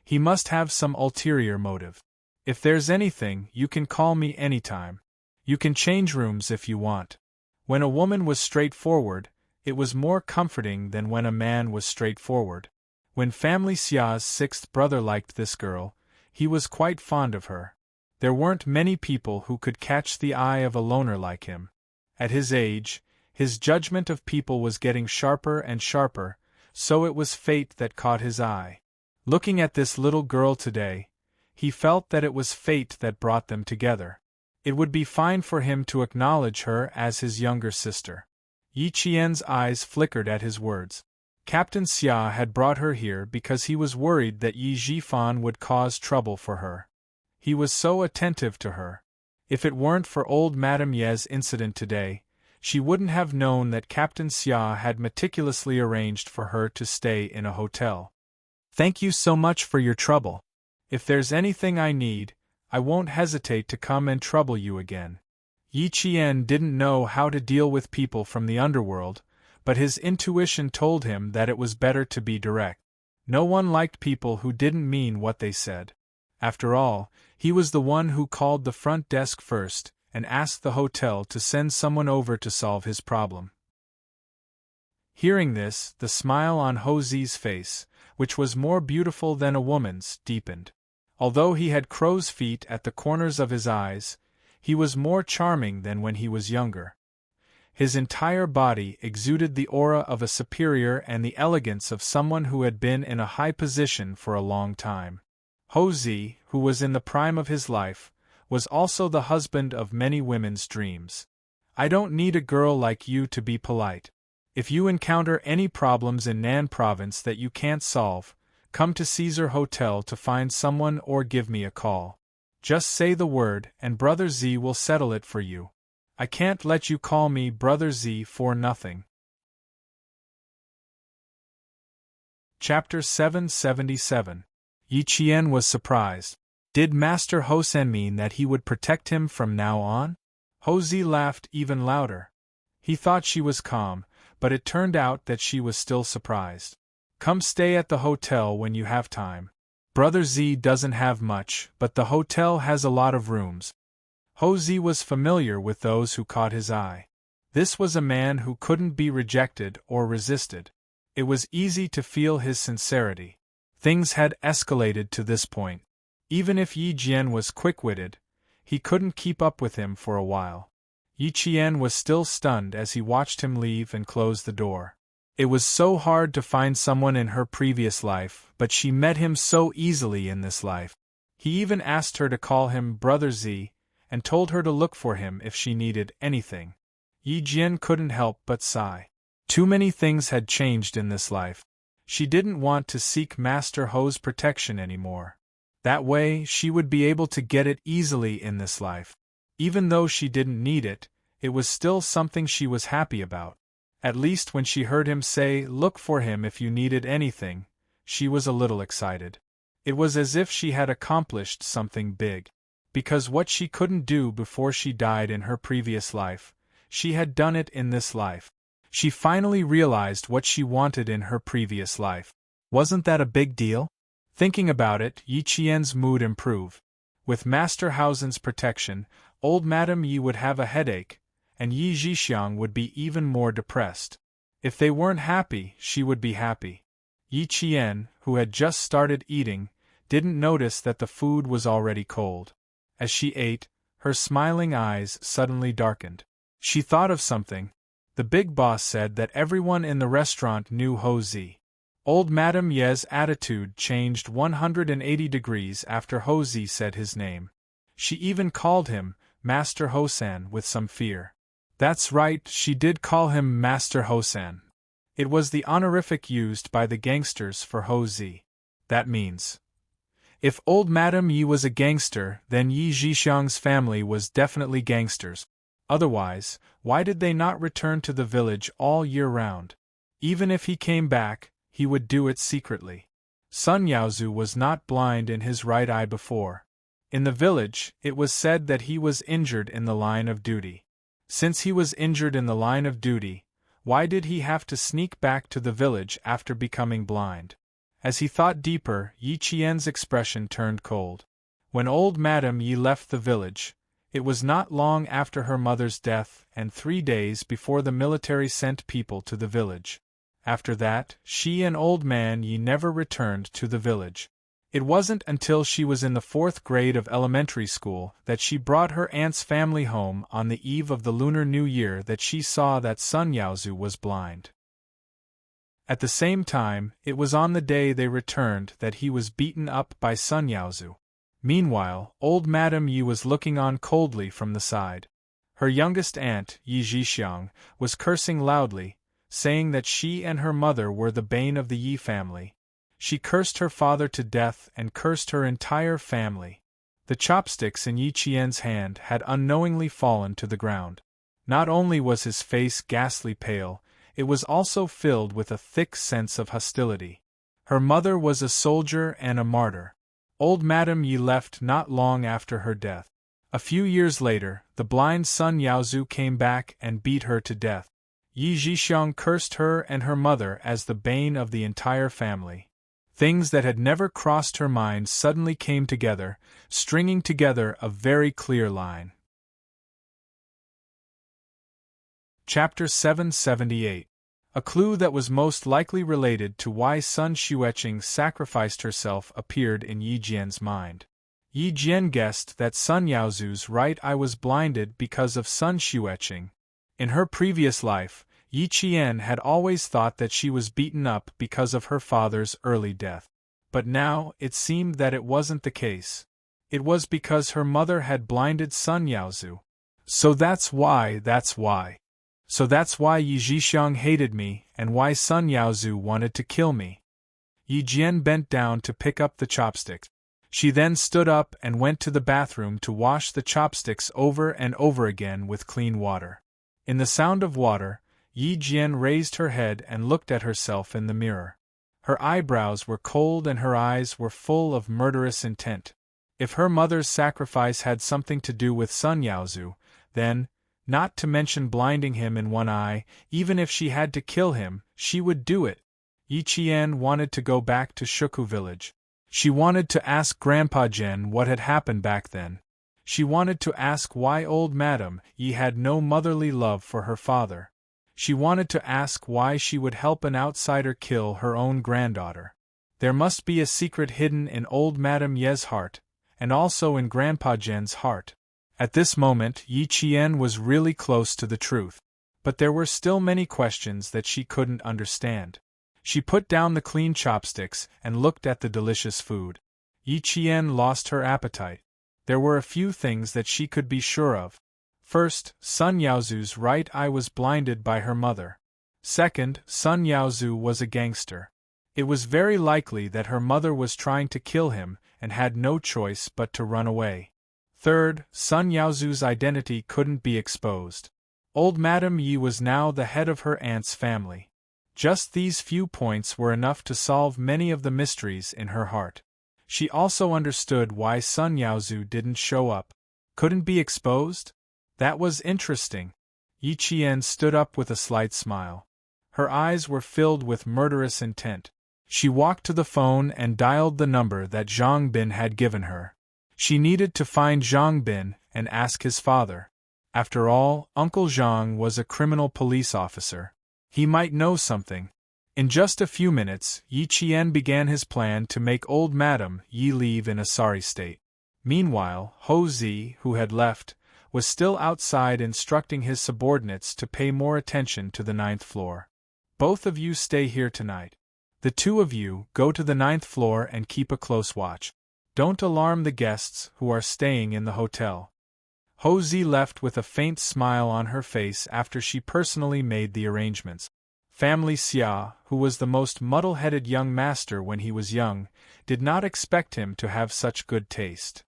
he must have some ulterior motive. If there's anything, you can call me anytime. You can change rooms if you want." When a woman was straightforward, it was more comforting than when a man was straightforward. When Family Xia's sixth brother liked this girl, he was quite fond of her. There weren't many people who could catch the eye of a loner like him. At his age, his judgment of people was getting sharper and sharper, so it was fate that caught his eye. Looking at this little girl today, he felt that it was fate that brought them together. It would be fine for him to acknowledge her as his younger sister. Yi Qian's eyes flickered at his words. Captain Xia had brought her here because he was worried that Yi Zhifan would cause trouble for her. He was so attentive to her. If it weren't for old Madame Ye's incident today, she wouldn't have known that Captain Xia had meticulously arranged for her to stay in a hotel. "Thank you so much for your trouble. If there's anything I need, I won't hesitate to come and trouble you again." Yi Qian didn't know how to deal with people from the underworld, but his intuition told him that it was better to be direct. No one liked people who didn't mean what they said. After all, he was the one who called the front desk first and asked the hotel to send someone over to solve his problem. Hearing this, the smile on Ho Zi's face, which was more beautiful than a woman's, deepened. Although he had crow's feet at the corners of his eyes, he was more charming than when he was younger. His entire body exuded the aura of a superior and the elegance of someone who had been in a high position for a long time. Ho Zi, who was in the prime of his life, was also the husband of many women's dreams. "I don't need a girl like you to be polite. If you encounter any problems in Nan province that you can't solve, come to Caesar Hotel to find someone or give me a call. Just say the word and Brother Zi will settle it for you. I can't let you call me Brother Zi for nothing." Chapter 777. Yi Qian was surprised. Did Master Ho Sen mean that he would protect him from now on? Ho Zi laughed even louder. He thought she was calm, but it turned out that she was still surprised. "Come stay at the hotel when you have time. Brother Z doesn't have much, but the hotel has a lot of rooms. Ho Z was familiar with those who caught his eye. This was a man who couldn't be rejected or resisted. It was easy to feel his sincerity. Things had escalated to this point. Even if Yi Jian was quick-witted, he couldn't keep up with him for a while. Yi Qian was still stunned as he watched him leave and close the door. It was so hard to find someone in her previous life, but she met him so easily in this life. He even asked her to call him Brother Z, and told her to look for him if she needed anything. Yi Jian couldn't help but sigh. Too many things had changed in this life. She didn't want to seek Master Ho's protection anymore. That way, she would be able to get it easily in this life. Even though she didn't need it, it was still something she was happy about. At least when she heard him say, "Look for him if you needed anything," she was a little excited. It was as if she had accomplished something big. Because what she couldn't do before she died in her previous life, she had done it in this life. She finally realized what she wanted in her previous life. Wasn't that a big deal? Thinking about it, Yi Qian's mood improved. With Master Hausen's protection, old Madame Yi would have a headache, and Yi Zhixiang would be even more depressed. If they weren't happy, she would be happy. Yi Qian, who had just started eating, didn't notice that the food was already cold. As she ate, her smiling eyes suddenly darkened. She thought of something. The big boss said that everyone in the restaurant knew Ho Zi. Old Madame Ye's attitude changed 180 degrees after Ho Zi said his name. She even called him Master Hosan with some fear. That's right, she did call him Master Hosan. It was the honorific used by the gangsters for Ho Zi. That means, if old Madame Yi was a gangster, then Yi Zhixiang's family was definitely gangsters. Otherwise, why did they not return to the village all year round? Even if he came back, he would do it secretly. Sun Yaozu was not blind in his right eye before. In the village, it was said that he was injured in the line of duty. Since he was injured in the line of duty, why did he have to sneak back to the village after becoming blind? As he thought deeper, Yi Qian's expression turned cold. When old Madame Yi left the village, it was not long after her mother's death and 3 days before the military sent people to the village. After that, she and old man Yi never returned to the village. It wasn't until she was in the 4th grade of elementary school that she brought her aunt's family home on the eve of the Lunar New Year that she saw that Sun Yaozu was blind. At the same time, it was on the day they returned that he was beaten up by Sun Yaozu. Meanwhile, old Madame Yi was looking on coldly from the side. Her youngest aunt, Yi Zhixiang, was cursing loudly, saying that she and her mother were the bane of the Yi family. She cursed her father to death and cursed her entire family. The chopsticks in Yi Qian's hand had unknowingly fallen to the ground. Not only was his face ghastly pale, it was also filled with a thick sense of hostility. Her mother was a soldier and a martyr. Old Madame Yi left not long after her death. A few years later, the blind Sun Yaozu came back and beat her to death. Yi Zhixiang cursed her and her mother as the bane of the entire family. Things that had never crossed her mind suddenly came together, stringing together a very clear line. Chapter 778. A clue that was most likely related to why Sun Xueqing sacrificed herself appeared in Yi Jian's mind. Yi Jian guessed that Sun Yaozu's right eye was blinded because of Sun Xueqing. In her previous life, Yi Qian had always thought that she was beaten up because of her father's early death. But now, it seemed that it wasn't the case. It was because her mother had blinded Sun Yaozu. So that's why. So that's why Yi Zhixiang hated me, and why Sun Yaozu wanted to kill me. Yi Jian bent down to pick up the chopsticks. She then stood up and went to the bathroom to wash the chopsticks over and over again with clean water. In the sound of water, Yi Jian raised her head and looked at herself in the mirror. Her eyebrows were cold and her eyes were full of murderous intent. If her mother's sacrifice had something to do with Sun Yaozu, then, not to mention blinding him in one eye, even if she had to kill him, she would do it. Yi Qian wanted to go back to Shuku village. She wanted to ask Grandpa Jen what had happened back then. She wanted to ask why old Madame Yi had no motherly love for her father. She wanted to ask why she would help an outsider kill her own granddaughter. There must be a secret hidden in old Madame Ye's heart, and also in Grandpa Jen's heart. At this moment Yi Qian was really close to the truth. But there were still many questions that she couldn't understand. She put down the clean chopsticks and looked at the delicious food. Yi Qian lost her appetite. There were a few things that she could be sure of. First, Sun Yaozu's right eye was blinded by her mother. Second, Sun Yaozu was a gangster. It was very likely that her mother was trying to kill him and had no choice but to run away. Third, Sun Yaozu's identity couldn't be exposed. Old Madame Yi was now the head of her aunt's family. Just these few points were enough to solve many of the mysteries in her heart. She also understood why Sun Yaozu didn't show up. Couldn't be exposed? That was interesting. Yi Qian stood up with a slight smile. Her eyes were filled with murderous intent. She walked to the phone and dialed the number that Zhang Bin had given her. She needed to find Zhang Bin and ask his father. After all, Uncle Zhang was a criminal police officer. He might know something. In just a few minutes, Yi Qian began his plan to make old Madame Yi leave in a sorry state. Meanwhile, Ho Zi, who had left, was still outside instructing his subordinates to pay more attention to the 9th floor. Both of you stay here tonight. The two of you go to the 9th floor and keep a close watch. Don't alarm the guests who are staying in the hotel. Ho Zi left with a faint smile on her face after she personally made the arrangements. Family Xia, who was the most muddle-headed young master when he was young, did not expect him to have such good taste.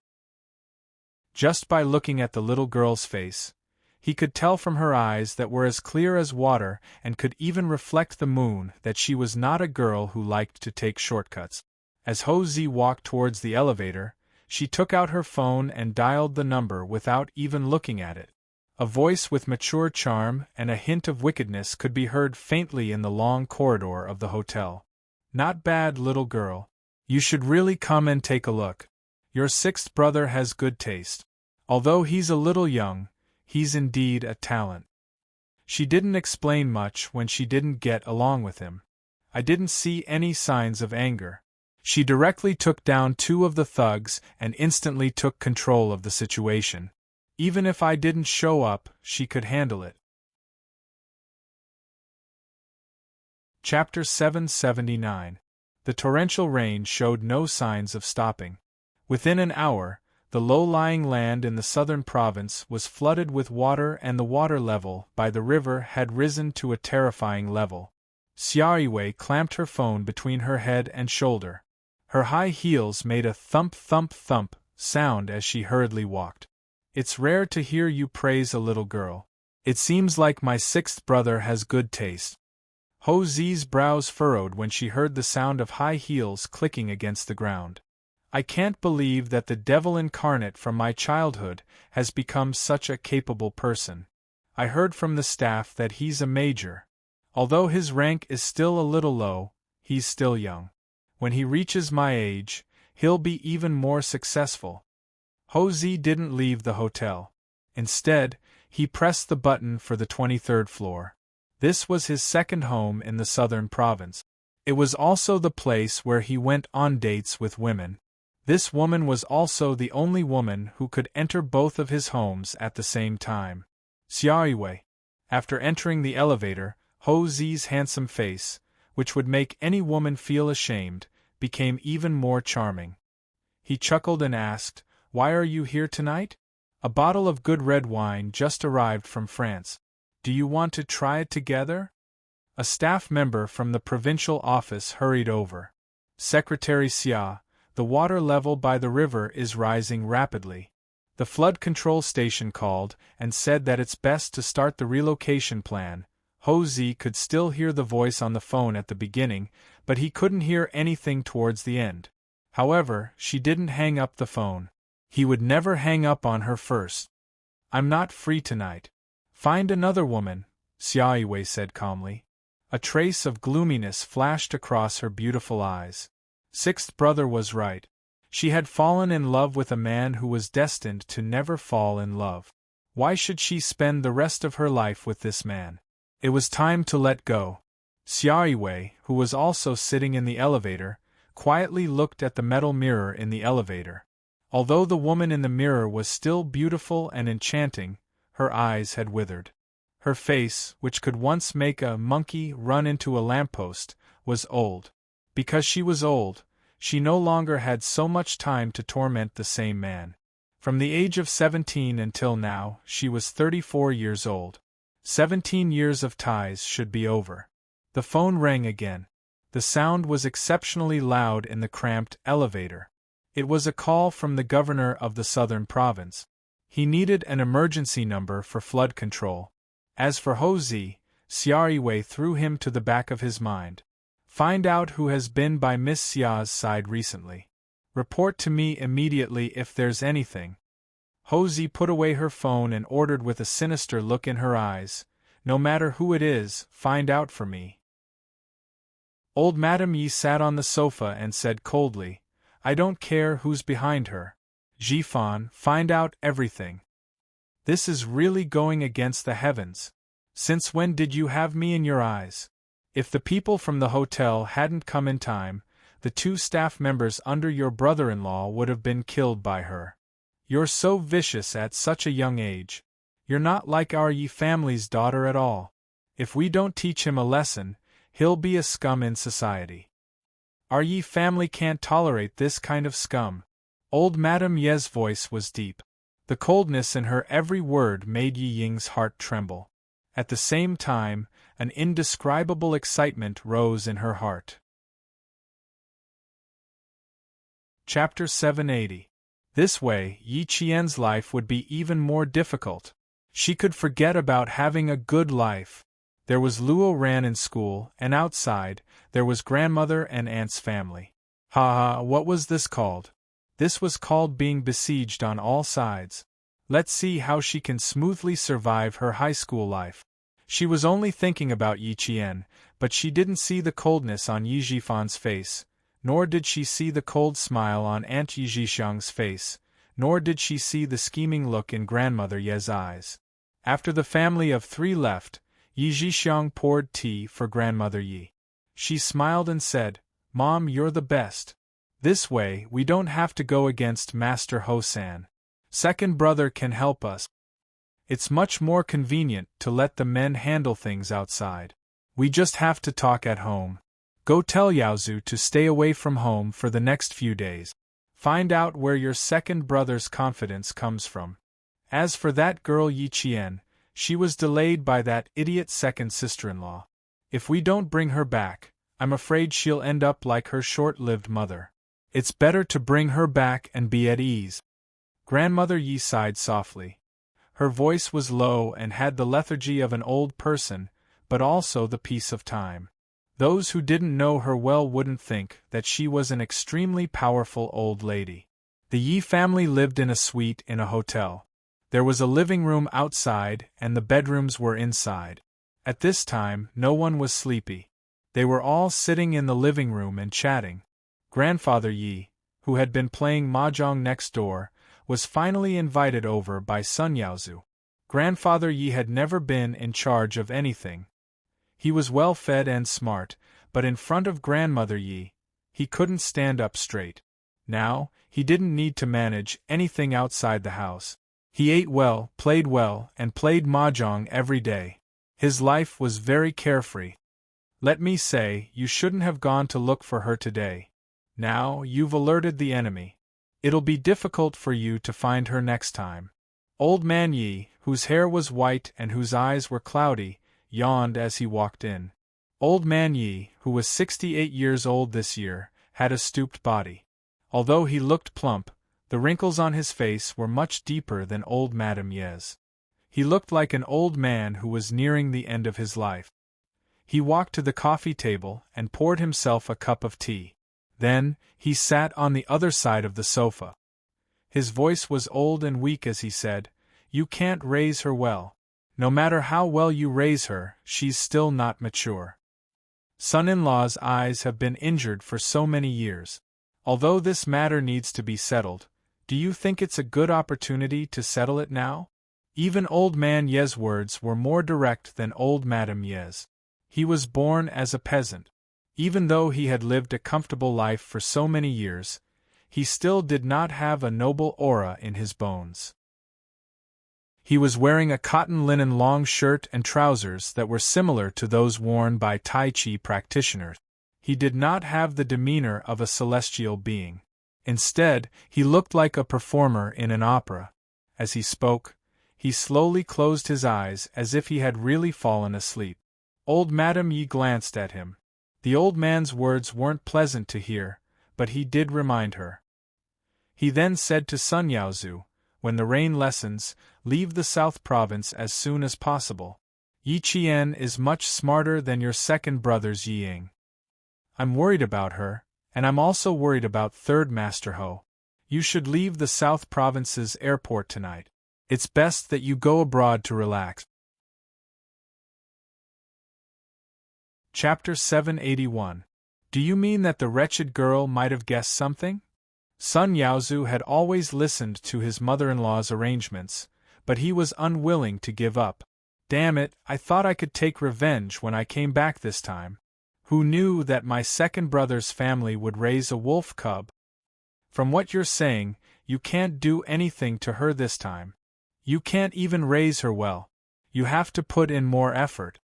Just by looking at the little girl's face, he could tell from her eyes that were as clear as water and could even reflect the moon that she was not a girl who liked to take shortcuts. As Ho Zi walked towards the elevator, she took out her phone and dialed the number without even looking at it. A voice with mature charm and a hint of wickedness could be heard faintly in the long corridor of the hotel. Not bad, little girl. You should really come and take a look. Your sixth brother has good taste. Although he's a little young, he's indeed a talent. She didn't explain much when she didn't get along with him. I didn't see any signs of anger. She directly took down two of the thugs and instantly took control of the situation. Even if I didn't show up, she could handle it. Chapter 779. The torrential rain showed no signs of stopping. Within an hour, the low-lying land in the southern province was flooded with water and the water level by the river had risen to a terrifying level. Xia Yiwei clamped her phone between her head and shoulder. Her high heels made a thump-thump-thump sound as she hurriedly walked. It's rare to hear you praise a little girl. It seems like my sixth brother has good taste. Ho Zi's brows furrowed when she heard the sound of high heels clicking against the ground. I can't believe that the devil incarnate from my childhood has become such a capable person. I heard from the staff that he's a major. Although his rank is still a little low, he's still young. When he reaches my age, he'll be even more successful. Ho Zi didn't leave the hotel. Instead, he pressed the button for the 23rd floor. This was his second home in the southern province. It was also the place where he went on dates with women. This woman was also the only woman who could enter both of his homes at the same time. Xia Yiwei. After entering the elevator, Ho Zi's handsome face, which would make any woman feel ashamed, became even more charming. He chuckled and asked, "Why are you here tonight?" "A bottle of good red wine just arrived from France. Do you want to try it together?" A staff member from the provincial office hurried over. "Secretary Xia, the water level by the river is rising rapidly. The flood control station called and said that it's best to start the relocation plan." Ho Zi could still hear the voice on the phone at the beginning, but he couldn't hear anything towards the end. However, she didn't hang up the phone. He would never hang up on her first. "I'm not free tonight." "Find another woman," Xia Yiwei said calmly. A trace of gloominess flashed across her beautiful eyes. Sixth brother was right. She had fallen in love with a man who was destined to never fall in love. Why should she spend the rest of her life with this man? It was time to let go. Xiaoiwei, who was also sitting in the elevator, quietly looked at the metal mirror in the elevator. Although the woman in the mirror was still beautiful and enchanting, her eyes had withered. Her face, which could once make a monkey run into a lamppost, was old. Because she was old, she no longer had so much time to torment the same man. From the age of 17 until now, she was 34 years old. 17 years of ties should be over. The phone rang again. The sound was exceptionally loud in the cramped elevator. It was a call from the governor of the southern province. He needed an emergency number for flood control. As for Ho Zi, Xiaoiwei threw him to the back of his mind. Find out who has been by Miss Xia's side recently. Report to me immediately if there's anything. Ho Zi put away her phone and ordered with a sinister look in her eyes, no matter who it is, find out for me. Old Madame Yi sat on the sofa and said coldly, I don't care who's behind her. Jifan, find out everything. This is really going against the heavens. Since when did you have me in your eyes? If the people from the hotel hadn't come in time, the 2 staff members under your brother-in-law would have been killed by her. You're so vicious at such a young age. You're not like our Yi family's daughter at all. If we don't teach him a lesson, he'll be a scum in society. Our Yi family can't tolerate this kind of scum. Old Madame Ye's voice was deep. The coldness in her every word made Yi Ying's heart tremble. At the same time, an indescribable excitement rose in her heart. Chapter 780. This way, Yi Qian's life would be even more difficult. She could forget about having a good life. There was Luo Ran in school, and outside, there was grandmother and aunt's family. What was this called? This was called being besieged on all sides. Let's see how she can smoothly survive her high school life. She was only thinking about Yi Qian, but she didn't see the coldness on Yi Jifan's face, nor did she see the cold smile on Aunt Yi Zhixiang's face, nor did she see the scheming look in Grandmother Ye's eyes. After the family of 3 left, Yi Zhixiang poured tea for Grandmother Yi. She smiled and said, Mom, you're the best. This way, we don't have to go against Master Ho-san. Second brother can help us. It's much more convenient to let the men handle things outside. We just have to talk at home. Go tell Yaozu to stay away from home for the next few days. Find out where your second brother's confidence comes from. As for that girl Yi Qian, she was delayed by that idiot second sister-in-law. If we don't bring her back, I'm afraid she'll end up like her short-lived mother. It's better to bring her back and be at ease. Grandmother Yi sighed softly. Her voice was low and had the lethargy of an old person, but also the peace of time. Those who didn't know her well wouldn't think that she was an extremely powerful old lady. The Yi family lived in a suite in a hotel. There was a living room outside and the bedrooms were inside. At this time, no one was sleepy. They were all sitting in the living room and chatting. Grandfather Yi, who had been playing mahjong next door, was finally invited over by Sun Yaozu. Grandfather Yi had never been in charge of anything. He was well fed and smart, but in front of Grandmother Yi, he couldn't stand up straight. Now, he didn't need to manage anything outside the house. He ate well, and played mahjong every day. His life was very carefree. Let me say, you shouldn't have gone to look for her today. Now, you've alerted the enemy. It'll be difficult for you to find her next time. Old Man Yi, whose hair was white and whose eyes were cloudy, yawned as he walked in. Old Man Yi, who was 68 years old this year, had a stooped body. Although he looked plump, the wrinkles on his face were much deeper than old Madame Ye's. He looked like an old man who was nearing the end of his life. He walked to the coffee table and poured himself a cup of tea. Then, he sat on the other side of the sofa. His voice was old and weak as he said, "You can't raise her well. No matter how well you raise her, she's still not mature. Son-in-law's eyes have been injured for so many years. Although this matter needs to be settled, do you think it's a good opportunity to settle it now? Even old man Ye's words were more direct than old Madame Ye's. He was born as a peasant. Even though he had lived a comfortable life for so many years, he still did not have a noble aura in his bones. He was wearing a cotton linen long shirt and trousers that were similar to those worn by Tai Chi practitioners. He did not have the demeanor of a celestial being. Instead, he looked like a performer in an opera. As he spoke, he slowly closed his eyes as if he had really fallen asleep. Old Madame Yi glanced at him. The old man's words weren't pleasant to hear, but he did remind her. He then said to Sun Yaozu, "When the rain lessens, leave the South Province as soon as possible. Yi Qian is much smarter than your second brother's Yi Ying. I'm worried about her, and I'm also worried about Third Master Ho. You should leave the South Province's airport tonight. It's best that you go abroad to relax." Chapter 781. Do you mean that the wretched girl might have guessed something? Sun Yaozu had always listened to his mother-in-law's arrangements, but he was unwilling to give up. Damn it, I thought I could take revenge when I came back this time. Who knew that my second brother's family would raise a wolf cub? From what you're saying, you can't do anything to her this time. You can't even raise her well. You have to put in more effort.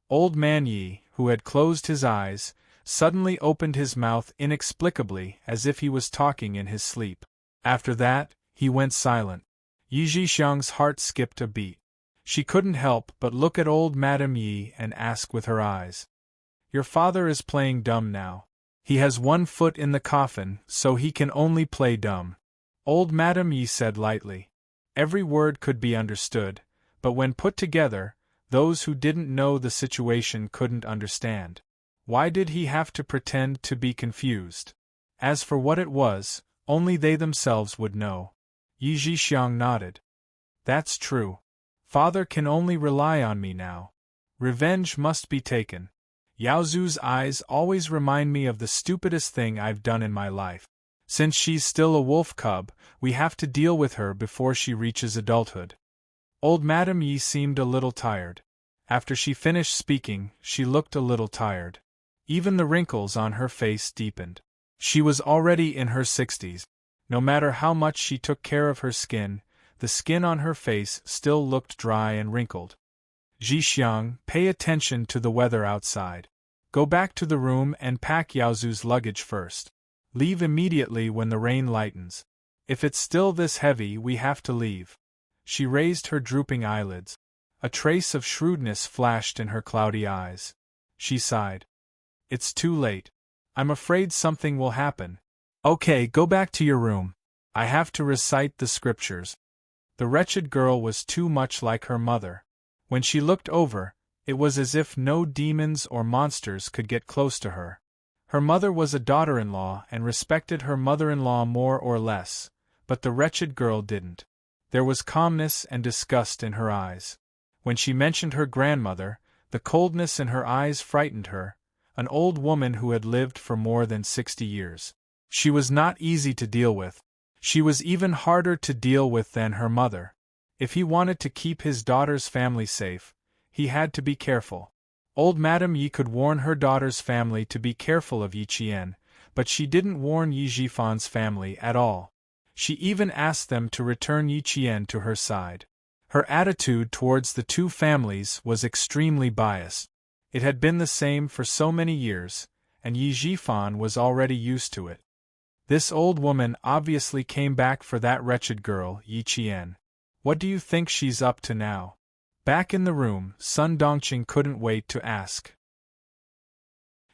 Old Man Yi, who had closed his eyes, suddenly opened his mouth inexplicably as if he was talking in his sleep. After that, he went silent. Yi Zhixiang's heart skipped a beat. She couldn't help but look at old Madame Yi and ask with her eyes. Your father is playing dumb now. He has one foot in the coffin, so he can only play dumb. Old Madame Yi said lightly. Every word could be understood, but when put together, those who didn't know the situation couldn't understand. Why did he have to pretend to be confused? As for what it was, only they themselves would know. Yi Zhixiang nodded. That's true. Father can only rely on me now. Revenge must be taken. Yaozu's eyes always remind me of the stupidest thing I've done in my life. Since she's still a wolf cub, we have to deal with her before she reaches adulthood. Old Madame Yi seemed a little tired. After she finished speaking, she looked a little tired. Even the wrinkles on her face deepened. She was already in her 60s. No matter how much she took care of her skin, the skin on her face still looked dry and wrinkled. Zhixiang, pay attention to the weather outside. Go back to the room and pack Yaozu's luggage first. Leave immediately when the rain lightens. If it's still this heavy, we have to leave. She raised her drooping eyelids. A trace of shrewdness flashed in her cloudy eyes. She sighed. It's too late. I'm afraid something will happen. Okay, go back to your room. I have to recite the scriptures. The wretched girl was too much like her mother. When she looked over, it was as if no demons or monsters could get close to her. Her mother was a daughter-in-law and respected her mother-in-law more or less, but the wretched girl didn't. There was calmness and disgust in her eyes. When she mentioned her grandmother, the coldness in her eyes frightened her, an old woman who had lived for more than 60 years. She was not easy to deal with. She was even harder to deal with than her mother. If he wanted to keep his daughter's family safe, he had to be careful. Old Madame Yi could warn her daughter's family to be careful of Yi Qian, but she didn't warn Yi Zhifan's family at all. She even asked them to return Yi Qian to her side. Her attitude towards the two families was extremely biased. It had been the same for so many years, and Yi Zhifan was already used to it. This old woman obviously came back for that wretched girl, Yi Qian. What do you think she's up to now? Back in the room, Sun Dongqing couldn't wait to ask.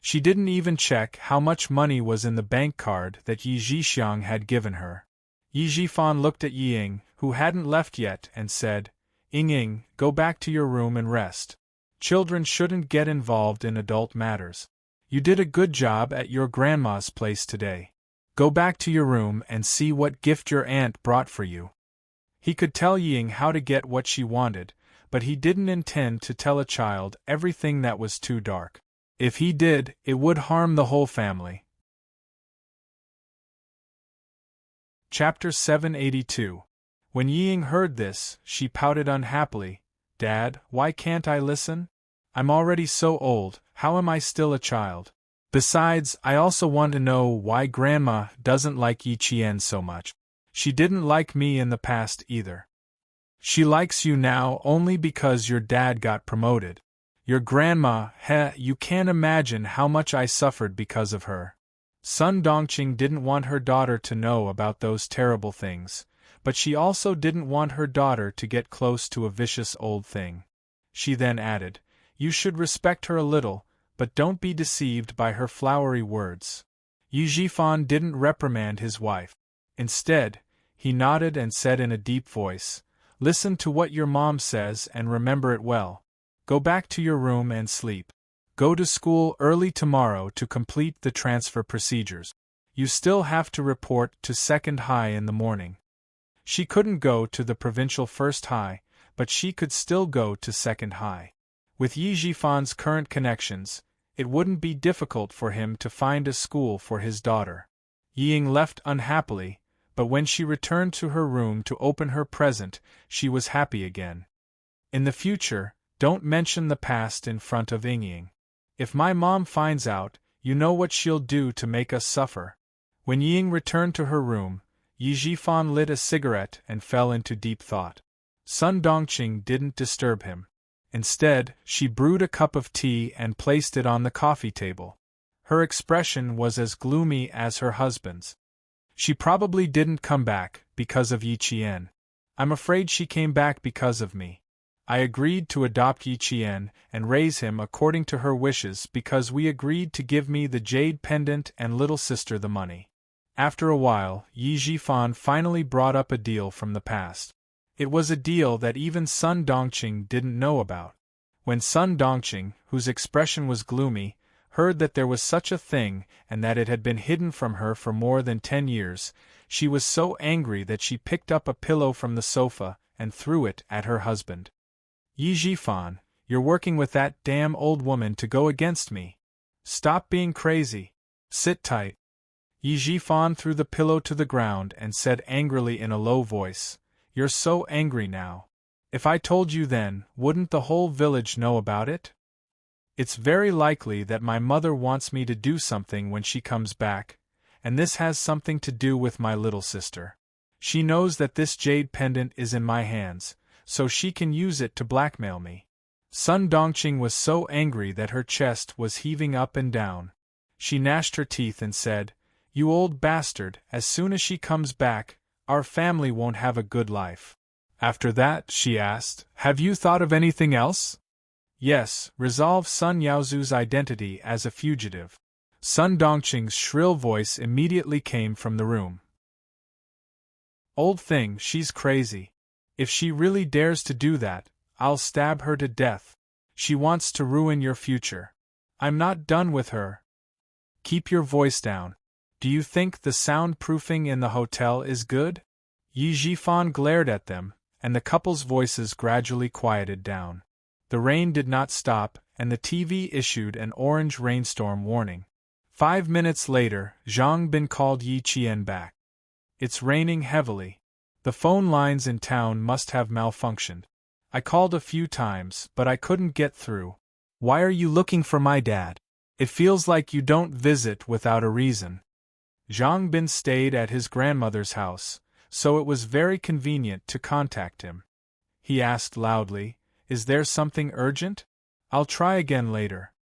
She didn't even check how much money was in the bank card that Yi Zhixiang had given her. Yi Zhifan looked at Yi Ying, who hadn't left yet, and said, Ying, go back to your room and rest. Children shouldn't get involved in adult matters. You did a good job at your grandma's place today. Go back to your room and see what gift your aunt brought for you. He could tell Ying how to get what she wanted, but he didn't intend to tell a child everything that was too dark. If he did, it would harm the whole family. Chapter 782. When Ying heard this, she pouted unhappily. Dad, why can't I listen? I'm already so old, how am I still a child? Besides, I also want to know why Grandma doesn't like Yi Qian so much. She didn't like me in the past either. She likes you now only because your dad got promoted. Your grandma, you can't imagine how much I suffered because of her. Sun Dongqing didn't want her daughter to know about those terrible things, but she also didn't want her daughter to get close to a vicious old thing. She then added, You should respect her a little, but don't be deceived by her flowery words. Yi Jifan didn't reprimand his wife. Instead, he nodded and said in a deep voice, Listen to what your mom says and remember it well. Go back to your room and sleep. Go to school early tomorrow to complete the transfer procedures. You still have to report to second high in the morning. She couldn't go to the provincial first high, but she could still go to second high. With Yi Jifan's current connections, it wouldn't be difficult for him to find a school for his daughter. Ying left unhappily, but when she returned to her room to open her present, she was happy again. In the future, don't mention the past in front of Ying. If my mom finds out, you know what she'll do to make us suffer. When Ying returned to her room, Yi Jifan lit a cigarette and fell into deep thought. Sun Dongqing didn't disturb him. Instead, she brewed a cup of tea and placed it on the coffee table. Her expression was as gloomy as her husband's. She probably didn't come back because of Yi Qian. I'm afraid she came back because of me. I agreed to adopt Yi Qian and raise him according to her wishes because we agreed to give me the jade pendant and little sister the money. After a while, Yi Jifan finally brought up a deal from the past. It was a deal that even Sun Dongqing didn't know about. When Sun Dongqing, whose expression was gloomy, heard that there was such a thing and that it had been hidden from her for more than 10 years, she was so angry that she picked up a pillow from the sofa and threw it at her husband. Yi Jifan, you're working with that damn old woman to go against me. Stop being crazy. Sit tight. Yi Jifan threw the pillow to the ground and said angrily in a low voice, You're so angry now. If I told you then, wouldn't the whole village know about it? It's very likely that my mother wants me to do something when she comes back, and this has something to do with my little sister. She knows that this jade pendant is in my hands, so she can use it to blackmail me. Sun Dongqing was so angry that her chest was heaving up and down. She gnashed her teeth and said, You old bastard, as soon as she comes back, our family won't have a good life. After that, she asked, Have you thought of anything else? Yes, resolve Sun Yaozu's identity as a fugitive. Sun Dongqing's shrill voice immediately came from the room. Old thing, she's crazy. If she really dares to do that, I'll stab her to death. She wants to ruin your future. I'm not done with her. Keep your voice down. Do you think the soundproofing in the hotel is good? Yi Jifan glared at them, and the couple's voices gradually quieted down. The rain did not stop, and the TV issued an orange rainstorm warning. 5 minutes later, Zhang Bin called Yi Qian back. It's raining heavily. The phone lines in town must have malfunctioned. I called a few times, but I couldn't get through. Why are you looking for my dad? It feels like you don't visit without a reason. Zhang Bin stayed at his grandmother's house, so it was very convenient to contact him. He asked loudly, Is there something urgent? I'll try again later.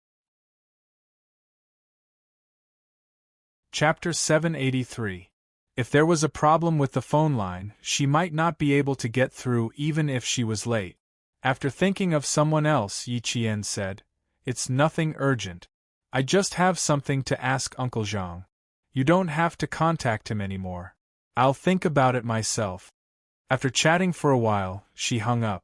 Chapter 783. If there was a problem with the phone line, she might not be able to get through even if she was late. After thinking of someone else, Yi Qian said, It's nothing urgent. I just have something to ask Uncle Zhang. You don't have to contact him anymore. I'll think about it myself. After chatting for a while, she hung up.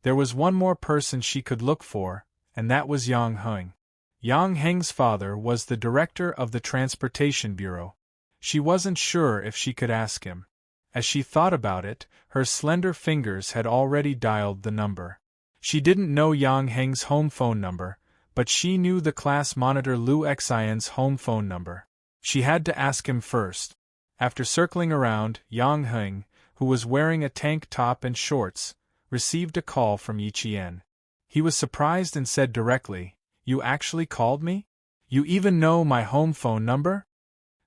There was one more person she could look for, and that was Yang Heng. Yang Heng's father was the director of the Transportation Bureau. She wasn't sure if she could ask him. As she thought about it, her slender fingers had already dialed the number. She didn't know Yang Heng's home phone number, but she knew the class monitor Liu Xian's home phone number. She had to ask him first. After circling around, Yang Heng, who was wearing a tank top and shorts, received a call from Yi Qian. He was surprised and said directly, "You actually called me? You even know my home phone number?"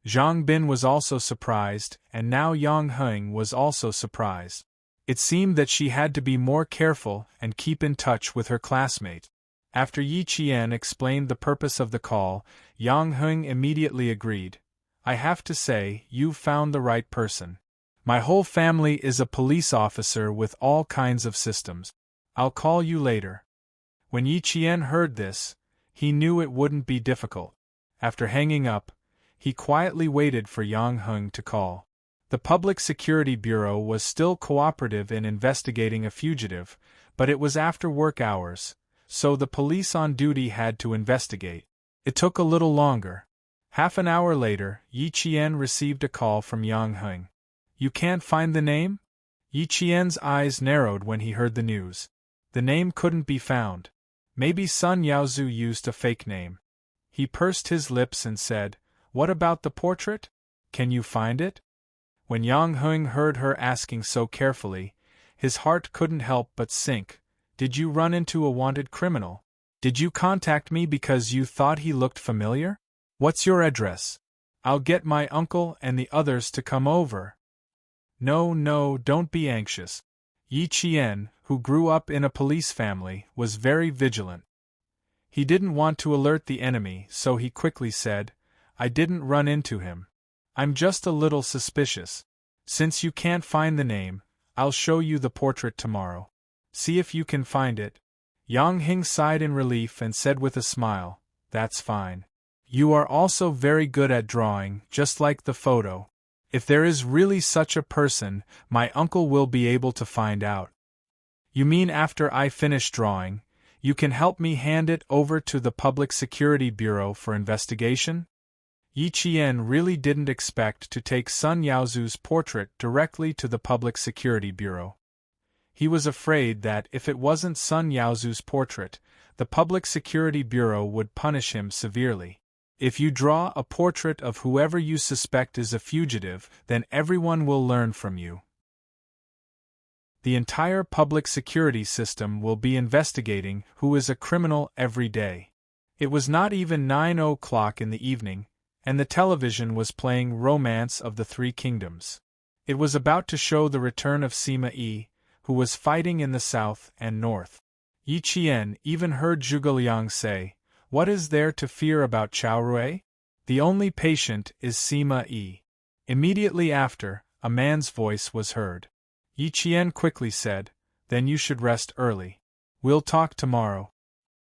Zhang Bin was also surprised, and now Yang Heng was also surprised. It seemed that she had to be more careful and keep in touch with her classmate. After Yi Qian explained the purpose of the call, Yang Heng immediately agreed. "I have to say, you've found the right person. My whole family is a police officer with all kinds of systems. I'll call you later." When Yi Qian heard this, he knew it wouldn't be difficult. After hanging up, he quietly waited for Yang Heng to call. The Public Security Bureau was still cooperative in investigating a fugitive, but it was after work hours, so the police on duty had to investigate. It took a little longer. Half an hour later, Yi Qian received a call from Yang Heng. "You can't find the name?" Yi Qian's eyes narrowed when he heard the news. The name couldn't be found. Maybe Sun Yaozu used a fake name. He pursed his lips and said, "What about the portrait? Can you find it?" When Yang Heng heard her asking so carefully, his heart couldn't help but sink. "Did you run into a wanted criminal? Did you contact me because you thought he looked familiar? What's your address? I'll get my uncle and the others to come over." No, don't be anxious." Yi Qian, who grew up in a police family, was very vigilant. He didn't want to alert the enemy, so he quickly said, "I didn't run into him. I'm just a little suspicious. Since you can't find the name, I'll show you the portrait tomorrow. See if you can find it." Yang Heng sighed in relief and said with a smile, "That's fine. You are also very good at drawing, just like the photo. If there is really such a person, my uncle will be able to find out." "You mean after I finish drawing, you can help me hand it over to the Public Security Bureau for investigation?" Yi Qian really didn't expect to take Sun Yaozu's portrait directly to the Public Security Bureau. He was afraid that if it wasn't Sun Yaozu's portrait, the Public Security Bureau would punish him severely. If you draw a portrait of whoever you suspect is a fugitive, then everyone will learn from you. The entire public security system will be investigating who is a criminal every day. It was not even 9 o'clock in the evening, and the television was playing Romance of the Three Kingdoms. It was about to show the return of Sima Yi, who was fighting in the south and north. Yi Qian even heard Zhuge Liang say, "What is there to fear about Chao Rui? The only patient is Sima Yi." Immediately after, a man's voice was heard. Yi Qian quickly said, "Then you should rest early. We'll talk tomorrow."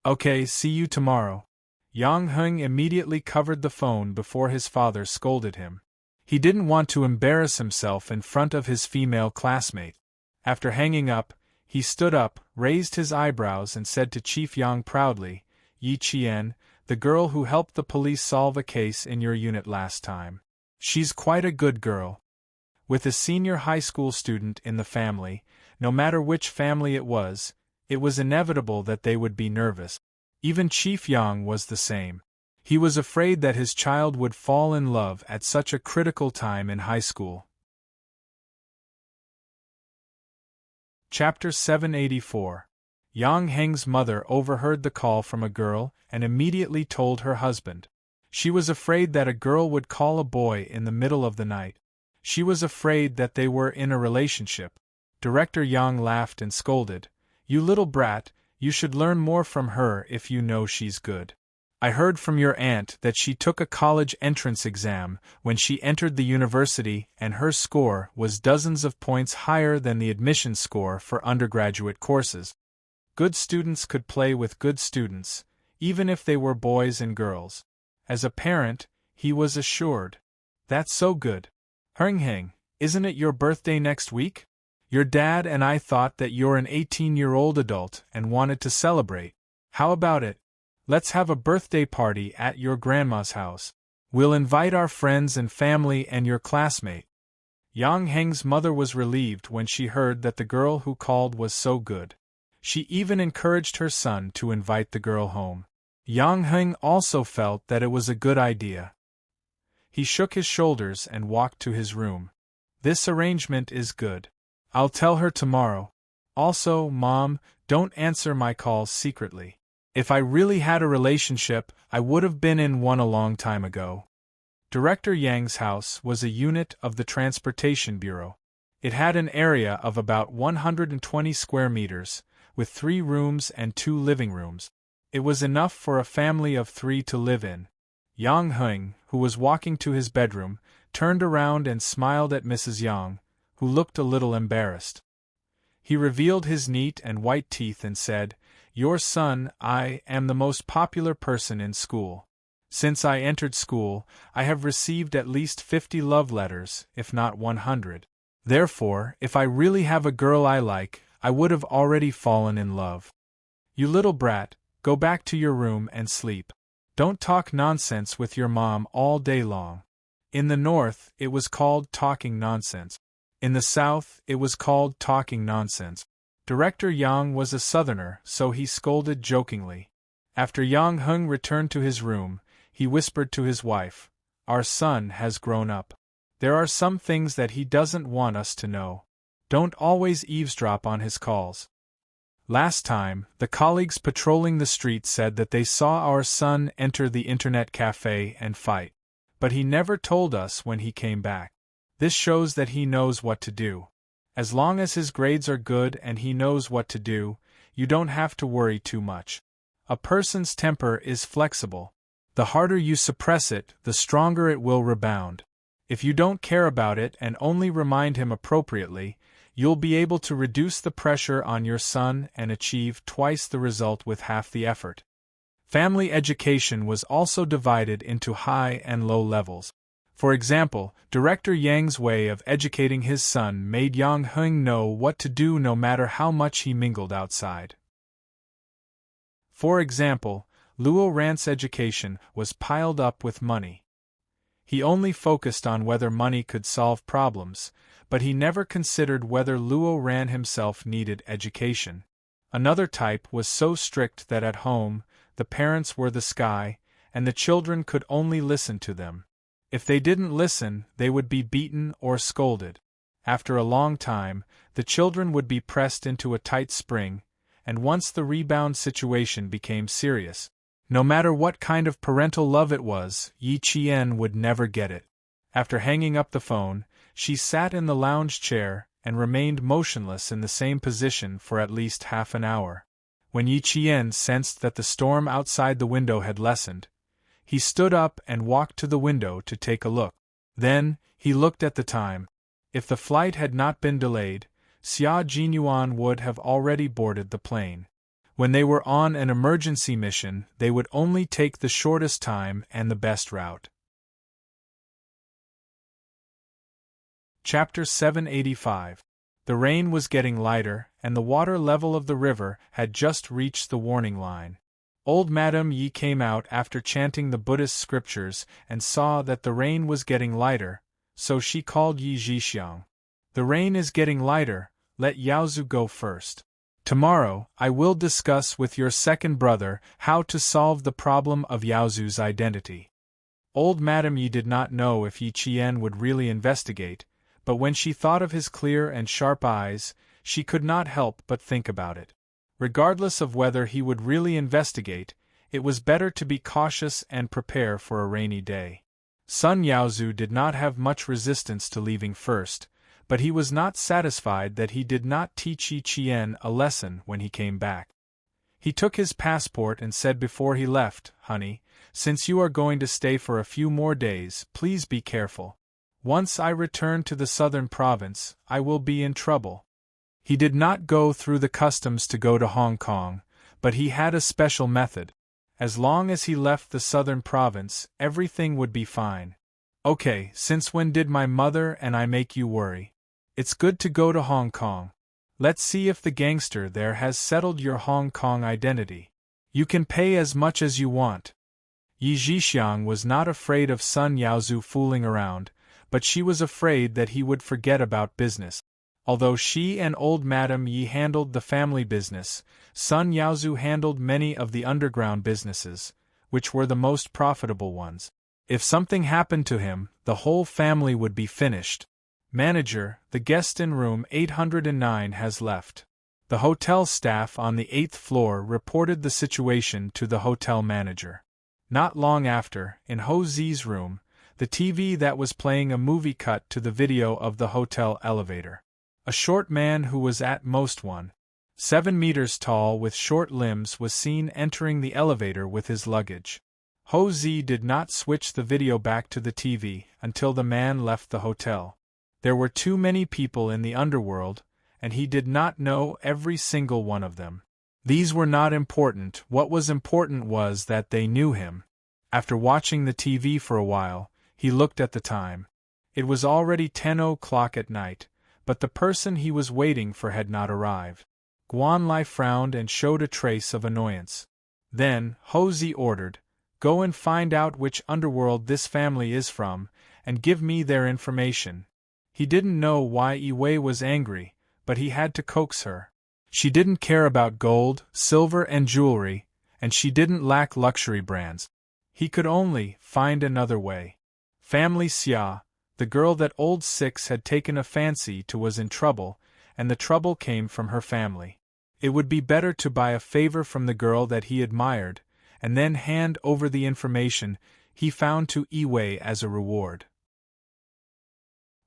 "Okay, see you tomorrow." Yang Heng immediately covered the phone before his father scolded him. He didn't want to embarrass himself in front of his female classmate. After hanging up, he stood up, raised his eyebrows and said to Chief Yang proudly, "Yi Qian, the girl who helped the police solve a case in your unit last time. She's quite a good girl." With a senior high school student in the family, no matter which family it was inevitable that they would be nervous. Even Chief Yang was the same. He was afraid that his child would fall in love at such a critical time in high school. Chapter 784. Yang Heng's mother overheard the call from a girl and immediately told her husband. She was afraid that a girl would call a boy in the middle of the night. She was afraid that they were in a relationship. Director Yang laughed and scolded, "You little brat, you should learn more from her if you know she's good. I heard from your aunt that she took a college entrance exam when she entered the university and her score was dozens of points higher than the admission score for undergraduate courses. Good students could play with good students, even if they were boys and girls." As a parent, he was assured. "That's so good. Heng, isn't it your birthday next week? Your dad and I thought that you're an 18-year-old adult and wanted to celebrate. How about it? Let's have a birthday party at your grandma's house. We'll invite our friends and family and your classmate." Yang Heng's mother was relieved when she heard that the girl who called was so good. She even encouraged her son to invite the girl home. Yang Heng also felt that it was a good idea. He shook his shoulders and walked to his room. This arrangement is good. I'll tell her tomorrow. Also, Mom, don't answer my calls secretly. If I really had a relationship, I would have been in one a long time ago. Director Yang's house was a unit of the Transportation Bureau. It had an area of about 120 square meters, with 3 rooms and 2 living rooms. It was enough for a family of 3 to live in. Yang Heng, who was walking to his bedroom, turned around and smiled at Mrs. Yang, who looked a little embarrassed. He revealed his neat and white teeth and said, "Your son, I am the most popular person in school. Since I entered school, I have received at least 50 love letters, if not 100. Therefore, if I really have a girl I like, I would have already fallen in love. You little brat, go back to your room and sleep. Don't talk nonsense with your mom all day long." In the North, it was called talking nonsense. In the South, it was called talking nonsense. Director Yang was a Southerner, so he scolded jokingly. After Yang Heng returned to his room, he whispered to his wife, "Our son has grown up. There are some things that he doesn't want us to know. Don't always eavesdrop on his calls." Last time, the colleagues patrolling the street said that they saw our son enter the internet cafe and fight. But he never told us when he came back. This shows that he knows what to do. As long as his grades are good and he knows what to do, you don't have to worry too much. A person's temper is flexible. The harder you suppress it, the stronger it will rebound. If you don't care about it and only remind him appropriately, you'll be able to reduce the pressure on your son and achieve twice the result with half the effort. Family education was also divided into high and low levels. For example, Director Yang's way of educating his son made Yang Heng know what to do no matter how much he mingled outside. For example, Luo Ran's education was piled up with money. He only focused on whether money could solve problems, but he never considered whether Luo Ran himself needed education. Another type was so strict that at home, the parents were the sky, and the children could only listen to them. If they didn't listen, they would be beaten or scolded. After a long time, the children would be pressed into a tight spring, and once the rebound situation became serious, no matter what kind of parental love it was, Yi Qian would never get it. After hanging up the phone, she sat in the lounge chair and remained motionless in the same position for at least half an hour. When Yi Qian sensed that the storm outside the window had lessened, he stood up and walked to the window to take a look. Then, he looked at the time. If the flight had not been delayed, Xia Jinyuan would have already boarded the plane. When they were on an emergency mission, they would only take the shortest time and the best route. Chapter 785. The rain was getting lighter, and the water level of the river had just reached the warning line. Old Madame Yi came out after chanting the Buddhist scriptures and saw that the rain was getting lighter, so she called Yi Zhixiang. "The rain is getting lighter, let Yaozu go first. Tomorrow, I will discuss with your second brother how to solve the problem of Yaozu's identity." Old Madame Yi did not know if Yi Qian would really investigate, but when she thought of his clear and sharp eyes, she could not help but think about it. Regardless of whether he would really investigate, it was better to be cautious and prepare for a rainy day. Sun Yaozu did not have much resistance to leaving first, but he was not satisfied that he did not teach Yi Qian a lesson when he came back. He took his passport and said before he left, "Honey, since you are going to stay for a few more days, please be careful. Once I return to the southern province, I will be in trouble." He did not go through the customs to go to Hong Kong, but he had a special method. As long as he left the southern province, everything would be fine. "Okay, since when did my mother and I make you worry? It's good to go to Hong Kong. Let's see if the gangster there has settled your Hong Kong identity. You can pay as much as you want." Yi Zhixiang was not afraid of Sun Yaozu fooling around, but she was afraid that he would forget about business. Although she and old Madame Yi handled the family business, Sun Yaozu handled many of the underground businesses, which were the most profitable ones. If something happened to him, the whole family would be finished. Manager, the guest in room 809 has left. The hotel staff on the 8th floor reported the situation to the hotel manager. Not long after, in Ho Zi's room, the TV that was playing a movie cut to the video of the hotel elevator. A short man who was at most 1.7 meters tall with short limbs was seen entering the elevator with his luggage. Ho Zi did not switch the video back to the TV until the man left the hotel. There were too many people in the underworld, and he did not know every single one of them. These were not important. What was important was that they knew him. After watching the TV for a while, he looked at the time. It was already 10 o'clock at night, but the person he was waiting for had not arrived. Guan Lai frowned and showed a trace of annoyance. Then, Ho Zi ordered, "Go and find out which underworld this family is from, and give me their information." He didn't know why Yi Wei was angry, but he had to coax her. She didn't care about gold, silver and jewelry, and she didn't lack luxury brands. He could only find another way. Family Xia, the girl that old Six had taken a fancy to, was in trouble, and the trouble came from her family. It would be better to buy a favor from the girl that he admired, and then hand over the information he found to Yi Wei as a reward.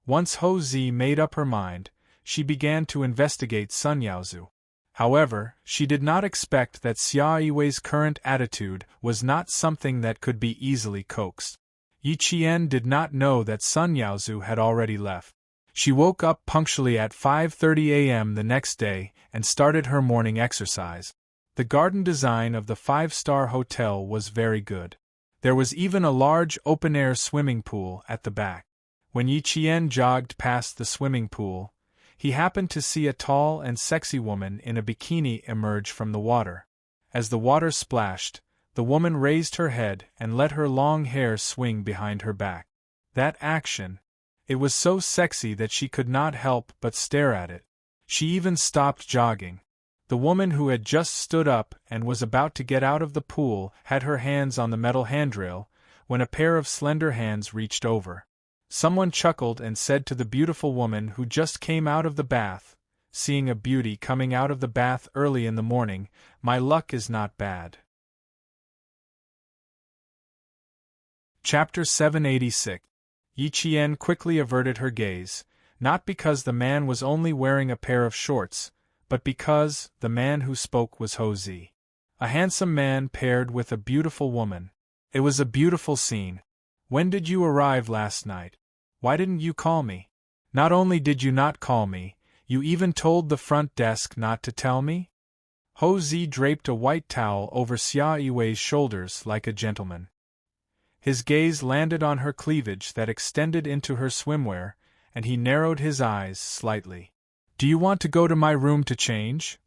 Once Ho Zi made up her mind, she began to investigate Sun Yaozu. However, she did not expect that Xia Yi Wei's current attitude was not something that could be easily coaxed. Yi Qian did not know that Sun Yaozu had already left. She woke up punctually at 5:30 a.m. the next day and started her morning exercise. The garden design of the five-star hotel was very good. There was even a large open-air swimming pool at the back. When Yi Qian jogged past the swimming pool, he happened to see a tall and sexy woman in a bikini emerge from the water. As the water splashed, the woman raised her head and let her long hair swing behind her back. That action! It was so sexy that she could not help but stare at it. She even stopped jogging. The woman who had just stood up and was about to get out of the pool had her hands on the metal handrail when a pair of slender hands reached over. Someone chuckled and said to the beautiful woman who just came out of the bath, seeing a beauty coming out of the bath early in the morning, "My luck is not bad." Chapter 786. Yi Qian quickly averted her gaze, not because the man was only wearing a pair of shorts, but because the man who spoke was Ho Zi. A handsome man paired with a beautiful woman. It was a beautiful scene. "When did you arrive last night? Why didn't you call me? Not only did you not call me, you even told the front desk not to tell me?" Ho Zi draped a white towel over Xia Yi Wei's shoulders like a gentleman. His gaze landed on her cleavage that extended into her swimwear, and he narrowed his eyes slightly. "Do you want to go to my room to change?"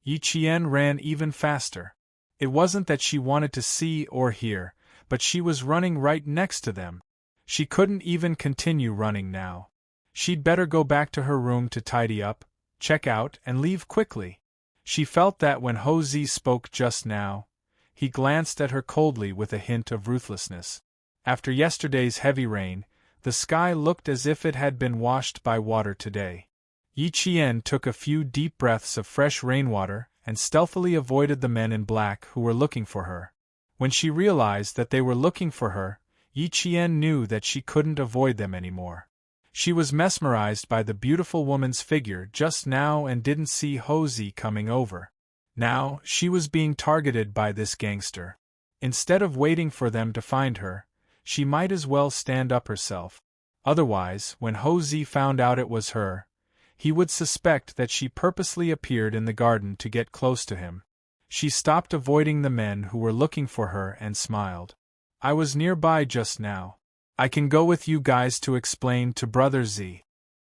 Yi Qian ran even faster. It wasn't that she wanted to see or hear, but she was running right next to them. She couldn't even continue running now. She'd better go back to her room to tidy up, check out, and leave quickly. She felt that when Ho Zi spoke just now, he glanced at her coldly with a hint of ruthlessness. After yesterday's heavy rain, the sky looked as if it had been washed by water today. Yi Qian took a few deep breaths of fresh rainwater and stealthily avoided the men in black who were looking for her. When she realized that they were looking for her, Yi Qian knew that she couldn't avoid them anymore. She was mesmerized by the beautiful woman's figure just now and didn't see Ho Zi coming over. Now, she was being targeted by this gangster. Instead of waiting for them to find her, she might as well stand up herself. Otherwise, when Ho Zi found out it was her, he would suspect that she purposely appeared in the garden to get close to him. She stopped avoiding the men who were looking for her and smiled. "I was nearby just now. I can go with you guys to explain to Brother Z."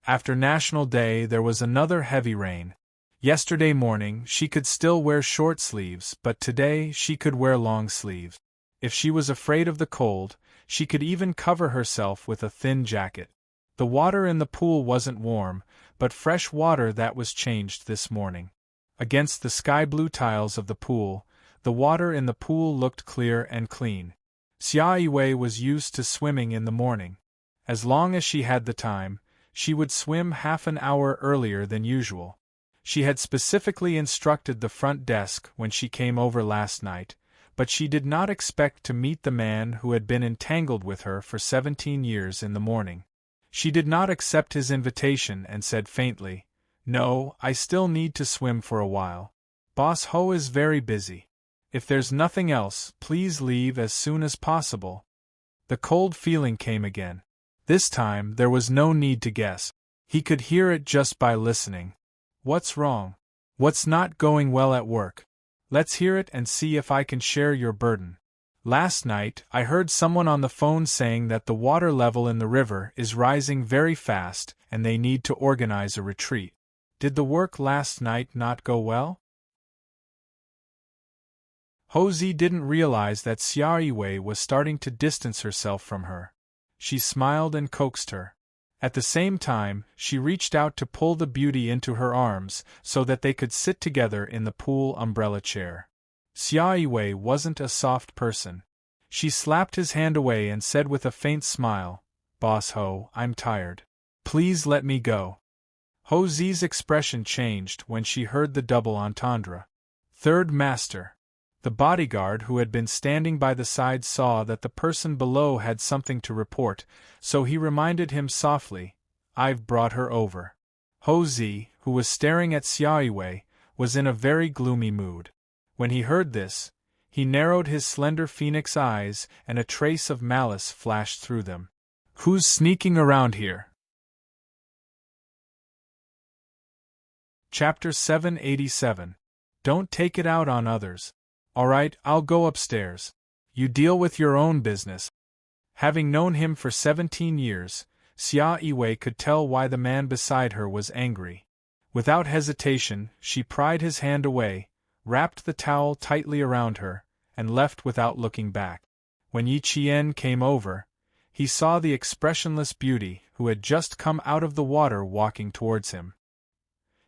After National Day there was another heavy rain. Yesterday morning she could still wear short sleeves, but today she could wear long sleeves. If she was afraid of the cold, she could even cover herself with a thin jacket. The water in the pool wasn't warm, but fresh water that was changed this morning. Against the sky-blue tiles of the pool, the water in the pool looked clear and clean. Xia Yiwei was used to swimming in the morning. As long as she had the time, she would swim half an hour earlier than usual. She had specifically instructed the front desk when she came over last night, but she did not expect to meet the man who had been entangled with her for 17 years in the morning. She did not accept his invitation and said faintly, "No, I still need to swim for a while. Boss Ho is very busy. If there's nothing else, please leave as soon as possible." The cold feeling came again. This time there was no need to guess. He could hear it just by listening. "What's wrong? What's not going well at work? Let's hear it and see if I can share your burden. Last night, I heard someone on the phone saying that the water level in the river is rising very fast and they need to organize a retreat. Did the work last night not go well?" Ho Zi didn't realize that Xia Yiwei was starting to distance herself from her. She smiled and coaxed her. At the same time, she reached out to pull the beauty into her arms so that they could sit together in the pool umbrella chair. Xia Yiwei wasn't a soft person. She slapped his hand away and said with a faint smile, "Boss Ho, I'm tired. Please let me go." Ho Zi's expression changed when she heard the double entendre. "Third master." The bodyguard who had been standing by the side saw that the person below had something to report, so he reminded him softly, "I've brought her over." Ho Zi, who was staring at Xia Yiwei, was in a very gloomy mood. When he heard this, he narrowed his slender phoenix eyes and a trace of malice flashed through them. "Who's sneaking around here?" Chapter 787. Don't take it out on others. "Alright, I'll go upstairs. You deal with your own business." Having known him for 17 years, Xia Yiwei could tell why the man beside her was angry. Without hesitation, she pried his hand away, wrapped the towel tightly around her, and left without looking back. When Yi Qian came over, he saw the expressionless beauty who had just come out of the water walking towards him.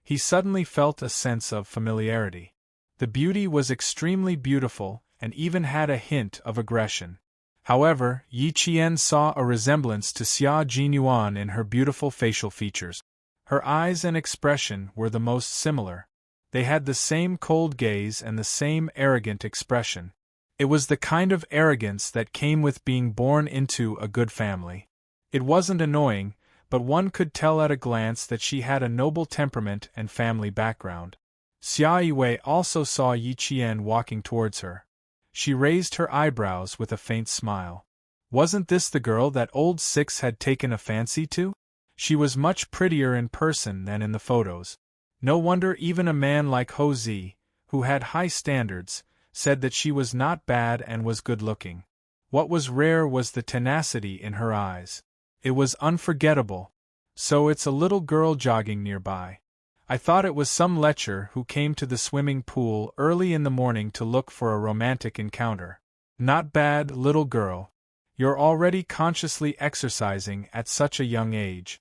He suddenly felt a sense of familiarity. The beauty was extremely beautiful and even had a hint of aggression. However, Yi Qian saw a resemblance to Xia Jinyuan in her beautiful facial features. Her eyes and expression were the most similar. They had the same cold gaze and the same arrogant expression. It was the kind of arrogance that came with being born into a good family. It wasn't annoying, but one could tell at a glance that she had a noble temperament and family background. Xia Yiwei also saw Yi Qian walking towards her. She raised her eyebrows with a faint smile. Wasn't this the girl that old Six had taken a fancy to? She was much prettier in person than in the photos. No wonder even a man like Ho Zi, who had high standards, said that she was not bad and was good-looking. What was rare was the tenacity in her eyes. It was unforgettable. "So it's a little girl jogging nearby. I thought it was some lecher who came to the swimming pool early in the morning to look for a romantic encounter. Not bad, little girl. You're already consciously exercising at such a young age."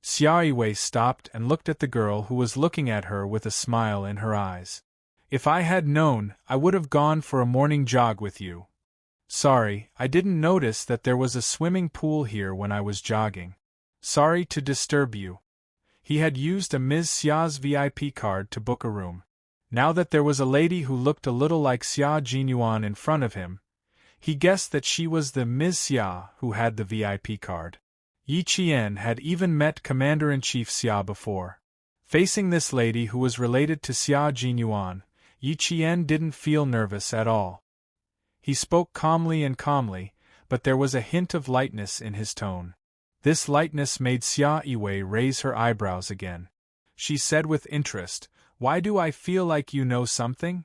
Xia Yiwei stopped and looked at the girl who was looking at her with a smile in her eyes. "If I had known, I would have gone for a morning jog with you. Sorry, I didn't notice that there was a swimming pool here when I was jogging. Sorry to disturb you." He had used a Ms. Xia's VIP card to book a room. Now that there was a lady who looked a little like Xia Jinyuan in front of him, he guessed that she was the Ms. Xia who had the VIP card. Yi Qian had even met Commander-in-Chief Xia before. Facing this lady who was related to Xia Jinyuan, Yi Qian didn't feel nervous at all. He spoke calmly, but there was a hint of lightness in his tone. This lightness made Xia Yiwei raise her eyebrows again. She said with interest, "Why do I feel like you know something?"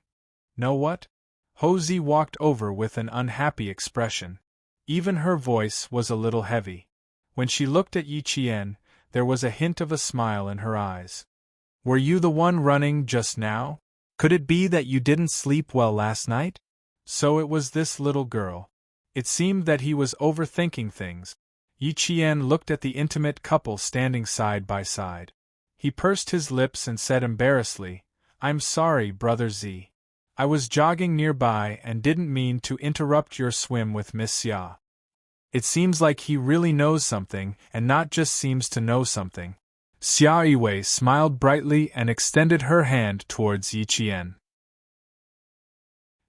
"Know what?" Ho Zi walked over with an unhappy expression. Even her voice was a little heavy. When she looked at Yi Qian, there was a hint of a smile in her eyes. "Were you the one running just now? Could it be that you didn't sleep well last night?" So it was this little girl. It seemed that he was overthinking things. Yi Qian looked at the intimate couple standing side by side. He pursed his lips and said embarrassedly, "I'm sorry, Brother Z. I was jogging nearby and didn't mean to interrupt your swim with Miss Xia." It seems like he really knows something, and not just seems to know something. Xia Yiwei smiled brightly and extended her hand towards Yi Qian.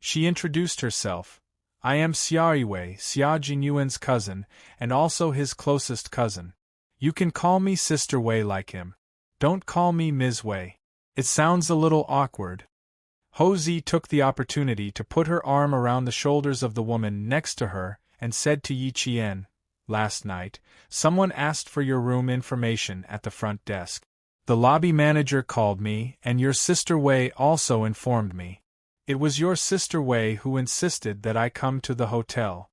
She introduced herself. "I am Xia Yiwei, Xia Jinyuan's cousin, and also his closest cousin. You can call me Sister Wei like him. Don't call me Ms. Wei. It sounds a little awkward." Ho Zi took the opportunity to put her arm around the shoulders of the woman next to her and said to Yi Qian, "Last night, someone asked for your room information at the front desk. The lobby manager called me, and your Sister Wei also informed me. It was your Sister Wei who insisted that I come to the hotel.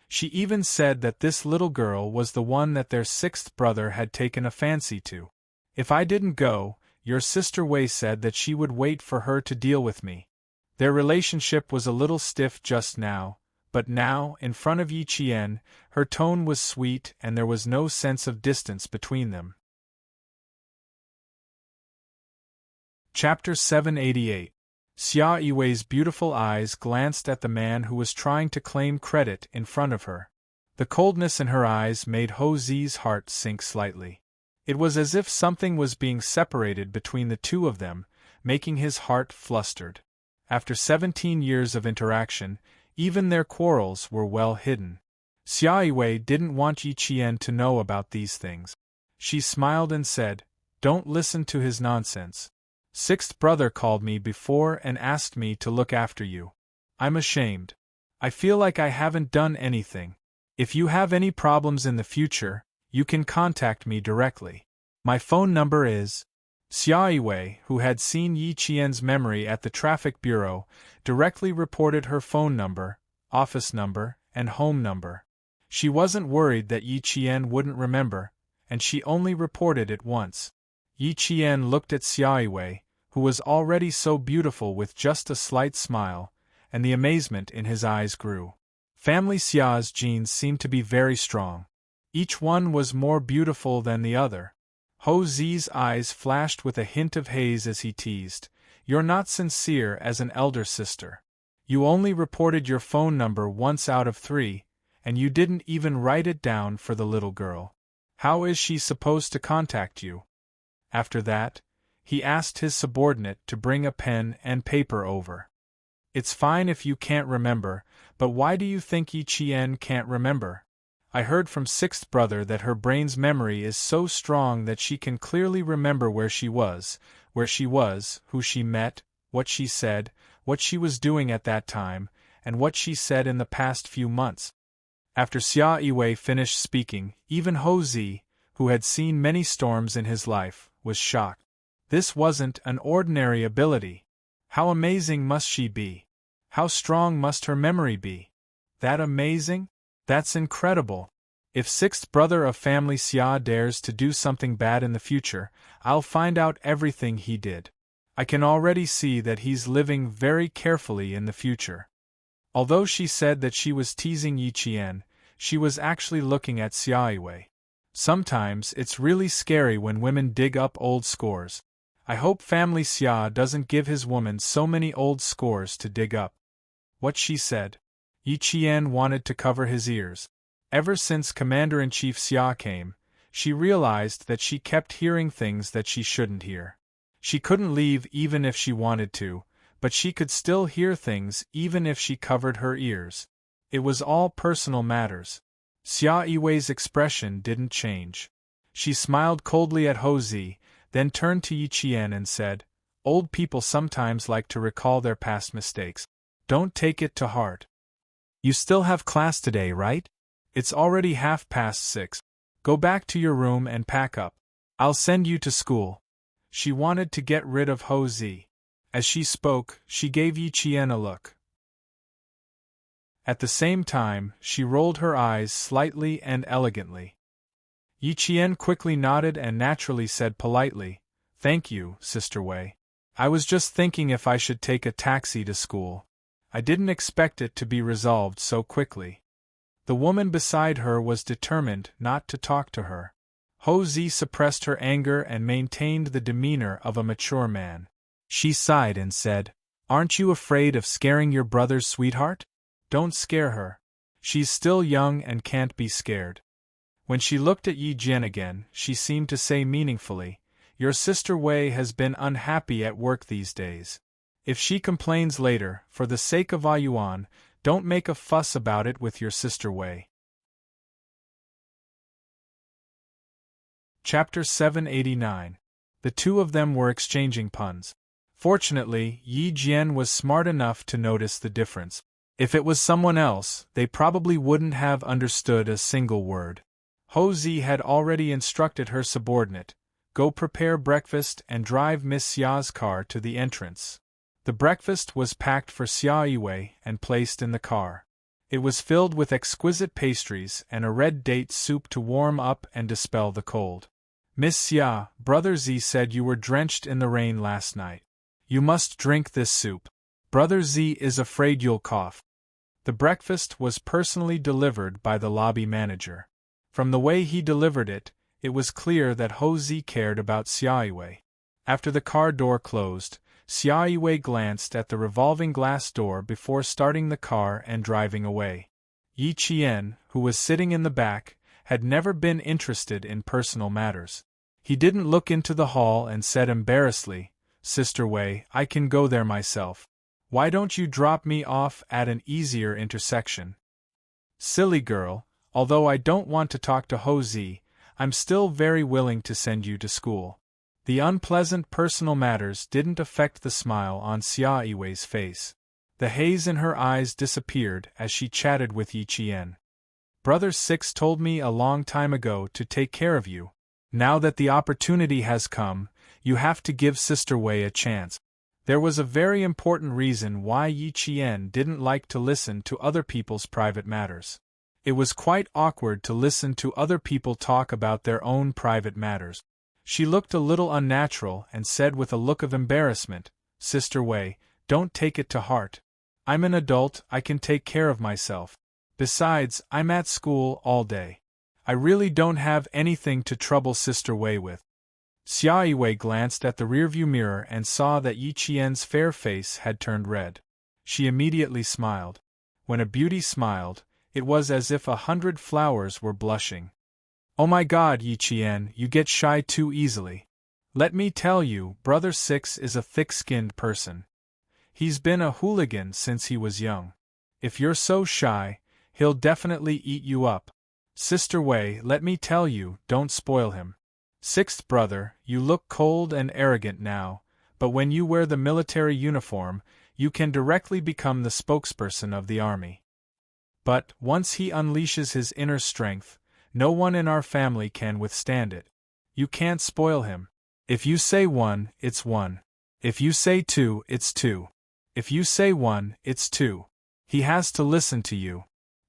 She even said that this little girl was the one that their sixth brother had taken a fancy to. If I didn't go, your Sister Wei said that she would wait for her to deal with me. Their relationship was a little stiff just now, but now, in front of Yi Qian, her tone was sweet and there was no sense of distance between them." Chapter 788. Xia Yiwei's beautiful eyes glanced at the man who was trying to claim credit in front of her. The coldness in her eyes made Ho Zi's heart sink slightly. It was as if something was being separated between the two of them, making his heart flustered. After 17 years of interaction, even their quarrels were well hidden. Xia Yiwei didn't want Yi Qian to know about these things. She smiled and said, "Don't listen to his nonsense. Sixth brother called me before and asked me to look after you. I'm ashamed. I feel like I haven't done anything. If you have any problems in the future, you can contact me directly. My phone number is—" Xia Yiwei, who had seen Yi Qian's memory at the traffic bureau, directly reported her phone number, office number, and home number. She wasn't worried that Yi Qian wouldn't remember, and she only reported it once. Yi Qian looked at Xia Yiwei, who was already so beautiful with just a slight smile, and the amazement in his eyes grew. Family Xia's genes seemed to be very strong. Each one was more beautiful than the other. Ho Zi's eyes flashed with a hint of haze as he teased, "You're not sincere as an elder sister. You only reported your phone number once out of 3, and you didn't even write it down for the little girl. How is she supposed to contact you?" After that, he asked his subordinate to bring a pen and paper over. "It's fine if you can't remember, but why do you think Yi Qian can't remember? I heard from sixth brother that her brain's memory is so strong that she can clearly remember where she was, who she met, what she said, what she was doing at that time, and what she said in the past few months." After Xia Yiwei finished speaking, even Ho Zi, who had seen many storms in his life, was shocked. This wasn't an ordinary ability. How amazing must she be? How strong must her memory be? That amazing? That's incredible. If sixth brother of family Xia dares to do something bad in the future, I'll find out everything he did. I can already see that he's living very carefully in the future. Although she said that she was teasing Yi Qian, she was actually looking at Xia Yiwei. Sometimes it's really scary when women dig up old scores. I hope family Xia doesn't give his woman so many old scores to dig up. What she said. Yi Qian wanted to cover his ears. Ever since Commander-in-Chief Xia came, she realized that she kept hearing things that she shouldn't hear. She couldn't leave even if she wanted to, but she could still hear things even if she covered her ears. It was all personal matters. Xia Yiwei's expression didn't change. She smiled coldly at Ho Zi, then turned to Yi Qian and said, "Old people sometimes like to recall their past mistakes. Don't take it to heart. You still have class today, right? It's already 6:30. Go back to your room and pack up. I'll send you to school." She wanted to get rid of Ho Zi. As she spoke, she gave Yi Qian a look. At the same time, she rolled her eyes slightly and elegantly. Yi Qian quickly nodded and naturally said politely, "Thank you, Sister Wei. I was just thinking if I should take a taxi to school. I didn't expect it to be resolved so quickly." The woman beside her was determined not to talk to her. Ho Zi suppressed her anger and maintained the demeanor of a mature man. She sighed and said, "Aren't you afraid of scaring your brother's sweetheart? Don't scare her. She's still young and can't be scared." When she looked at Yi Jian again, she seemed to say meaningfully, "Your sister Wei has been unhappy at work these days. If she complains later, for the sake of Yuan, don't make a fuss about it with your sister Wei." Chapter 789. The two of them were exchanging puns. Fortunately, Yi Jian was smart enough to notice the difference. If it was someone else, they probably wouldn't have understood a single word. Ho Zi had already instructed her subordinate, "Go prepare breakfast and drive Miss Xia's car to the entrance." The breakfast was packed for Xia Yiwei and placed in the car. It was filled with exquisite pastries and a red date soup to warm up and dispel the cold. "Miss Xia, Brother Zi said you were drenched in the rain last night. You must drink this soup. Brother Zi is afraid you'll cough." The breakfast was personally delivered by the lobby manager. From the way he delivered it, it was clear that Ho Zi cared about Xia Yiwei. After the car door closed, Xia Yiwei glanced at the revolving glass door before starting the car and driving away. Yi Qian, who was sitting in the back, had never been interested in personal matters. He didn't look into the hall and said embarrassedly, "Sister Wei, I can go there myself. Why don't you drop me off at an easier intersection?" "Silly girl, although I don't want to talk to Ho Zi, I'm still very willing to send you to school." The unpleasant personal matters didn't affect the smile on Xia Yiwei's face. The haze in her eyes disappeared as she chatted with Yi Qian. "Brother Six told me a long time ago to take care of you. Now that the opportunity has come, you have to give Sister Wei a chance." There was a very important reason why Yi Qian didn't like to listen to other people's private matters. It was quite awkward to listen to other people talk about their own private matters. She looked a little unnatural and said with a look of embarrassment, "Sister Wei, don't take it to heart. I'm an adult, I can take care of myself. Besides, I'm at school all day. I really don't have anything to trouble Sister Wei with." Xia Yiwei glanced at the rearview mirror and saw that Yi Qian's fair face had turned red. She immediately smiled. When a beauty smiled, it was as if 100 flowers were blushing. "Oh my God, Yi Qian, you get shy too easily. Let me tell you, Brother Six is a thick-skinned person. He's been a hooligan since he was young. If you're so shy, he'll definitely eat you up. Sister Wei, let me tell you, don't spoil him. Sixth brother, you look cold and arrogant now, but when you wear the military uniform, you can directly become the spokesperson of the army. But, once he unleashes his inner strength, no one in our family can withstand it. You can't spoil him. If you say 1, it's 1. If you say 2, it's 2. If you say 1, it's 2. He has to listen to you."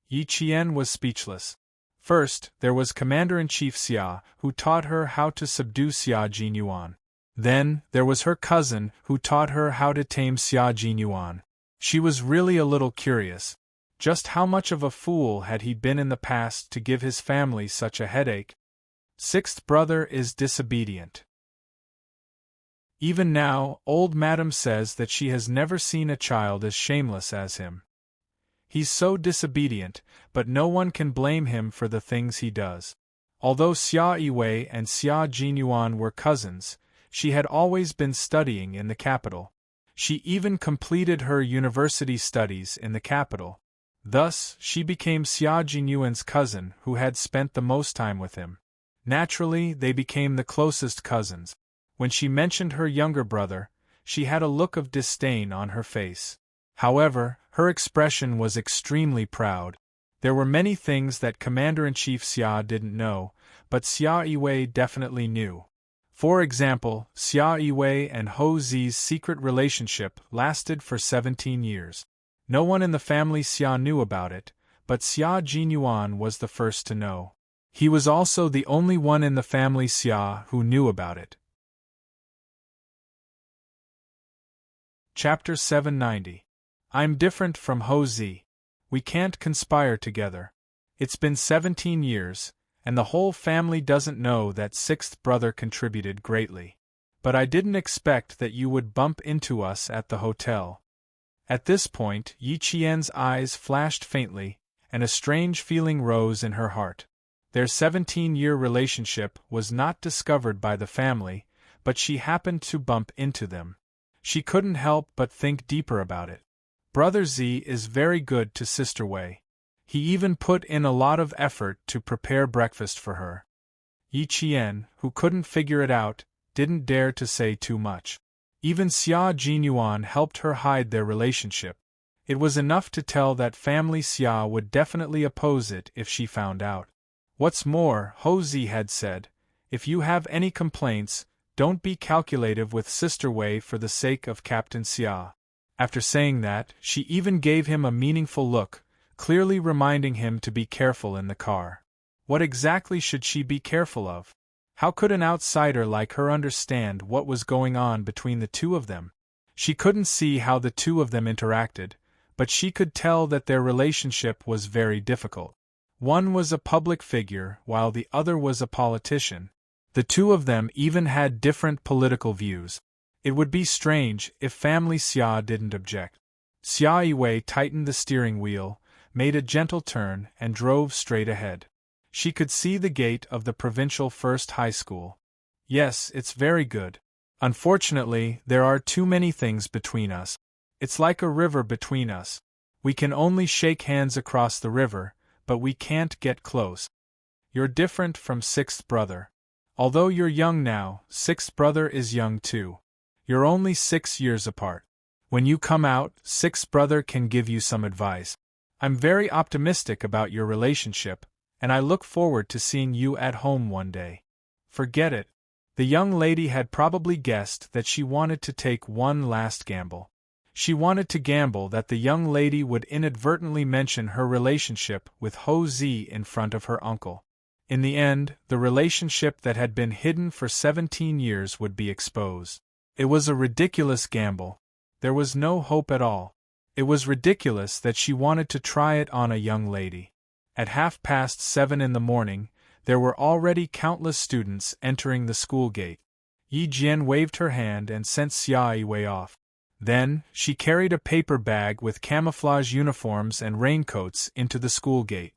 Yi Qian was speechless. First, there was Commander-in-Chief Xia, who taught her how to subdue Xia Jinyuan. Then, there was her cousin, who taught her how to tame Xia Jinyuan. She was really a little curious. Just how much of a fool had he been in the past to give his family such a headache? Sixth brother is disobedient. Even now, old Madam says that she has never seen a child as shameless as him. He's so disobedient, but no one can blame him for the things he does. Although Xia Yiwei and Xia Jinyuan were cousins, she had always been studying in the capital. She even completed her university studies in the capital. Thus, she became Xia Jinyuan's cousin who had spent the most time with him. Naturally, they became the closest cousins. When she mentioned her younger brother, she had a look of disdain on her face. However, her expression was extremely proud. There were many things that Commander-in-Chief Xia didn't know, but Xia Yiwei definitely knew. For example, Xia Yiwei and Ho Zi's secret relationship lasted for 17 years. No one in the family Xia knew about it, but Xia Jinyuan was the first to know. He was also the only one in the family Xia who knew about it. Chapter 790. I'm different from Ho Zi. We can't conspire together. It's been 17 years, and the whole family doesn't know that sixth brother contributed greatly. But I didn't expect that you would bump into us at the hotel." At this point, Yi Qian's eyes flashed faintly, and a strange feeling rose in her heart. Their 17-year relationship was not discovered by the family, but she happened to bump into them. She couldn't help but think deeper about it. Brother Z is very good to Sister Wei. He even put in a lot of effort to prepare breakfast for her. Yi Qian, who couldn't figure it out, didn't dare to say too much. Even Xia Jinyuan helped her hide their relationship. It was enough to tell that family Xia would definitely oppose it if she found out. What's more, Ho Zi had said, "If you have any complaints, don't be calculative with Sister Wei for the sake of Captain Xia." After saying that, she even gave him a meaningful look, clearly reminding him to be careful in the car. What exactly should she be careful of? How could an outsider like her understand what was going on between the two of them? She couldn't see how the two of them interacted, but she could tell that their relationship was very difficult. One was a public figure, while the other was a politician. The two of them even had different political views. It would be strange if family Xia didn't object. Xia Yiwei tightened the steering wheel, made a gentle turn, and drove straight ahead. She could see the gate of the provincial first high school. "Yes, it's very good. Unfortunately, there are too many things between us. It's like a river between us. We can only shake hands across the river, but we can't get close. You're different from sixth brother. Although you're young now, sixth brother is young too. You're only 6 years apart. When you come out, sixth brother can give you some advice. I'm very optimistic about your relationship, and I look forward to seeing you at home one day." Forget it. The young lady had probably guessed that she wanted to take one last gamble. She wanted to gamble that the young lady would inadvertently mention her relationship with Ho Zi in front of her uncle. In the end, the relationship that had been hidden for 17 years would be exposed. It was a ridiculous gamble. There was no hope at all. It was ridiculous that she wanted to try it on a young lady. At 7:30 in the morning, there were already countless students entering the school gate. Yi Jian waved her hand and sent Xia Yiwei off. Then, she carried a paper bag with camouflage uniforms and raincoats into the school gate.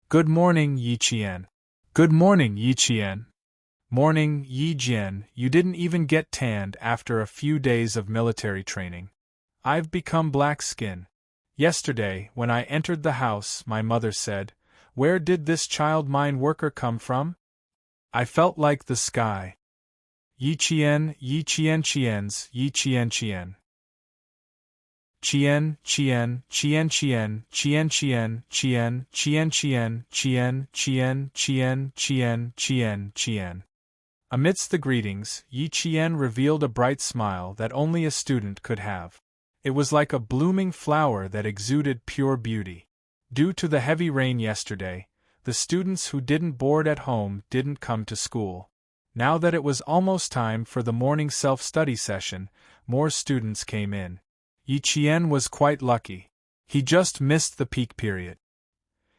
"Good morning, Yi Qian." "Good morning, Yi Qian." "Morning, Yi Jian, you didn't even get tanned after a few days of military training." "I've become black skin. Yesterday, when I entered the house, my mother said, 'Where did this child mine worker come from?' I felt like the sky." Yi Qian, Yi Qian Qian's, Yi Qian Qian. Qian, Qian, Qian Qian, Qian Qian, Qian, Qian Qian, Qian, Qian, Qian, Qian, Qian, Qian. Amidst the greetings, Yi Qian revealed a bright smile that only a student could have. It was like a blooming flower that exuded pure beauty. Due to the heavy rain yesterday, the students who didn't board at home didn't come to school. Now that it was almost time for the morning self-study session, more students came in. Yi Qian was quite lucky. He just missed the peak period.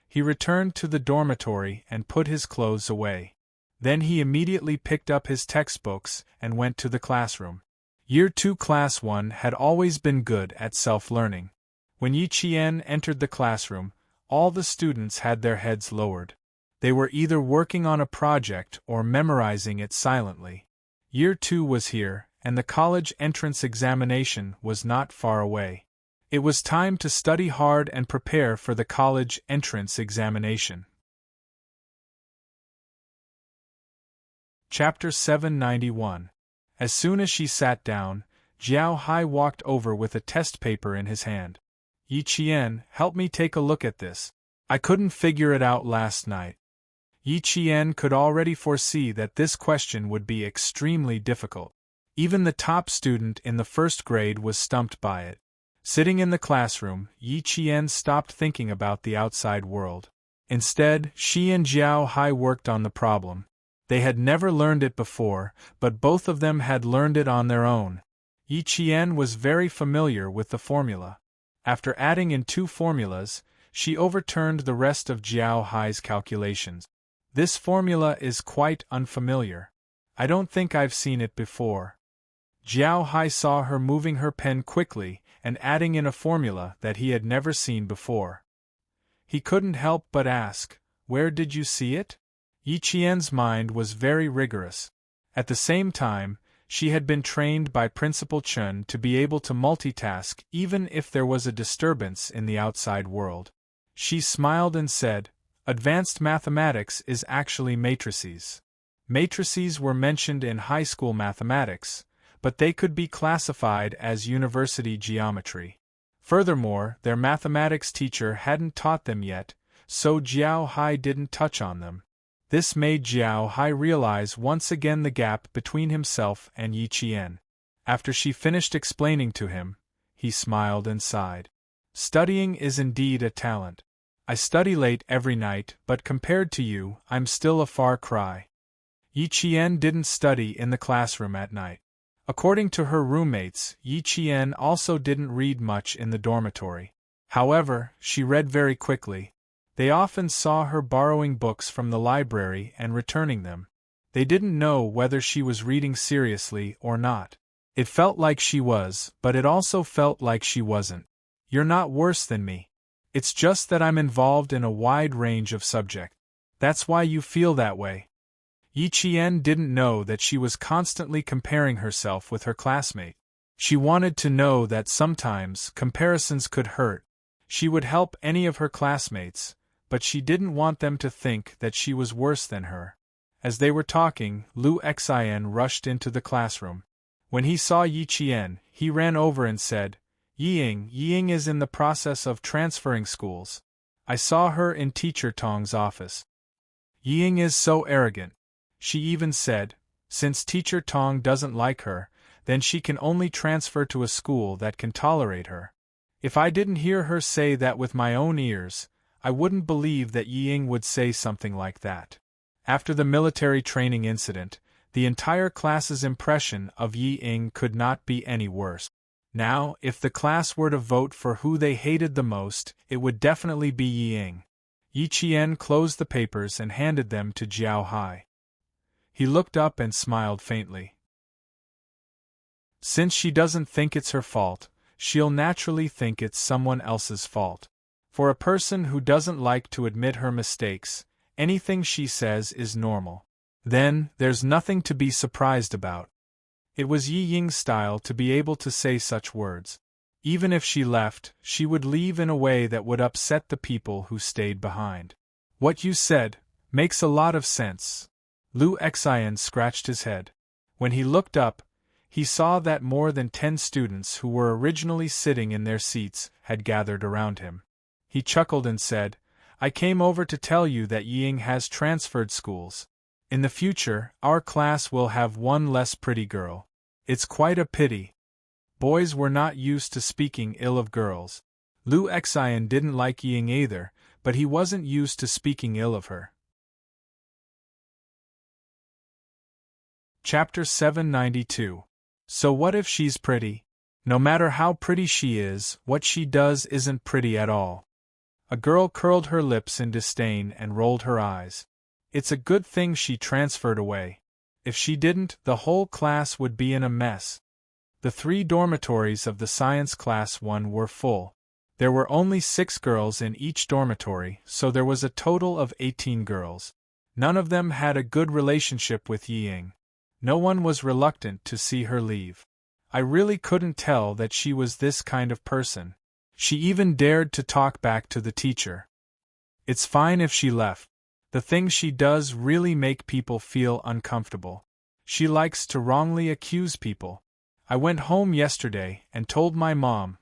He returned to the dormitory and put his clothes away. Then he immediately picked up his textbooks and went to the classroom. Year 2 Class 1 had always been good at self-learning. When Yi Qian entered the classroom, all the students had their heads lowered. They were either working on a project or memorizing it silently. Year 2 was here, and the college entrance examination was not far away. It was time to study hard and prepare for the college entrance examination. Chapter 791. As soon as she sat down, Jiao Hai walked over with a test paper in his hand. "Yi Qian, help me take a look at this. I couldn't figure it out last night." Yi Qian could already foresee that this question would be extremely difficult. Even the top student in the first grade was stumped by it. Sitting in the classroom, Yi Qian stopped thinking about the outside world. Instead, she and Jiao Hai worked on the problem. They had never learned it before, but both of them had learned it on their own. Yi Qian was very familiar with the formula. After adding in 2 formulas, she overturned the rest of Jiao Hai's calculations. This formula is quite unfamiliar. I don't think I've seen it before. Jiao Hai saw her moving her pen quickly and adding in a formula that he had never seen before. He couldn't help but ask, "Where did you see it?" Yi Qian's mind was very rigorous. At the same time, she had been trained by Principal Chen to be able to multitask even if there was a disturbance in the outside world. She smiled and said, "Advanced mathematics is actually matrices." Matrices were mentioned in high school mathematics, but they could be classified as university geometry. Furthermore, their mathematics teacher hadn't taught them yet, so Jiao Hai didn't touch on them. This made Jiao Hai realize once again the gap between himself and Yi Qian. After she finished explaining to him, he smiled and sighed. Studying is indeed a talent. I study late every night, but compared to you, I'm still a far cry. Yi Qian didn't study in the classroom at night. According to her roommates, Yi Qian also didn't read much in the dormitory. However, she read very quickly. They often saw her borrowing books from the library and returning them. They didn't know whether she was reading seriously or not. It felt like she was, but it also felt like she wasn't. You're not worse than me. It's just that I'm involved in a wide range of subjects. That's why you feel that way. Yi Qian didn't know that she was constantly comparing herself with her classmate. She wanted to know that sometimes comparisons could hurt. She would help any of her classmates, but she didn't want them to think that she was worse than her. As they were talking, Lu Xian rushed into the classroom. When he saw Yi Qian, he ran over and said, Ying is in the process of transferring schools. I saw her in Teacher Tong's office. Ying is so arrogant. She even said, since Teacher Tong doesn't like her, then she can only transfer to a school that can tolerate her. If I didn't hear her say that with my own ears, I wouldn't believe that Ying would say something like that. After the military training incident, the entire class's impression of Ying could not be any worse. Now, if the class were to vote for who they hated the most, it would definitely be Ying. Yi Qian closed the papers and handed them to Jiao Hai. He looked up and smiled faintly. Since she doesn't think it's her fault, she'll naturally think it's someone else's fault. For a person who doesn't like to admit her mistakes, anything she says is normal. Then, there's nothing to be surprised about. It was Yi Ying's style to be able to say such words. Even if she left, she would leave in a way that would upset the people who stayed behind. What you said makes a lot of sense. Lu Xian scratched his head. When he looked up, he saw that more than 10 students who were originally sitting in their seats had gathered around him. He chuckled and said, I came over to tell you that Ying has transferred schools. In the future, our class will have one less pretty girl. It's quite a pity. Boys were not used to speaking ill of girls. Lu Xian didn't like Ying either, but he wasn't used to speaking ill of her. Chapter 792. So what if she's pretty? No matter how pretty she is, what she does isn't pretty at all. A girl curled her lips in disdain and rolled her eyes. It's a good thing she transferred away. If she didn't, the whole class would be in a mess. The 3 dormitories of the science class 1 were full. There were only 6 girls in each dormitory, so there was a total of 18 girls. None of them had a good relationship with Ying. No one was reluctant to see her leave. I really couldn't tell that she was this kind of person. She even dared to talk back to the teacher. It's fine if she left. The things she does really make people feel uncomfortable. She likes to wrongly accuse people. I went home yesterday and told my mom.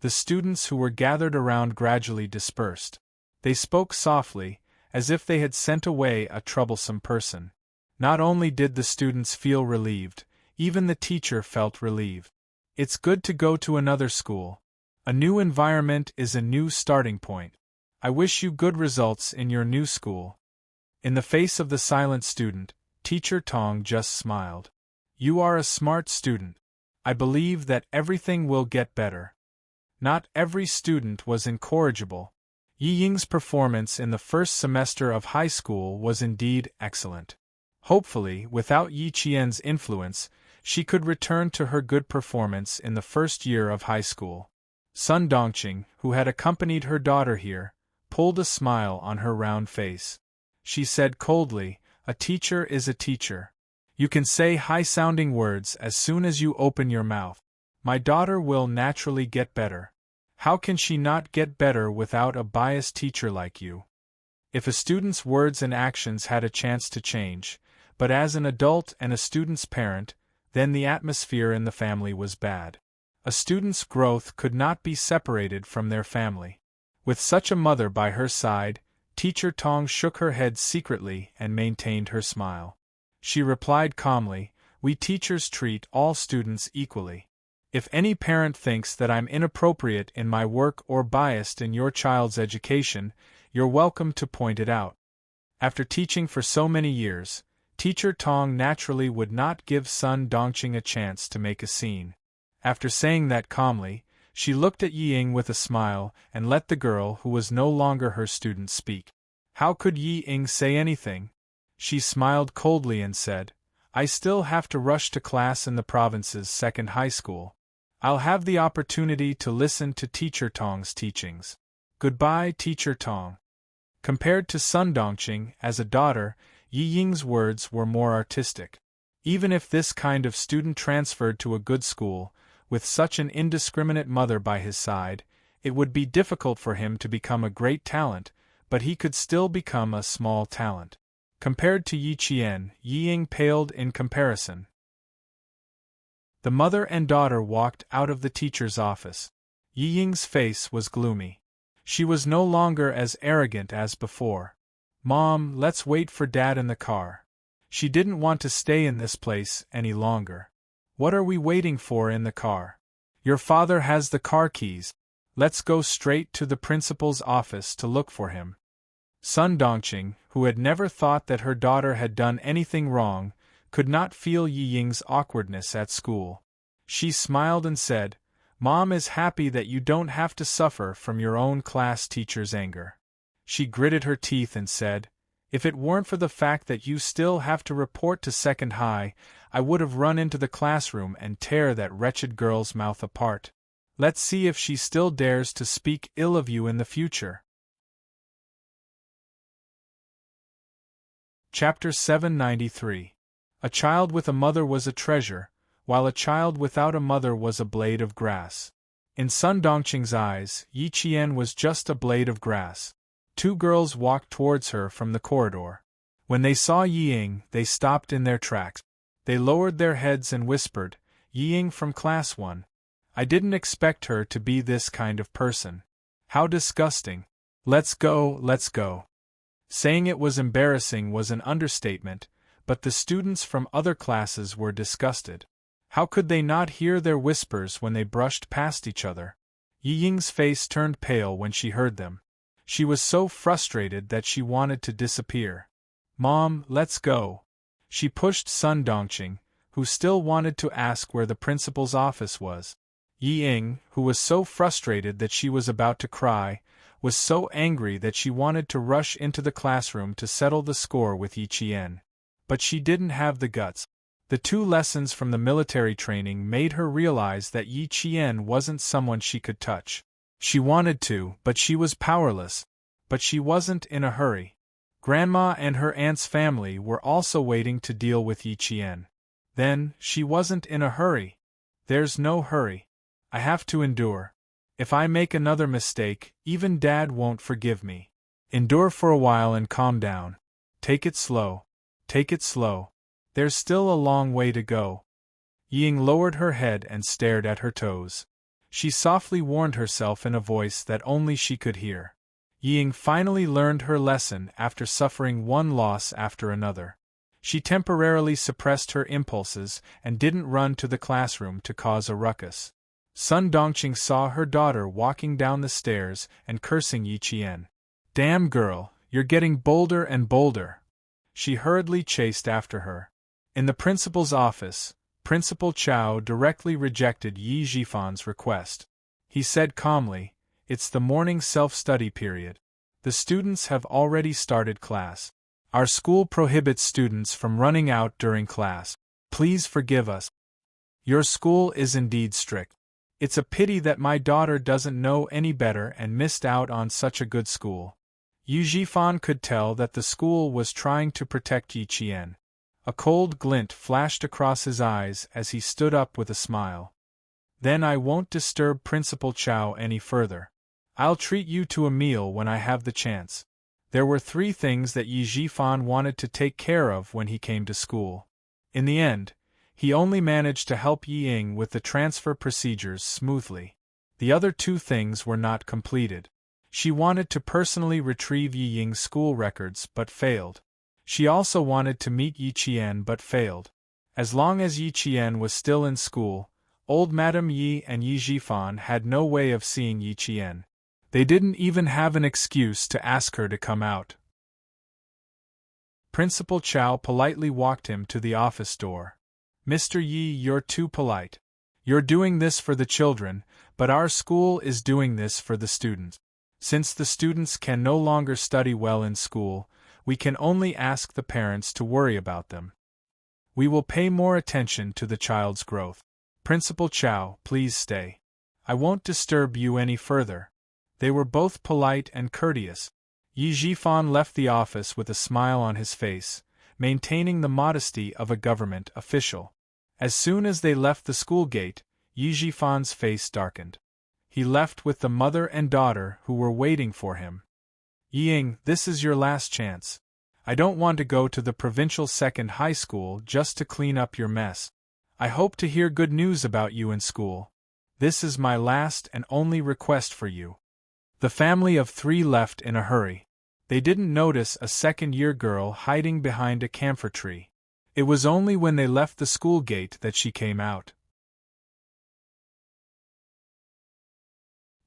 The students who were gathered around gradually dispersed. They spoke softly, as if they had sent away a troublesome person. Not only did the students feel relieved, even the teacher felt relieved. It's good to go to another school. A new environment is a new starting point. I wish you good results in your new school. In the face of the silent student, Teacher Tong just smiled. You are a smart student. I believe that everything will get better. Not every student was incorrigible. Yi Ying's performance in the first semester of high school was indeed excellent. Hopefully, without Yi Qian's influence, she could return to her good performance in the first year of high school. Sun Dongqing, who had accompanied her daughter here, pulled a smile on her round face. She said coldly, "A teacher is a teacher. You can say high-sounding words as soon as you open your mouth. My daughter will naturally get better. How can she not get better without a biased teacher like you?" If a student's words and actions had a chance to change, but as an adult and a student's parent, then the atmosphere in the family was bad. A student's growth could not be separated from their family. With such a mother by her side, Teacher Tong shook her head secretly and maintained her smile. She replied calmly, "We teachers treat all students equally. If any parent thinks that I'm inappropriate in my work or biased in your child's education, you're welcome to point it out." After teaching for so many years, Teacher Tong naturally would not give Sun Dongqing a chance to make a scene. After saying that calmly, she looked at Yi Ying with a smile and let the girl who was no longer her student speak. How could Yi Ying say anything? She smiled coldly and said, "I still have to rush to class in the province's second high school. I'll have the opportunity to listen to Teacher Tong's teachings. Goodbye, Teacher Tong." Compared to Sun Dongqing as a daughter, Yi Ying's words were more artistic. Even if this kind of student transferred to a good school, with such an indiscriminate mother by his side, it would be difficult for him to become a great talent, but he could still become a small talent. Compared to Yi Qian, Yi Ying paled in comparison. The mother and daughter walked out of the teacher's office. Yi Ying's face was gloomy. She was no longer as arrogant as before. "Mom, let's wait for Dad in the car." She didn't want to stay in this place any longer. "What are we waiting for in the car? Your father has the car keys. Let's go straight to the principal's office to look for him." Sun Dongqing, who had never thought that her daughter had done anything wrong, could not feel Yi Ying's awkwardness at school. She smiled and said, "Mom is happy that you don't have to suffer from your own class teacher's anger." She gritted her teeth and said, "If it weren't for the fact that you still have to report to second high, I would have run into the classroom and tear that wretched girl's mouth apart. Let's see if she still dares to speak ill of you in the future." Chapter 793. A child with a mother was a treasure, while a child without a mother was a blade of grass. In Sun Dongqing's eyes, Yi Qian was just a blade of grass. Two girls walked towards her from the corridor. When they saw Yi Ying, they stopped in their tracks. They lowered their heads and whispered, "Yi Ying from Class 1. I didn't expect her to be this kind of person. How disgusting. Let's go, let's go." Saying it was embarrassing was an understatement, but the students from other classes were disgusted. How could they not hear their whispers when they brushed past each other? Yi Ying's face turned pale when she heard them. She was so frustrated that she wanted to disappear. "Mom, let's go." She pushed Sun Dongqing, who still wanted to ask where the principal's office was. Yi Ying, who was so frustrated that she was about to cry, was so angry that she wanted to rush into the classroom to settle the score with Yi Qian. But she didn't have the guts. The 2 lessons from the military training made her realize that Yi Qian wasn't someone she could touch. She wanted to, but she was powerless. But she wasn't in a hurry. Grandma and her aunt's family were also waiting to deal with Yi Qian. Then, she wasn't in a hurry. There's no hurry. I have to endure. If I make another mistake, even Dad won't forgive me. Endure for a while and calm down. Take it slow. Take it slow. There's still a long way to go. Yi Ying lowered her head and stared at her toes. She softly warned herself in a voice that only she could hear. Yi Ying finally learned her lesson after suffering one loss after another. She temporarily suppressed her impulses and didn't run to the classroom to cause a ruckus. Sun Dongqing saw her daughter walking down the stairs and cursing Yi Qian. "Damn girl, you're getting bolder and bolder." She hurriedly chased after her. In the principal's office, Principal Chao directly rejected Yi Jifan's request. He said calmly, "It's the morning self-study period. The students have already started class. Our school prohibits students from running out during class. Please forgive us. Your school is indeed strict. It's a pity that my daughter doesn't know any better and missed out on such a good school. Yu Jifan could tell that the school was trying to protect Yi Qian. A cold glint flashed across his eyes as he stood up with a smile. Then I won't disturb Principal Chow any further. I'll treat you to a meal when I have the chance. There were 3 things that Yi Jifan wanted to take care of when he came to school. In the end, he only managed to help Yi Ying with the transfer procedures smoothly. The other 2 things were not completed. She wanted to personally retrieve Yi Ying's school records but failed. She also wanted to meet Yi Qian but failed. As long as Yi Qian was still in school, old Madame Yi and Yi Jifan had no way of seeing Yi Qian. They didn't even have an excuse to ask her to come out. Principal Chow politely walked him to the office door. Mr. Yi, you're too polite. You're doing this for the children, but our school is doing this for the students. Since the students can no longer study well in school, we can only ask the parents to worry about them. We will pay more attention to the child's growth. Principal Chow, please stay. I won't disturb you any further. They were both polite and courteous. Yi Jifan left the office with a smile on his face, maintaining the modesty of a government official. As soon as they left the school gate, Yi Jifan's face darkened. He left with the mother and daughter who were waiting for him. Yi Ying, this is your last chance. I don't want to go to the provincial second high school just to clean up your mess. I hope to hear good news about you in school. This is my last and only request for you. The family of 3 left in a hurry. They didn't notice a second-year girl hiding behind a camphor tree. It was only when they left the school gate that she came out.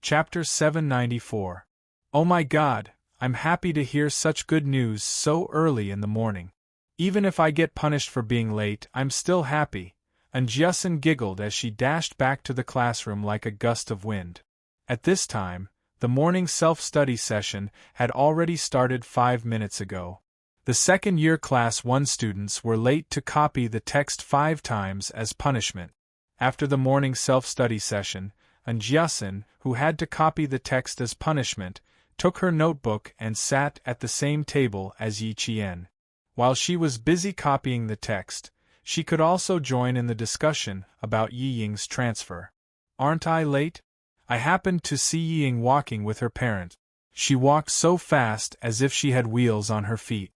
Chapter 794. Oh my God, I'm happy to hear such good news so early in the morning. Even if I get punished for being late, I'm still happy. Unyielding giggled as she dashed back to the classroom like a gust of wind. At this time, the morning self-study session had already started 5 minutes ago. The second-year Class 1 students were late to copy the text 5 times as punishment. After the morning self-study session, Unyielding, who had to copy the text as punishment, took her notebook and sat at the same table as Yi Qian. While she was busy copying the text, she could also join in the discussion about Yi Ying's transfer. Aren't I late? I happened to see Yi Ying walking with her parent. She walked so fast as if she had wheels on her feet.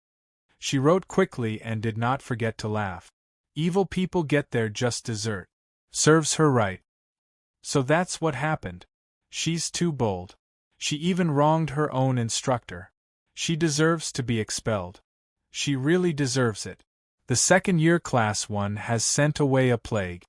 She wrote quickly and did not forget to laugh. Evil people get their just dessert. Serves her right. So that's what happened. She's too bold. She even wronged her own instructor. She deserves to be expelled. She really deserves it. The second-year Class 1 has sent away a plague.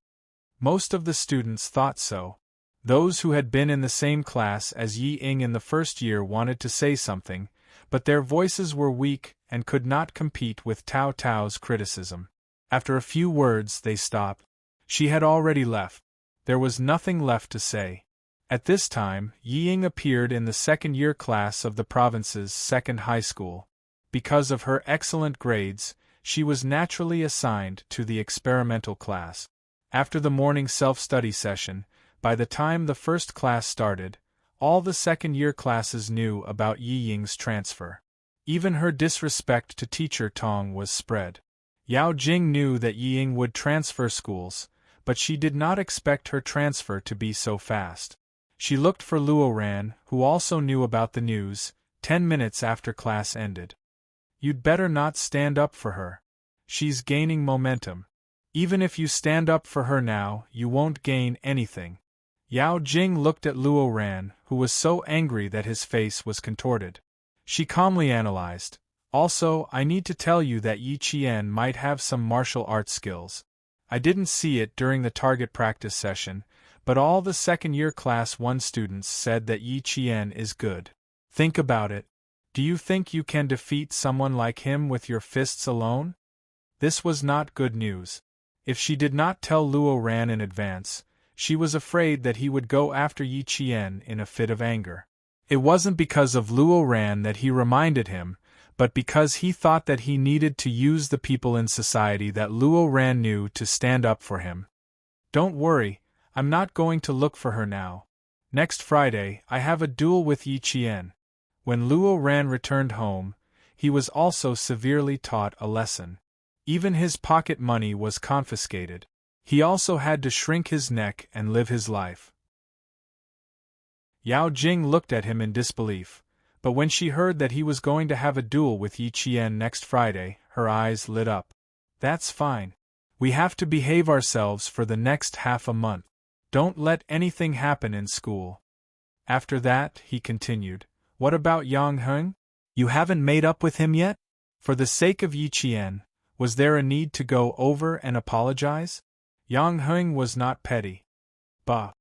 Most of the students thought so. Those who had been in the same class as Yi Ying in the first year wanted to say something, but their voices were weak and could not compete with Tao Tao's criticism. After a few words they stopped. She had already left. There was nothing left to say. At this time, Yi Ying appeared in the second-year class of the province's second high school. Because of her excellent grades, she was naturally assigned to the experimental class. After the morning self-study session, by the time the first class started, all the second-year classes knew about Yi Ying's transfer. Even her disrespect to Teacher Tong was spread. Yao Jing knew that Yi Ying would transfer schools, but she did not expect her transfer to be so fast. She looked for Luo Ran, who also knew about the news, 10 minutes after class ended. You'd better not stand up for her. She's gaining momentum. Even if you stand up for her now, you won't gain anything. Yao Jing looked at Luo Ran, who was so angry that his face was contorted. She calmly analyzed. Also, I need to tell you that Yi Qian might have some martial arts skills. I didn't see it during the target practice session, but all the second-year Class 1 students said that Yi Qian is good. Think about it. Do you think you can defeat someone like him with your fists alone? This was not good news. If she did not tell Luo Ran in advance, she was afraid that he would go after Yi Qian in a fit of anger. It wasn't because of Luo Ran that he reminded him, but because he thought that he needed to use the people in society that Luo Ran knew to stand up for him. Don't worry, I'm not going to look for her now. Next Friday, I have a duel with Yi Qian. When Luo Ran returned home, he was also severely taught a lesson. Even his pocket money was confiscated. He also had to shrink his neck and live his life. Yao Jing looked at him in disbelief, but when she heard that he was going to have a duel with Yi Qian next Friday, her eyes lit up. That's fine. We have to behave ourselves for the next half a month. Don't let anything happen in school. After that, he continued, what about Yang Heng? You haven't made up with him yet? For the sake of Yi Qian, was there a need to go over and apologize? Yang Heng was not petty. Bah.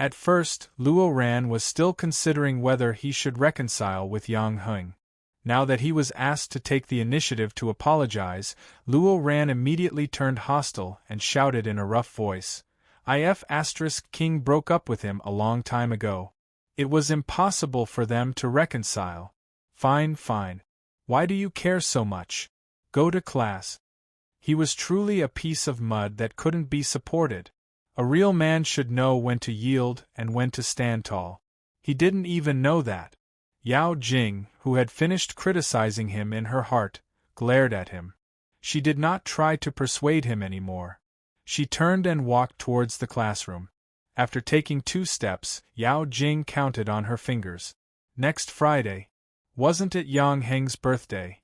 At first, Luo Ran was still considering whether he should reconcile with Yang Heng. Now that he was asked to take the initiative to apologize, Luo Ran immediately turned hostile and shouted in a rough voice, King broke up with him a long time ago. It was impossible for them to reconcile. Fine, fine. Why do you care so much? Go to class. He was truly a piece of mud that couldn't be supported. A real man should know when to yield and when to stand tall. He didn't even know that. Yao Jing, who had finished criticizing him in her heart, glared at him. She did not try to persuade him anymore. She turned and walked towards the classroom. After taking 2 steps, Yao Jing counted on her fingers. Next Friday. Wasn't it Yang Heng's birthday?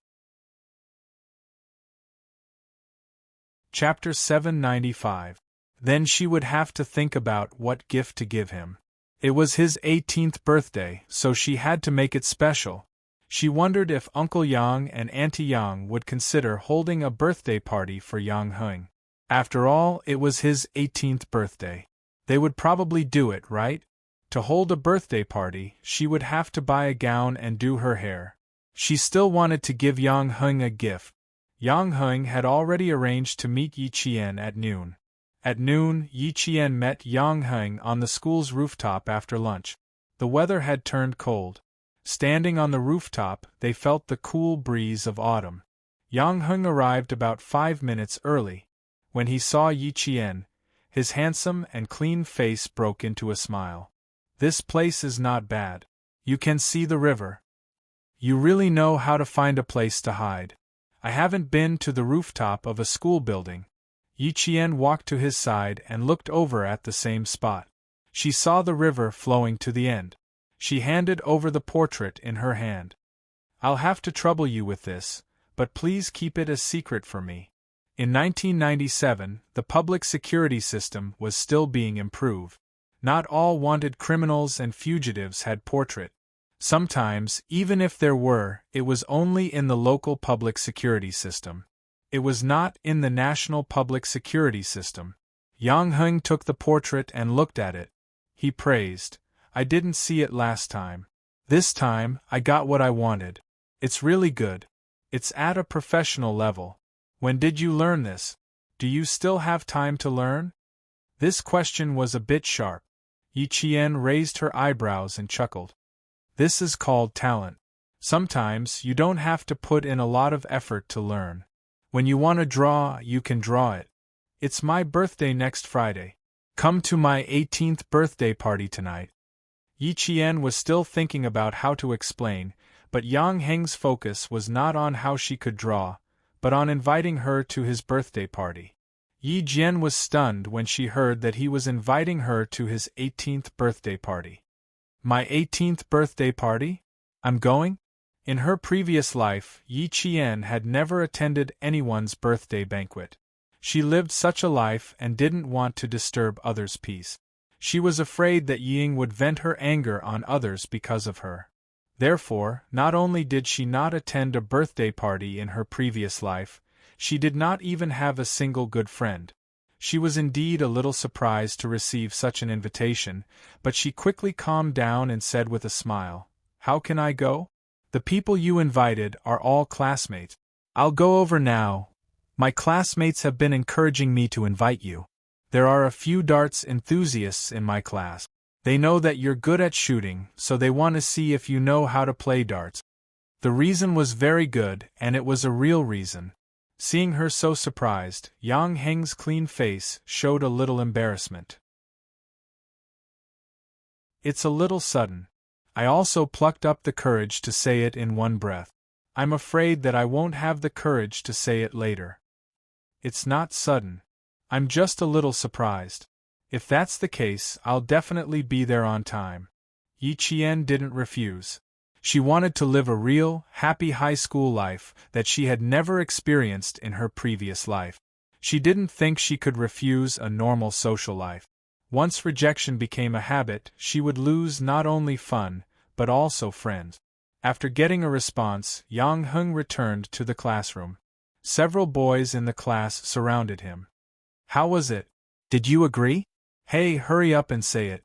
Chapter 795. Then she would have to think about what gift to give him. It was his 18th birthday, so she had to make it special. She wondered if Uncle Yang and Auntie Yang would consider holding a birthday party for Yang Heng. After all, it was his 18th birthday. They would probably do it, right? To hold a birthday party, she would have to buy a gown and do her hair. She still wanted to give Yang Heng a gift. Yang Heng had already arranged to meet Yi Qian at noon. At noon, Yi Qian met Yang Heng on the school's rooftop after lunch. The weather had turned cold. Standing on the rooftop, they felt the cool breeze of autumn. Yang Heng arrived about 5 minutes early. When he saw Yi Qian, his handsome and clean face broke into a smile. This place is not bad. You can see the river. You really know how to find a place to hide. I haven't been to the rooftop of a school building. Yi Qian walked to his side and looked over at the same spot. She saw the river flowing to the end. She handed over the portrait in her hand. I'll have to trouble you with this, but please keep it a secret for me. In 1997, the public security system was still being improved. Not all wanted criminals and fugitives had portrait. Sometimes, even if there were, it was only in the local public security system. It was not in the national public security system. Yang Heng took the portrait and looked at it. He praised, I didn't see it last time. This time, I got what I wanted. It's really good. It's at a professional level. When did you learn this? Do you still have time to learn? This question was a bit sharp. Yi Qian raised her eyebrows and chuckled. This is called talent. Sometimes you don't have to put in a lot of effort to learn. When you want to draw, you can draw it. It's my birthday next Friday. Come to my 18th birthday party tonight. Yi Qian was still thinking about how to explain, but Yang Heng's focus was not on how she could draw, but on inviting her to his birthday party. Yi Jian was stunned when she heard that he was inviting her to his 18th birthday party. My 18th birthday party? I'm going? In her previous life, Yi Qian had never attended anyone's birthday banquet. She lived such a life and didn't want to disturb others' peace. She was afraid that Ying would vent her anger on others because of her. Therefore, not only did she not attend a birthday party in her previous life, she did not even have a single good friend. She was indeed a little surprised to receive such an invitation, but she quickly calmed down and said with a smile, How can I go? The people you invited are all classmates. I'll go over now. My classmates have been encouraging me to invite you. There are a few darts enthusiasts in my class. They know that you're good at shooting, so they want to see if you know how to play darts. The reason was very good, and it was a real reason. Seeing her so surprised, Yang Heng's clean face showed a little embarrassment. It's a little sudden. I also plucked up the courage to say it in one breath. I'm afraid that I won't have the courage to say it later. It's not sudden. I'm just a little surprised. If that's the case, I'll definitely be there on time. Yi Qian didn't refuse. She wanted to live a real, happy high school life that she had never experienced in her previous life. She didn't think she could refuse a normal social life. Once rejection became a habit, she would lose not only fun, but also friends. After getting a response, Yang Heng returned to the classroom. Several boys in the class surrounded him. How was it? Did you agree? Hey, hurry up and say it.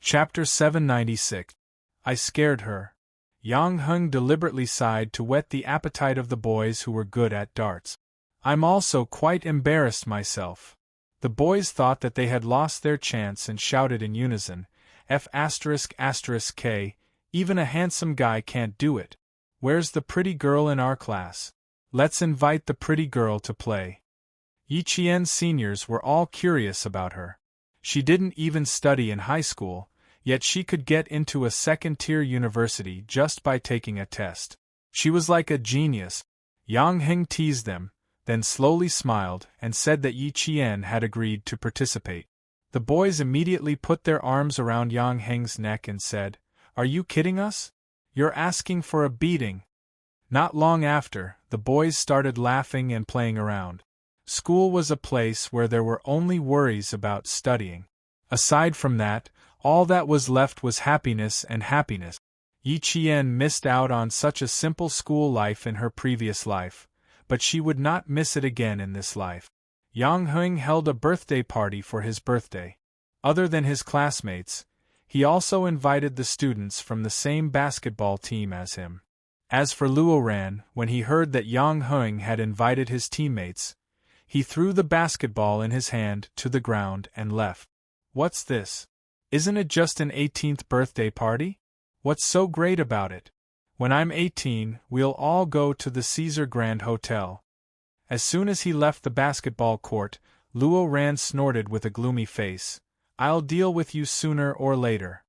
Chapter 796. I scared her. Yang Heng deliberately sighed to whet the appetite of the boys who were good at darts. I'm also quite embarrassed myself. The boys thought that they had lost their chance and shouted in unison, F***K, even a handsome guy can't do it. Where's the pretty girl in our class? Let's invite the pretty girl to play. Yi Qian's seniors were all curious about her. She didn't even study in high school, yet she could get into a second-tier university just by taking a test. She was like a genius. Yang Heng teased them, then slowly smiled and said that Yi Qian had agreed to participate. The boys immediately put their arms around Yang Heng's neck and said, "Are you kidding us? You're asking for a beating." Not long after, the boys started laughing and playing around. School was a place where there were only worries about studying. Aside from that, all that was left was happiness and happiness. Yi Qian missed out on such a simple school life in her previous life, but she would not miss it again in this life. Yang Heng held a birthday party for his birthday. Other than his classmates, he also invited the students from the same basketball team as him. As for Luo Ran, when he heard that Yang Heng had invited his teammates, he threw the basketball in his hand to the ground and left. What's this? Isn't it just an 18th birthday party? What's so great about it? When I'm 18, we'll all go to the Caesar Grand Hotel. As soon as he left the basketball court, Luo Ran snorted with a gloomy face, I'll deal with you sooner or later.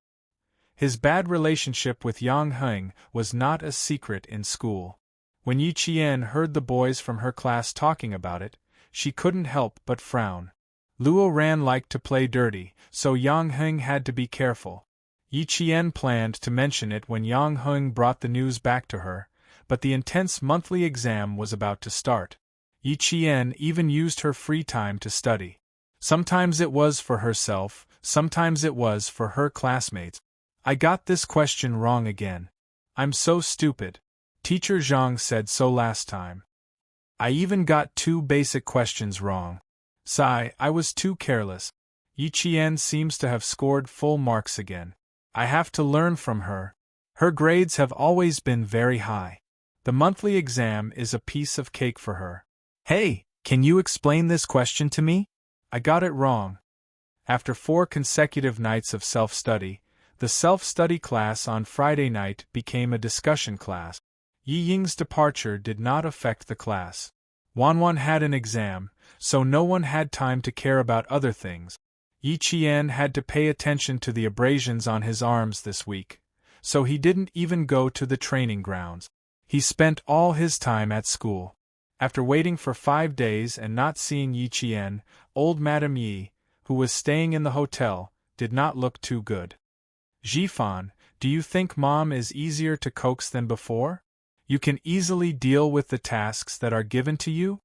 His bad relationship with Yang Heng was not a secret in school. When Yi Qian heard the boys from her class talking about it, she couldn't help but frown. Luo Ran liked to play dirty, so Yang Heng had to be careful. Yi Qian planned to mention it when Yang Heng brought the news back to her, but the intense monthly exam was about to start. Yi Qian even used her free time to study. Sometimes it was for herself, sometimes it was for her classmates. I got this question wrong again. I'm so stupid. Teacher Zhang said so last time. I even got 2 basic questions wrong. Sigh, I was too careless. Yi Qian seems to have scored full marks again. I have to learn from her. Her grades have always been very high. The monthly exam is a piece of cake for her. Hey, can you explain this question to me? I got it wrong. After 4 consecutive nights of self-study, the self-study class on Friday night became a discussion class. Yi Ying's departure did not affect the class. Wanwan had an exam, so no one had time to care about other things. Yi Qian had to pay attention to the abrasions on his arms this week, so he didn't even go to the training grounds. He spent all his time at school. After waiting for 5 days and not seeing Yi Qian, old Madame Yi, who was staying in the hotel, did not look too good. Zhifan, do you think Mom is easier to coax than before? You can easily deal with the tasks that are given to you?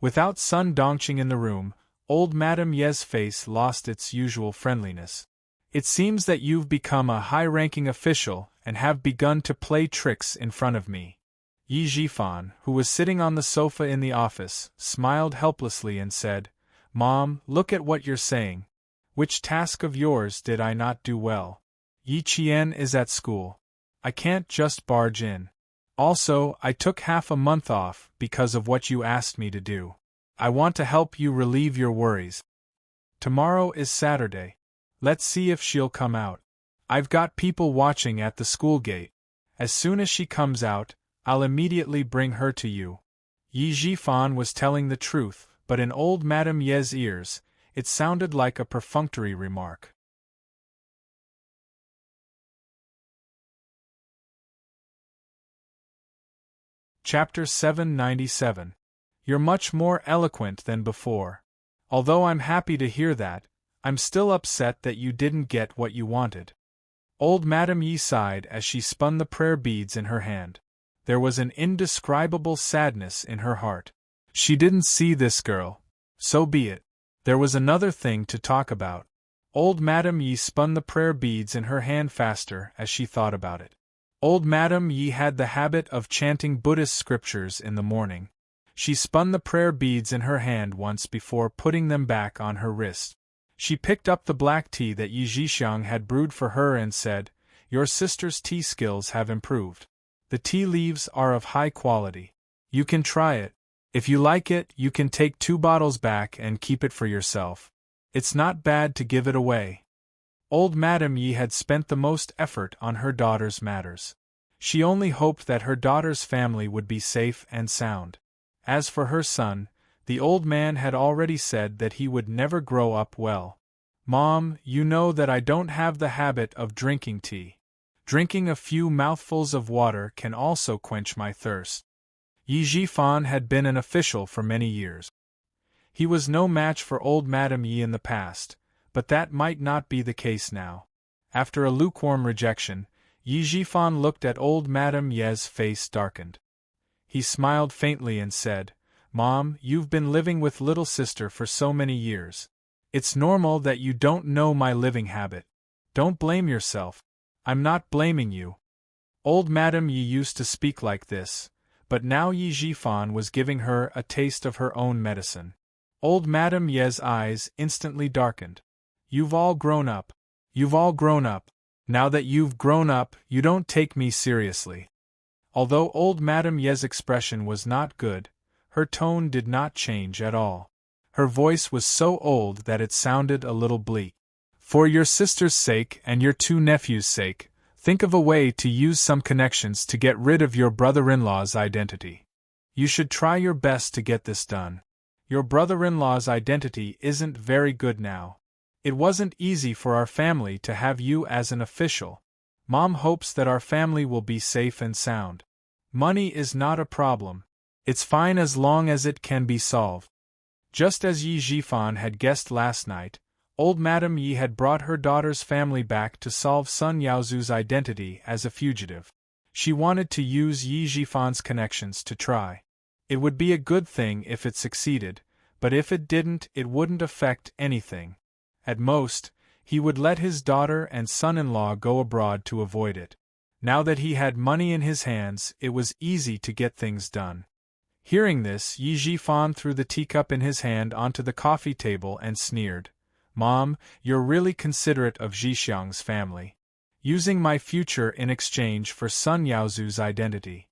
Without Sun Dongqing in the room, old Madame Ye's face lost its usual friendliness. It seems that you've become a high-ranking official and have begun to play tricks in front of me. Yi Zhifan, who was sitting on the sofa in the office, smiled helplessly and said, Mom, look at what you're saying. Which task of yours did I not do well? Yi Qian is at school. I can't just barge in. Also, I took half a month off because of what you asked me to do. I want to help you relieve your worries. Tomorrow is Saturday. Let's see if she'll come out. I've got people watching at the school gate. As soon as she comes out, I'll immediately bring her to you. Yi Jifan was telling the truth, but in old Madame Ye's ears, it sounded like a perfunctory remark. Chapter 797. You're much more eloquent than before. Although I'm happy to hear that, I'm still upset that you didn't get what you wanted. Old Madame Yi sighed as she spun the prayer beads in her hand. There was an indescribable sadness in her heart. She didn't see this girl. So be it. There was another thing to talk about. Old Madame Yi spun the prayer beads in her hand faster as she thought about it. Old Madame Yi had the habit of chanting Buddhist scriptures in the morning. She spun the prayer beads in her hand once before putting them back on her wrist. She picked up the black tea that Yi Zhixiang had brewed for her and said, "Your sister's tea skills have improved. The tea leaves are of high quality. You can try it. If you like it, you can take 2 bottles back and keep it for yourself. It's not bad to give it away." Old Madame Yi had spent the most effort on her daughter's matters. She only hoped that her daughter's family would be safe and sound. As for her son, the old man had already said that he would never grow up well. "Mom, you know that I don't have the habit of drinking tea. Drinking a few mouthfuls of water can also quench my thirst." Yi Jifan had been an official for many years. He was no match for old Madame Yi in the past, but that might not be the case now. After a lukewarm rejection, Yi Jifan looked at old Madame Ye's face darkened. He smiled faintly and said, "Mom, you've been living with little sister for so many years. It's normal that you don't know my living habit. Don't blame yourself. I'm not blaming you." Old Madame Yi used to speak like this, but now Yi Jifan was giving her a taste of her own medicine. Old Madame Ye's eyes instantly darkened. "You've all grown up. You've all grown up. Now that you've grown up, you don't take me seriously." Although old Madame Ye's expression was not good, her tone did not change at all. Her voice was so old that it sounded a little bleak. "For your sister's sake and your 2 nephews' sake, think of a way to use some connections to get rid of your brother-in-law's identity. You should try your best to get this done. Your brother-in-law's identity isn't very good now. It wasn't easy for our family to have you as an official. Mom hopes that our family will be safe and sound. Money is not a problem. It's fine as long as it can be solved." Just as Yi Jifan had guessed last night, old Madame Yi had brought her daughter's family back to solve Sun Yaozu's identity as a fugitive. She wanted to use Yi Jifan's connections to try. It would be a good thing if it succeeded, but if it didn't, it wouldn't affect anything. At most, he would let his daughter and son-in-law go abroad to avoid it. Now that he had money in his hands, it was easy to get things done. Hearing this, Yi Jifan threw the teacup in his hand onto the coffee table and sneered. "Mom, you're really considerate of Zhixiang's family. Using my future in exchange for Sun Yaozu's identity."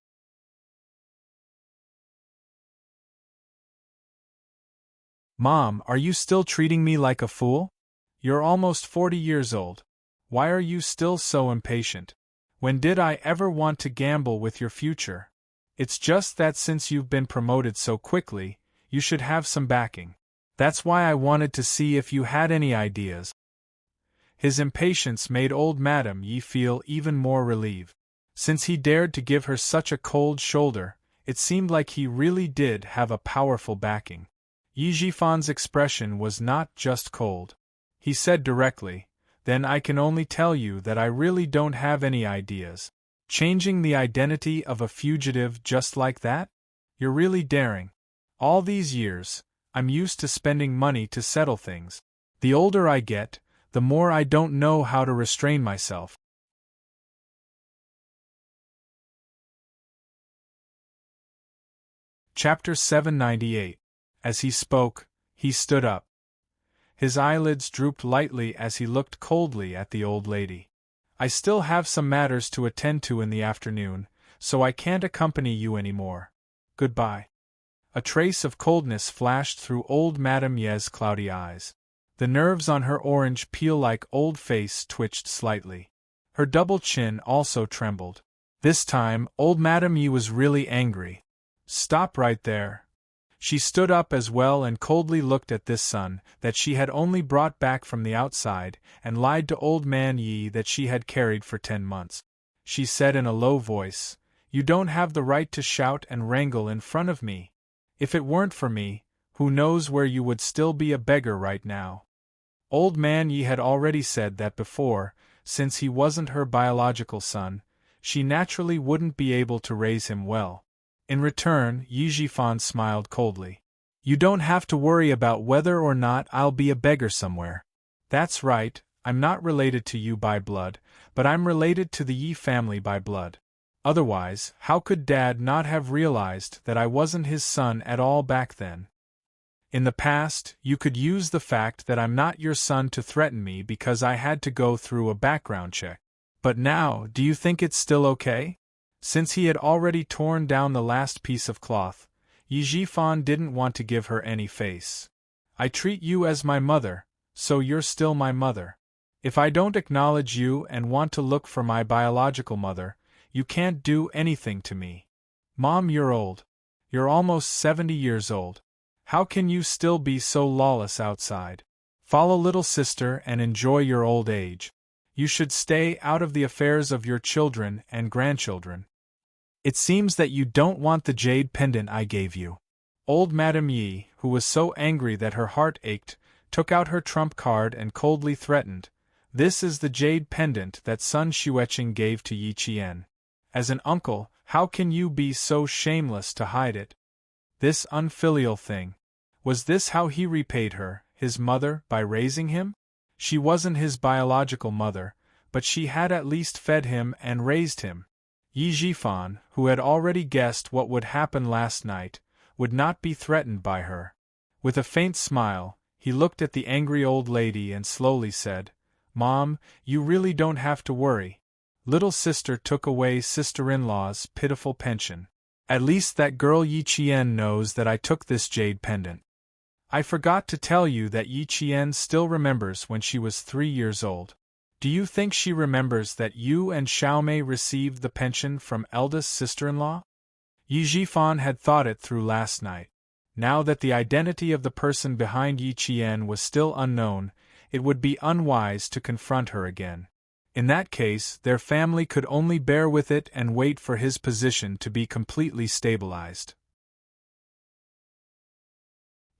"Mom, are you still treating me like a fool? You're almost 40 years old. Why are you still so impatient? When did I ever want to gamble with your future? It's just that since you've been promoted so quickly, you should have some backing. That's why I wanted to see if you had any ideas." His impatience made old Madame Yi feel even more relieved. Since he dared to give her such a cold shoulder, it seemed like he really did have a powerful backing. Yi Jifan's expression was not just cold. He said directly, "Then I can only tell you that I really don't have any ideas. Changing the identity of a fugitive just like that? You're really daring. All these years, I'm used to spending money to settle things. The older I get, the more I don't know how to restrain myself." Chapter 798. As he spoke, he stood up. His eyelids drooped lightly as he looked coldly at the old lady. "I still have some matters to attend to in the afternoon, so I can't accompany you anymore. Goodbye. A trace of coldness flashed through old Madame Ye's cloudy eyes. The nerves on her orange peel-like old face twitched slightly. Her double chin also trembled. This time, old Madame Ye was really angry. Stop right there. She stood up as well and coldly looked at this son that she had only brought back from the outside, and lied to old man Yi that she had carried for 10 months. She said in a low voice, "You don't have the right to shout and wrangle in front of me. If it weren't for me, who knows where you would still be a beggar right now." Old man Yi had already said that before, since he wasn't her biological son, she naturally wouldn't be able to raise him well. In return, Yi Jifan smiled coldly. "You don't have to worry about whether or not I'll be a beggar somewhere. That's right, I'm not related to you by blood, but I'm related to the Yi family by blood. Otherwise, how could Dad not have realized that I wasn't his son at all back then? In the past, you could use the fact that I'm not your son to threaten me because I had to go through a background check. But now, do you think it's still okay?" Since he had already torn down the last piece of cloth, Yi Jifan didn't want to give her any face. "I treat you as my mother, so you're still my mother. If I don't acknowledge you and want to look for my biological mother, you can't do anything to me. Mom, you're old. You're almost 70 years old. How can you still be so lawless outside? Follow little sister and enjoy your old age. You should stay out of the affairs of your children and grandchildren. It seems that you don't want the jade pendant I gave you." Old Madame Yi, who was so angry that her heart ached, took out her trump card and coldly threatened, "This is the jade pendant that Sun Xueqing gave to Yi Qian. As an uncle, how can you be so shameless to hide it? This unfilial thing. Was this how he repaid her, his mother, by raising him? She wasn't his biological mother, but she had at least fed him and raised him." Yi Jifan, who had already guessed what would happen last night, would not be threatened by her. With a faint smile, he looked at the angry old lady and slowly said, "Mom, you really don't have to worry. Little sister took away sister-in-law's pitiful pension. At least that girl Yi Qian knows that I took this jade pendant. I forgot to tell you that Yi Qian still remembers when she was 3 years old. Do you think she remembers that you and Xiaomei received the pension from eldest sister-in-law?" Yi Jifan had thought it through last night. Now that the identity of the person behind Yi Qian was still unknown, it would be unwise to confront her again. In that case, their family could only bear with it and wait for his position to be completely stabilized.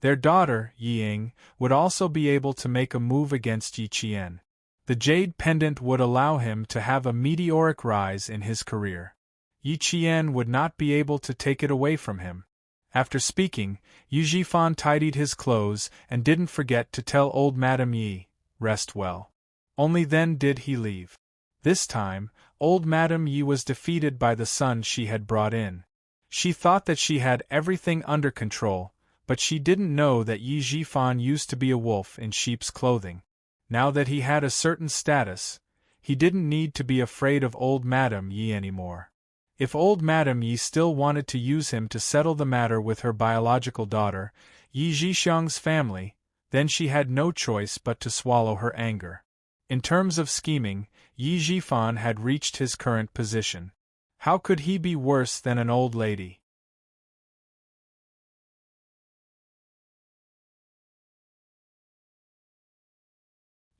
Their daughter, Yi Ying, would also be able to make a move against Yi Qian. The jade pendant would allow him to have a meteoric rise in his career. Yi Qian would not be able to take it away from him. After speaking, Yi Jifan tidied his clothes and didn't forget to tell old Madame Yi, "Rest well." Only then did he leave. This time, old Madame Yi was defeated by the son she had brought in. She thought that she had everything under control, but she didn't know that Yi Jifan used to be a wolf in sheep's clothing. Now that he had a certain status, he didn't need to be afraid of old Madame Yi anymore. If old Madame Yi still wanted to use him to settle the matter with her biological daughter, Yi Zhixiang's family, then she had no choice but to swallow her anger. In terms of scheming, Yi Jifan had reached his current position. How could he be worse than an old lady?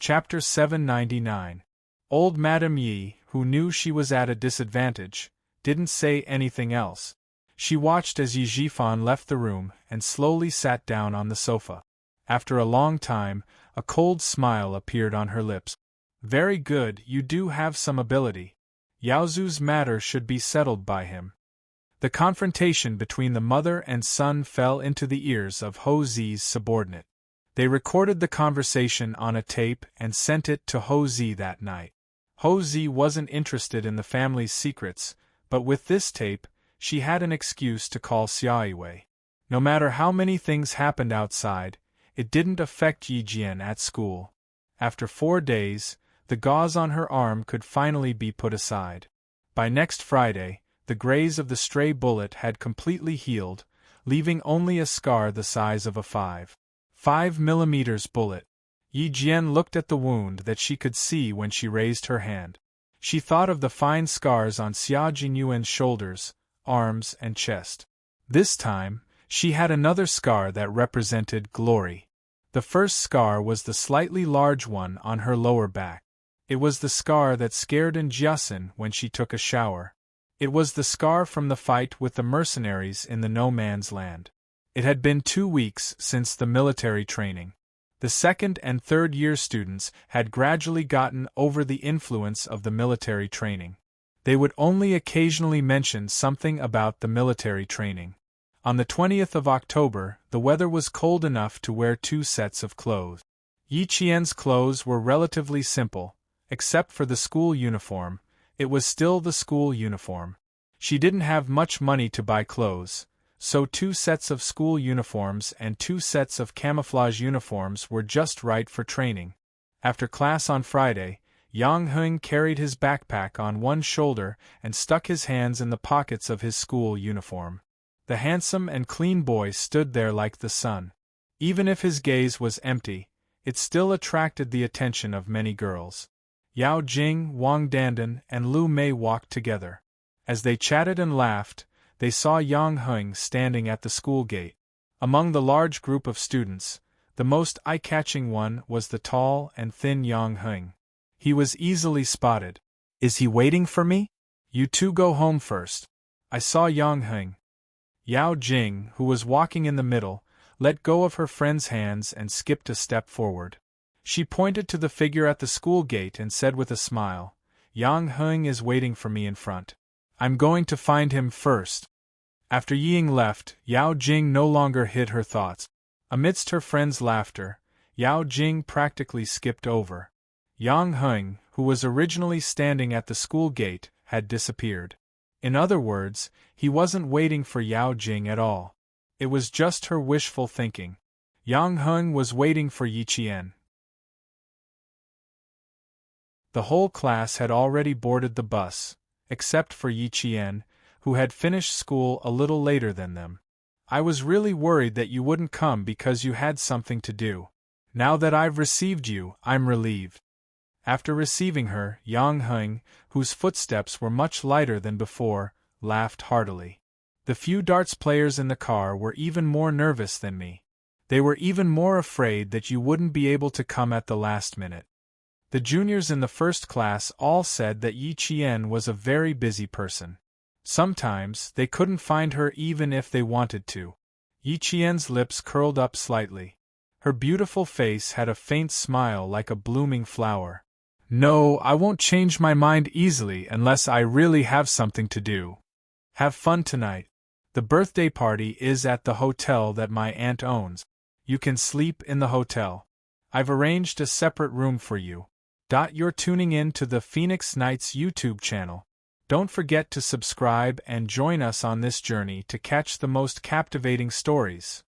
Chapter 799. Old Madame Yi, who knew she was at a disadvantage, didn't say anything else. She watched as Yi Jifan left the room and slowly sat down on the sofa. After a long time, a cold smile appeared on her lips. "Very good, you do have some ability. Yaozu's matter should be settled by him." The confrontation between the mother and son fell into the ears of Ho Zi's subordinate. They recorded the conversation on a tape and sent it to Ho Zi that night. Ho Zi wasn't interested in the family's secrets, but with this tape, she had an excuse to call Xiaoiwei. No matter how many things happened outside, it didn't affect Yi Jian at school. After 4 days, the gauze on her arm could finally be put aside. By next Friday, the graze of the stray bullet had completely healed, leaving only a scar the size of a 5.5 bullet. Yi Jian looked at the wound that she could see when she raised her hand. She thought of the fine scars on Xia Jinyuan's shoulders, arms, and chest. This time, she had another scar that represented glory. The first scar was the slightly large one on her lower back. It was the scar that scared Jiasin when she took a shower. It was the scar from the fight with the mercenaries in the no man's land. It had been 2 weeks since the military training. The second and third year students had gradually gotten over the influence of the military training. They would only occasionally mention something about the military training. On the 20th of October, the weather was cold enough to wear 2 sets of clothes. Yi Qian's clothes were relatively simple, except for the school uniform. It was still the school uniform. She didn't have much money to buy clothes, so 2 sets of school uniforms and 2 sets of camouflage uniforms were just right for training. After class on Friday, Yang Heng carried his backpack on one shoulder and stuck his hands in the pockets of his school uniform. The handsome and clean boy stood there like the sun. Even if his gaze was empty, it still attracted the attention of many girls. Yao Jing, Wang Dandan, and Lu Mei walked together. As they chatted and laughed, they saw Yang Heng standing at the school gate. Among the large group of students, the most eye-catching one was the tall and thin Yang Heng. He was easily spotted. "Is he waiting for me? You two go home first." I saw Yang Heng. Yao Jing, who was walking in the middle, let go of her friend's hands and skipped a step forward. She pointed to the figure at the school gate and said with a smile, "Yang Heng is waiting for me in front. I'm going to find him first." After Ying left, Yao Jing no longer hid her thoughts. Amidst her friend's laughter, Yao Jing practically skipped over. Yang Heng, who was originally standing at the school gate, had disappeared. In other words, he wasn't waiting for Yao Jing at all. It was just her wishful thinking. Yang Heng was waiting for Yi Qian. The whole class had already boarded the bus, except for Yi Qian, who had finished school a little later than them. "I was really worried that you wouldn't come because you had something to do. Now that I've received you, I'm relieved." After receiving her, Yang Heng, whose footsteps were much lighter than before, laughed heartily. "The few darts players in the car were even more nervous than me. They were even more afraid that you wouldn't be able to come at the last minute." The juniors in the first class all said that Yi Qian was a very busy person. Sometimes, they couldn't find her even if they wanted to. Yi Qian's lips curled up slightly. Her beautiful face had a faint smile like a blooming flower. "No, I won't change my mind easily unless I really have something to do. Have fun tonight. The birthday party is at the hotel that my aunt owns. You can sleep in the hotel. I've arranged a separate room for you. You're tuning in to the Phoenix Nights YouTube channel. Don't forget to subscribe and join us on this journey to catch the most captivating stories.